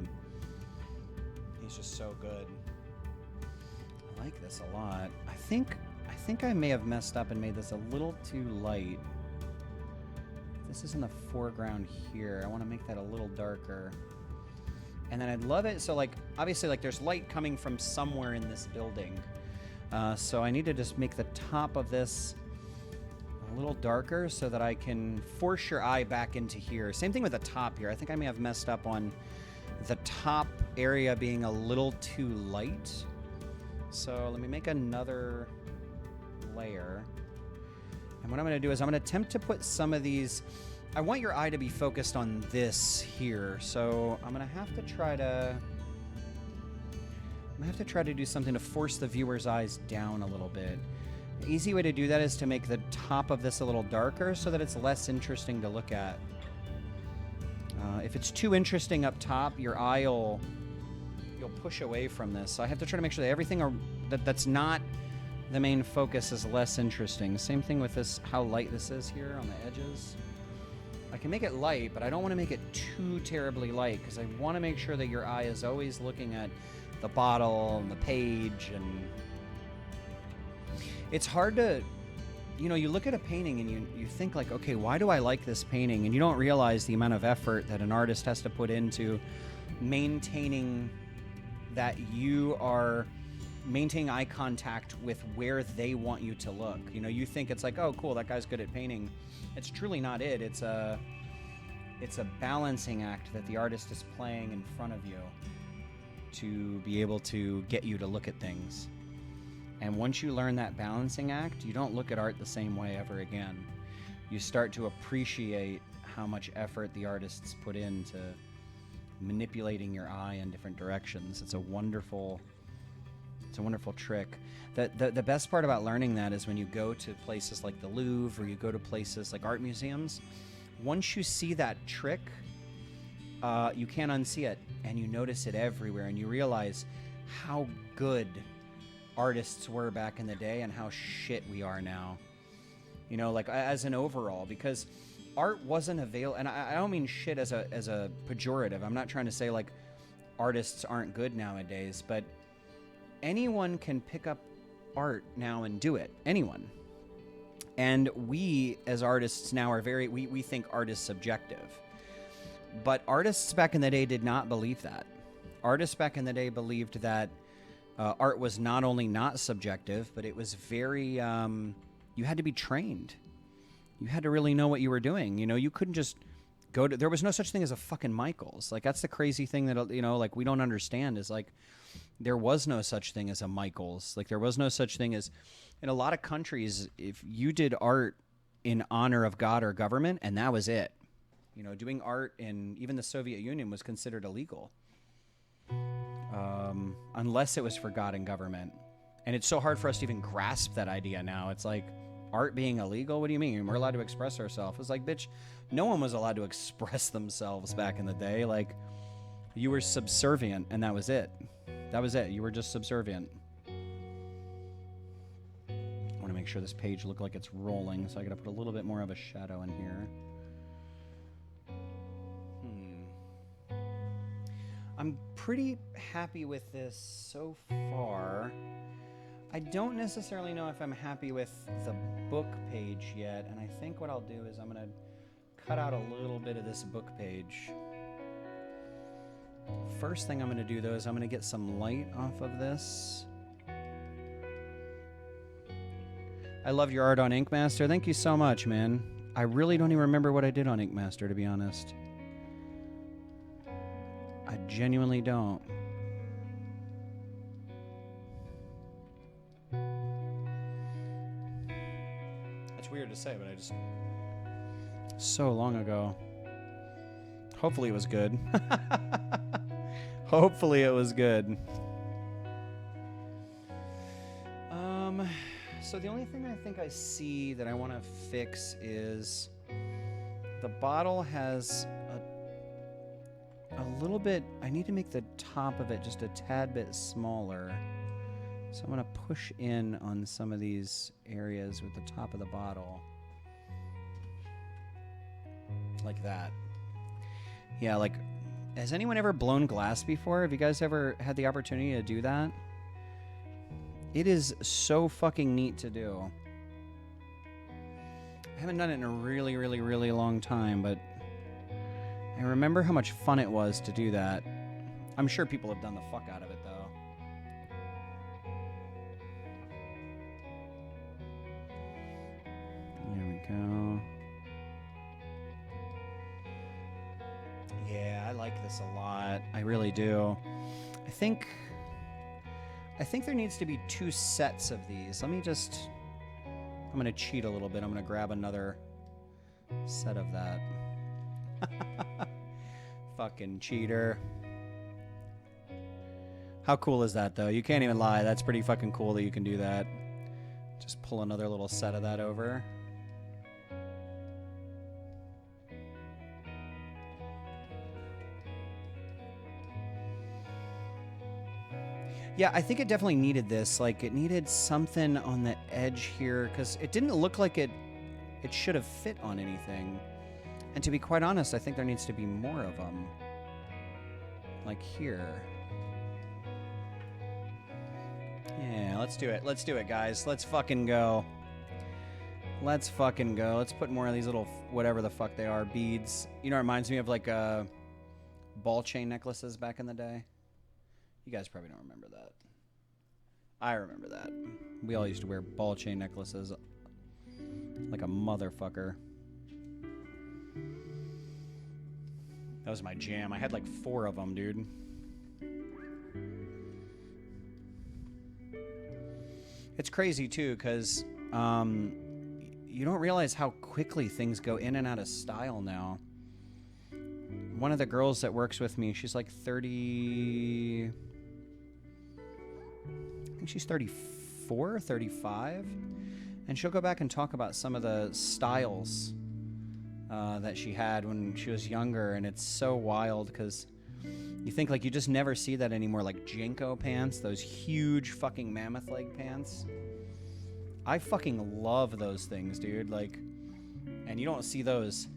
He's just so good. I like this a lot. I think I may have messed up and made this a little too light. This is in the foreground here. I want to make that a little darker. And then I'd love it. So like, obviously like there's light coming from somewhere in this building. So I need to just make the top of this a little darker so that I can force your eye back into here. Same thing with the top here. I think I may have messed up on the top area being a little too light. So let me make another layer. And what I'm going to do is I'm going to attempt to put some of these... I want your eye to be focused on this here. So I'm going to have to try to... do something to force the viewer's eyes down a little bit. The easy way to do that is to make the top of this a little darker so that it's less interesting to look at. If it's too interesting up top, your eye will... you'll push away from this. So I have to try to make sure that everything that's not the main focus is less interesting. Same thing with this, how light this is here on the edges. I can make it light, but I don't want to make it too terribly light because I want to make sure that your eye is always looking at the bottle and the page. And it's hard to, you know, you look at a painting and you think like, okay, why do I like this painting? And you don't realize the amount of effort that an artist has to put into maintaining that you are maintaining eye contact with where they want you to look. You know, you think it's like, oh, cool, that guy's good at painting. It's truly not it. It's a balancing act that the artist is playing in front of you to be able to get you to look at things. And once you learn that balancing act, you don't look at art the same way ever again. You start to appreciate how much effort the artists put into manipulating your eye in different directions. It's a wonderful trick. The best part about learning that is when you go to places like the Louvre or you go to places like art museums, once you see that trick, you can't unsee it, and you notice it everywhere, and you realize how good artists were back in the day and how shit we are now. You know, like as an overall, because art wasn't available, and I don't mean shit as a pejorative. I'm not trying to say like artists aren't good nowadays, but anyone can pick up art now and do it. Anyone. And we as artists now are we think art is subjective. But artists back in the day did not believe that. Artists back in the day believed that art was not only not subjective, but it was very, you had to be trained. You had to really know what you were doing. You know, you couldn't just go to, there was no such thing as a fucking Michaels. Like, that's the crazy thing that, you know, like, we don't understand is, like, there was no such thing as a Michaels. Like, there was no such thing as, in a lot of countries, if you did art in honor of God or government, and that was it. You know, doing art in even the Soviet Union was considered illegal. Unless it was for God and government. And it's so hard for us to even grasp that idea now. It's like, art being illegal? What do you mean? We're allowed to express ourselves. It's like, bitch, no one was allowed to express themselves back in the day. Like, You were subservient, and that was it. That was it. You were just subservient. I want to make sure this page look like it's rolling, so I got to put a little bit more of a shadow in here. I'm pretty happy with this so far. I don't necessarily know if I'm happy with the book page yet, and I think what I'll do is I'm going to cut out a little bit of this book page. First thing I'm going to do, though, is I'm going to get some light off of this. I love your art on Ink Master. Thank you so much, man. I really don't even remember what I did on Ink Master, to be honest. I genuinely don't. It's weird to say, but I just... So long ago. Hopefully it was good. Hopefully it was good. So the only thing I think I see that I want to fix is the bottle has a little bit... I need to make the top of it just a tad bit smaller. So I'm going to push in on some of these areas with the top of the bottle. Like that. Yeah, like, has anyone ever blown glass before? Have you guys ever had the opportunity to do that? It is so fucking neat to do. I haven't done it in a really, really, really long time, but I remember how much fun it was to do that. I'm sure people have done the fuck out of it, though. There we go. Yeah, I like this a lot. I really do. I think there needs to be 2 sets of these. Let me just... I'm going to cheat a little bit. I'm going to grab another set of that. Fucking cheater. How cool is that, though? You can't even lie. That's pretty fucking cool that you can do that. Just pull another little set of that over. Yeah, I think it definitely needed this. Like, it needed something on the edge here, because it didn't look like it should have fit on anything. And to be quite honest, I think there needs to be more of them. Like here. Yeah, let's do it. Let's do it, guys. Let's fucking go. Let's fucking go. Let's put more of these little, whatever the fuck they are, beads. You know, it reminds me of, like, ball chain necklaces back in the day. You guys probably don't remember that. I remember that. We all used to wear ball chain necklaces like a motherfucker. That was my jam. I had like 4 of them, dude. It's crazy, too, because you don't realize how quickly things go in and out of style now. One of the girls that works with me, she's like 30... I think she's 34, 35. And she'll go back and talk about some of the styles that she had when she was younger. And it's so wild because you think, like, you just never see that anymore. Like Jinko pants, those huge fucking mammoth leg pants. I fucking love those things, dude. Like, and you don't see those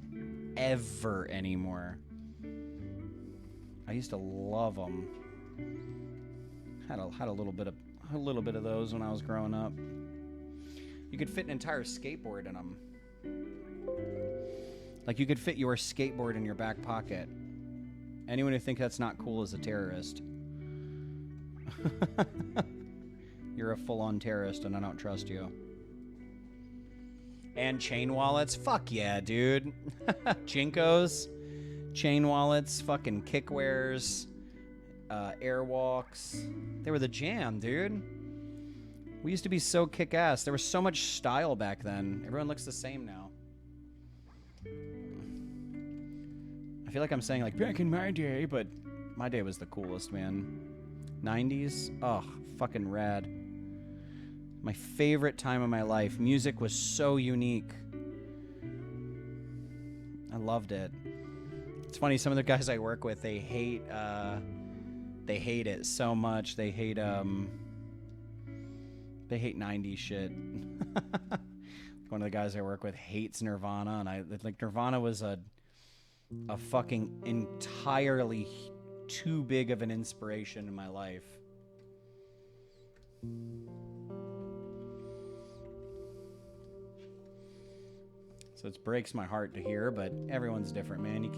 ever anymore. I used to love them. Had a little bit of those when I was growing up. You could fit an entire skateboard in them. Like, you could fit your skateboard in your back pocket. Anyone who thinks that's not cool is a terrorist. You're a full-on terrorist, and I don't trust you. And chain wallets? Fuck yeah, dude. Jinkos, chain wallets, fucking kickwares, airwalks. They were the jam, dude. We used to be so kick-ass. There was so much style back then. Everyone looks the same now. I feel like I'm saying, like, back in my day, but my day was the coolest, man. 90s? Oh, fucking rad. My favorite time of my life. Music was so unique. I loved it. It's funny, some of the guys I work with, they hate it so much. They hate 90s shit. One of the guys I work with hates Nirvana, and I like Nirvana was a fucking entirely too big of an inspiration in my life. So it breaks my heart to hear, but everyone's different, man. You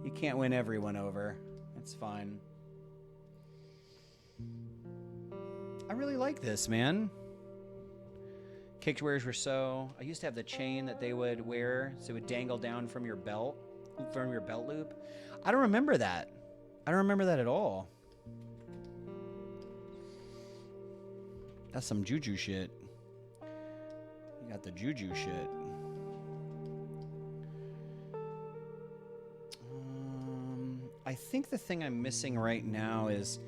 can't win everyone over. It's fine. I really like this, man. Kicked wears were so... I used to have the chain that they would wear, so it would dangle down from your belt loop. I don't remember that. I don't remember that at all. That's some juju shit. You got the juju shit. I think the thing I'm missing right now is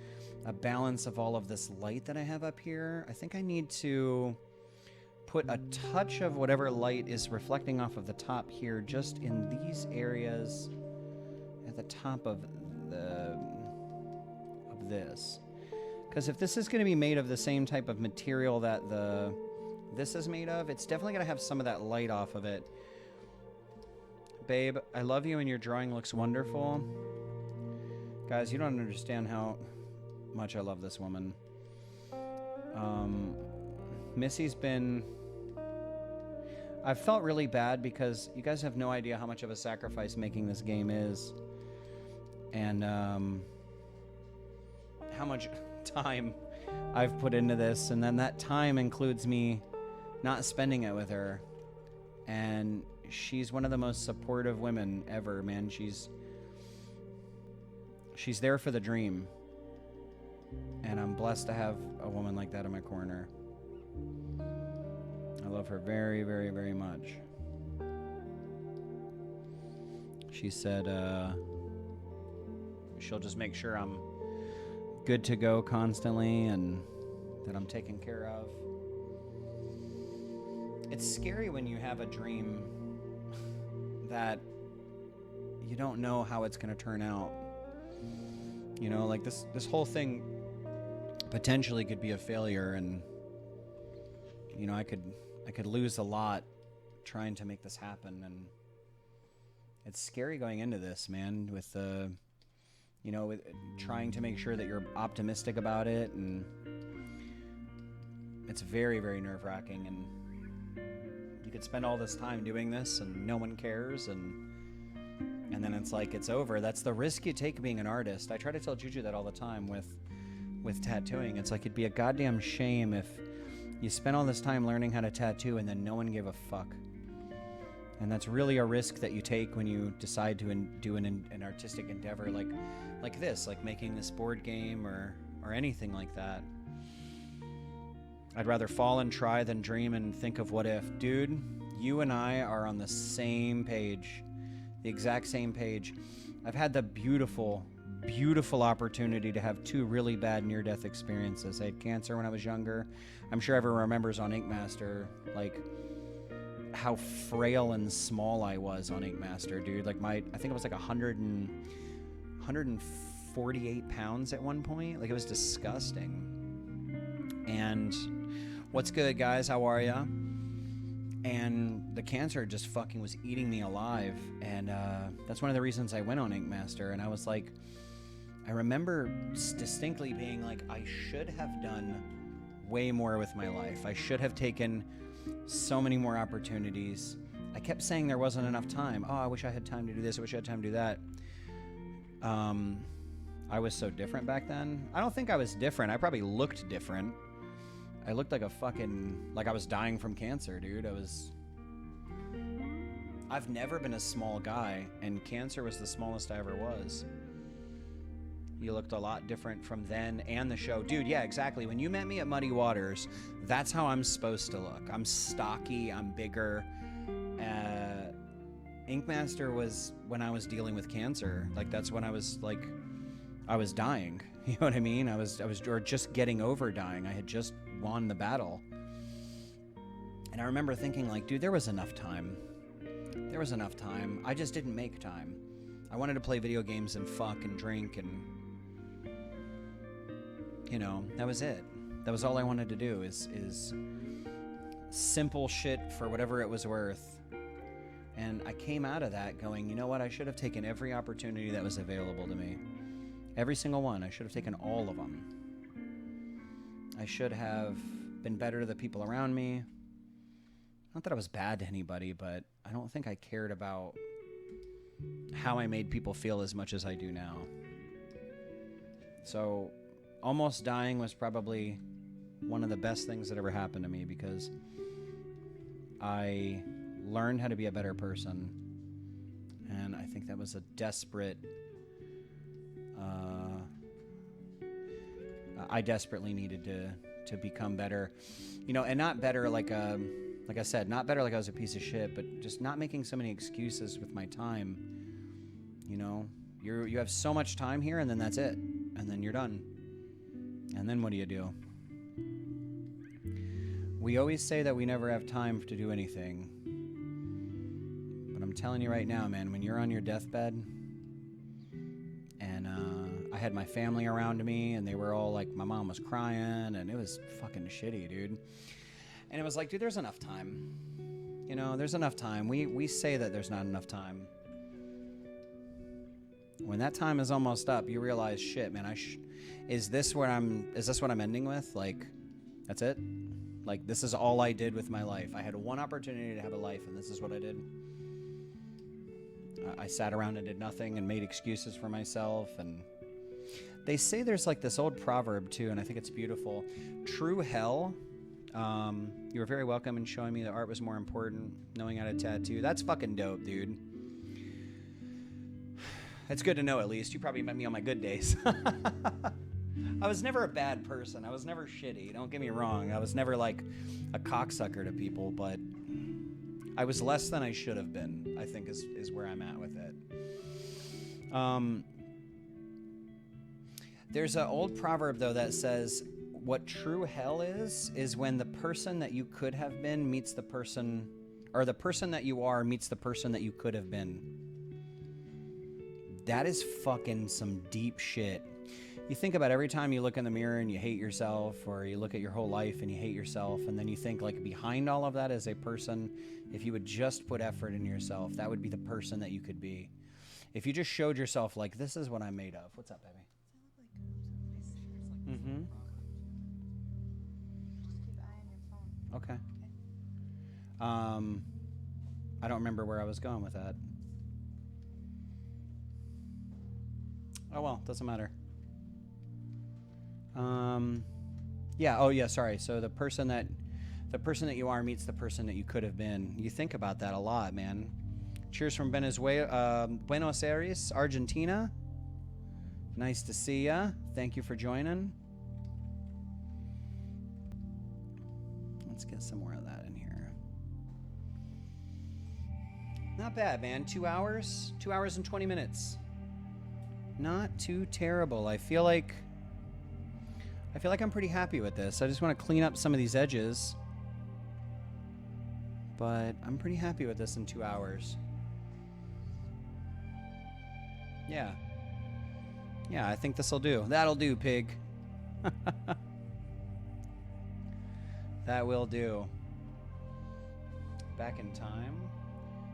a balance of all of this light that I have up here. I think I need to put a touch of whatever light is reflecting off of the top here just in these areas at the top of this. Because if this is going to be made of the same type of material that this is made of, it's definitely going to have some of that light off of it. Babe, I love you and your drawing looks wonderful. Guys, you don't understand how much I love this woman. Missy's been... I've felt really bad because you guys have no idea how much of a sacrifice making this game is. And how much time I've put into this. And then that time includes me not spending it with her. And she's one of the most supportive women ever, man. She's there for the dream. And I'm blessed to have a woman like that in my corner. I love her very, very, very much. She said she'll just make sure I'm good to go constantly and that I'm taken care of. It's scary when you have a dream that you don't know how it's going to turn out. You know, like this whole thing potentially could be a failure, and you know, I could lose a lot trying to make this happen, and it's scary going into this, man, with you know, with trying to make sure that you're optimistic about it, and it's very, very nerve-wracking, and you could spend all this time doing this and no one cares, and then it's like it's over. That's the risk you take being an artist. I try to tell Juju that all the time with tattooing. It's like it'd be a goddamn shame if you spent all this time learning how to tattoo and then no one gave a fuck. And that's really a risk that you take when you decide to do an artistic endeavor like this, like making this board game or anything like that. I'd rather fall and try than dream and think of what if. Dude, you and I are on the same page, the exact same page. I've had the beautiful, beautiful opportunity to have two really bad near-death experiences. I had cancer when I was younger. I'm sure everyone remembers on Ink Master, like, how frail and small I was on Ink Master, dude. Like, I think it was like 148 pounds at one point. Like, it was disgusting. And what's good, guys? How are ya? And the cancer just fucking was eating me alive. And that's one of the reasons I went on Ink Master. And I was like, I remember distinctly being like, I should have done way more with my life. I should have taken so many more opportunities. I kept saying there wasn't enough time. Oh, I wish I had time to do this. I wish I had time to do that. I was so different back then. I don't think I was different. I probably looked different. I looked like like I was dying from cancer, dude. I've never been a small guy, and cancer was the smallest I ever was. You looked a lot different from then and the show. Dude, yeah, exactly. When you met me at Muddy Waters, that's how I'm supposed to look. I'm stocky, I'm bigger. Ink Master was when I was dealing with cancer. Like, that's when I was dying. You know what I mean? I was or just getting over dying. I had just won the battle. And I remember thinking, like, dude, there was enough time. There was enough time. I just didn't make time. I wanted to play video games and fuck and drink and, you know, that was it. That was all I wanted to do is simple shit for whatever it was worth. And I came out of that going, you know what? I should have taken every opportunity that was available to me. Every single one. I should have taken all of them. I should have been better to the people around me. Not that I was bad to anybody, but I don't think I cared about how I made people feel as much as I do now. So almost dying was probably one of the best things that ever happened to me, because I learned how to be a better person. And I think that was a desperate... I desperately needed to become better. You know, and not better like I said, not better like I was a piece of shit, but just not making so many excuses with my time. You know, you have so much time here, and then that's it. And then you're done. And then what do you do? We always say that we never have time to do anything. But I'm telling you right now, man, when you're on your deathbed, and I had my family around me, and they were all like, my mom was crying, and it was fucking shitty, dude. And it was like, dude, there's enough time. You know, there's enough time. We say that there's not enough time. When that time is almost up, you realize, shit, man, is this what I'm ending with? Like, that's it? Like, this is all I did with my life. I had one opportunity to have a life, and this is what I did. I sat around and did nothing and made excuses for myself. And they say there's like this old proverb too, and I think it's beautiful. True hell. You were very welcome in showing me that art was more important. Knowing how to tattoo. That's fucking dope, dude. It's good to know, at least. You probably met me on my good days. I was never a bad person. I was never shitty. Don't get me wrong. I was never like a cocksucker to people, but I was less than I should have been, I think is where I'm at with it. There's an old proverb, though, that says what true hell is when the person that you could have been meets the person, or the person that you are meets the person that you could have been. That is fucking some deep shit. You think about every time you look in the mirror and you hate yourself, or you look at your whole life and you hate yourself, and then you think, like, behind all of that is a person. If you would just put effort in yourself, that would be the person that you could be. If you just showed yourself, like, this is what I'm made of. What's up, baby? Mm-hmm. Just keep an eye on your phone. Okay. I don't remember where I was going with that. Oh, well, doesn't matter. Yeah. Oh, yeah. Sorry. So the person that you are meets the person that you could have been. You think about that a lot, man. Cheers from Venezuela, Buenos Aires, Argentina. Nice to see ya. Thank you for joining. Let's get some more of that in here. Not bad, man. 2 hours. 2 hours and 20 minutes. Not too terrible. I feel like I'm pretty happy with this. I just want to clean up some of these edges. But I'm pretty happy with this in 2 hours. Yeah. Yeah, I think this'll do. That'll do, pig. That will do. Back in time.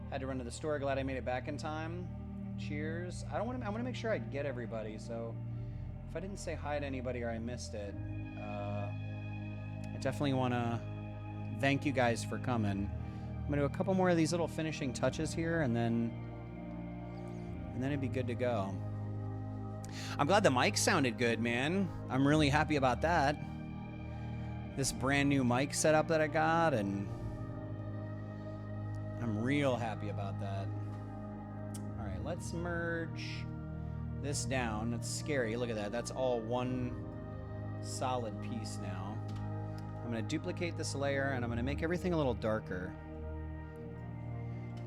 Had to run to the store. Glad I made it back in time. Cheers. I want to make sure I get everybody, so if I didn't say hi to anybody or I missed it, I definitely want to thank you guys for coming. I'm going to do a couple more of these little finishing touches here, and then it'd be good to go. I'm glad the mic sounded good, man. I'm really happy about that. This brand new mic setup that I got, and I'm real happy about that. All right, let's merge this down. It's scary. Look at that. That's all one solid piece now. I'm going to duplicate this layer, and I'm going to make everything a little darker.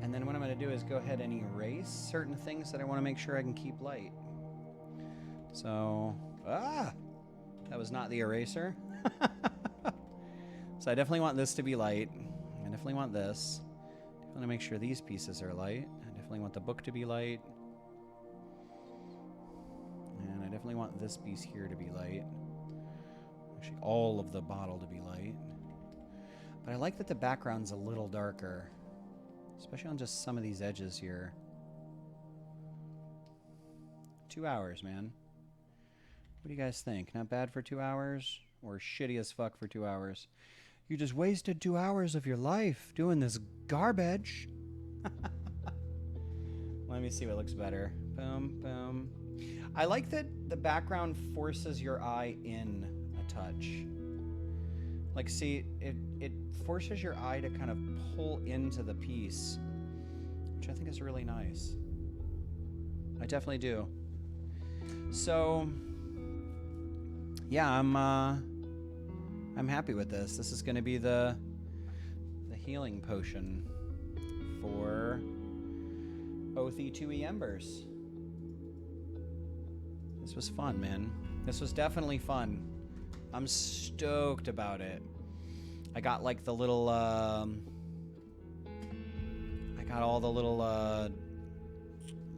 And then what I'm going to do is go ahead and erase certain things that I want to make sure I can keep light. So, that was not the eraser. So I definitely want this to be light. I definitely want this. I want to make sure these pieces are light. I definitely want the book to be light. definitely want this piece here to be light. Actually, all of the bottle to be light. But I like that the background's a little darker, especially on just some of these edges here. 2 hours, man. What do you guys think? Not bad for 2 hours? Or shitty as fuck for 2 hours? You just wasted 2 hours of your life doing this garbage. Let me see what looks better. Boom, boom. I like that the background forces your eye in a touch. Like, see, it forces your eye to kind of pull into the piece, which I think is really nice. I definitely do. So, yeah, I'm happy with this. This is going to be the healing potion for 𝐎𝐿 Embers. This was fun, man. This was definitely fun. I'm stoked about it. I got like the little, I got all the little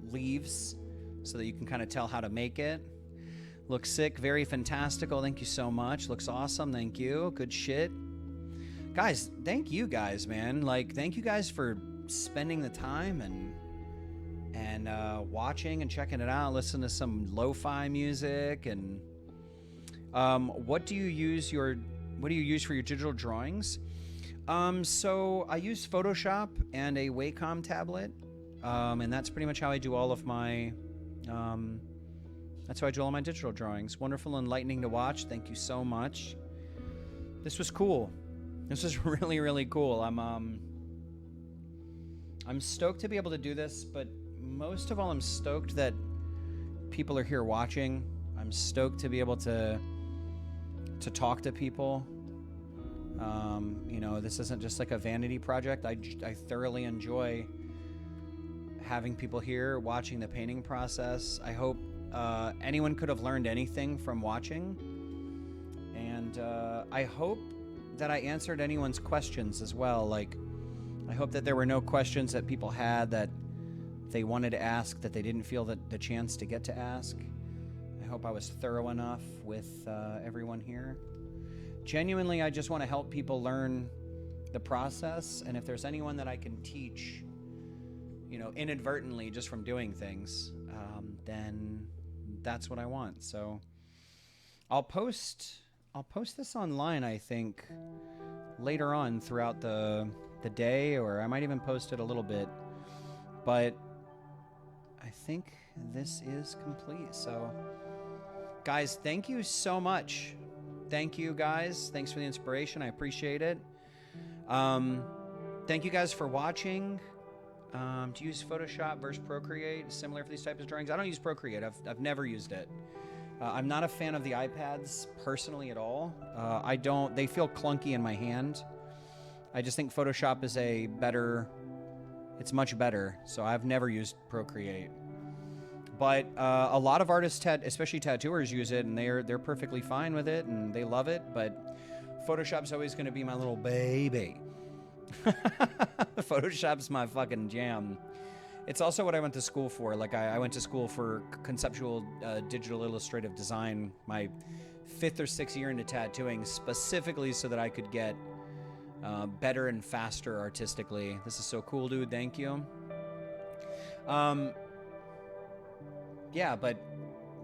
leaves so that you can kind of tell how to make it. Looks sick, very fantastical. Thank you so much. Looks awesome. Thank you. Good shit. Guys, thank you guys, man. Like, thank you guys for spending the time and watching and checking it out. Listen to some lo-fi music. And what do you use for your digital drawings? So I use Photoshop and a Wacom tablet, and that's pretty much how I do all of my that's how I do all my digital drawings. Wonderful, enlightening to watch. Thank you so much. This was cool. This was really, really cool. I'm stoked to be able to do this, but most of all, I'm stoked that people are here watching. I'm stoked to be able to talk to people. You know, this isn't just like a vanity project. I thoroughly enjoy having people here watching the painting process. I hope anyone could have learned anything from watching. And I hope that I answered anyone's questions as well. Like, I hope that there were no questions that people had that they wanted to ask that they didn't feel the chance to get to ask. I hope I was thorough enough with everyone here. Genuinely, I just want to help people learn the process, and if there's anyone that I can teach, you know, inadvertently just from doing things, then that's what I want. So I'll post this online, I think, later on throughout the day, or I might even post it a little bit, but I think this is complete. So guys, thank you so much. Thank you guys. Thanks for the inspiration. I appreciate it. Thank you guys for watching. Do you use Photoshop versus Procreate? Similar for these types of drawings? I don't use Procreate. I've never used it. I'm not a fan of the iPads personally at all. They feel clunky in my hand. I just think Photoshop is it's much better. So I've never used Procreate. But a lot of artists, especially tattooers, use it, and they're perfectly fine with it, and they love it. But Photoshop's always going to be my little baby. Photoshop's my fucking jam. It's also what I went to school for. Like, I went to school for conceptual digital illustrative design my 5th or 6th year into tattooing, specifically so that I could get better and faster artistically. This is so cool, dude. Thank you. Yeah, but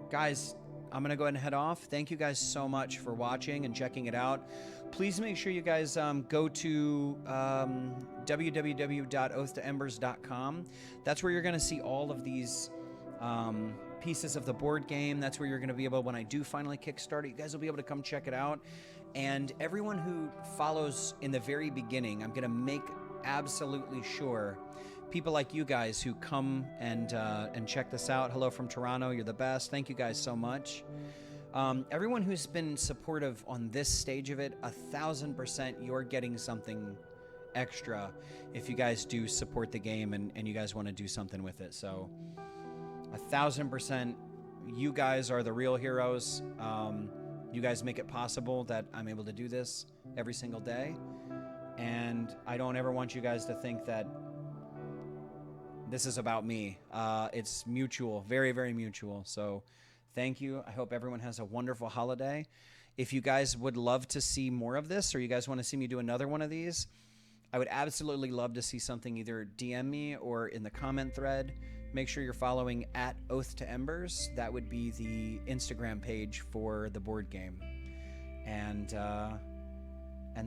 guys, I'm going to go ahead and head off. Thank you guys so much for watching and checking it out. Please make sure you guys go to www.oath2embers.com. That's where you're going to see all of these pieces of the board game. That's where you're going to be able, when I do finally Kickstarter, you guys will be able to come check it out. And everyone who follows in the very beginning, I'm going to make absolutely sure people like you guys who come and check this out. Hello from Toronto. You're the best. Thank you guys so much. Everyone who's been supportive on this stage of it, 1000%, you're getting something extra if you guys do support the game and you guys want to do something with it. So 1000%, you guys are the real heroes. You guys make it possible that I'm able to do this every single day. And I don't ever want you guys to think that this is about me. It's mutual, very, very mutual. So Thank you. I hope everyone has a wonderful holiday. If you guys would love to see more of this, or you guys want to see me do another one of these, I would absolutely love to see something. Either DM me or in the comment thread. Make sure you're following at Oath to Embers. That would be the Instagram page for the board game. And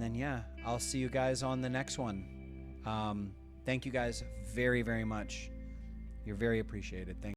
then, yeah, I'll see you guys on the next one. Thank you guys very, very much. You're very appreciated. Thank you.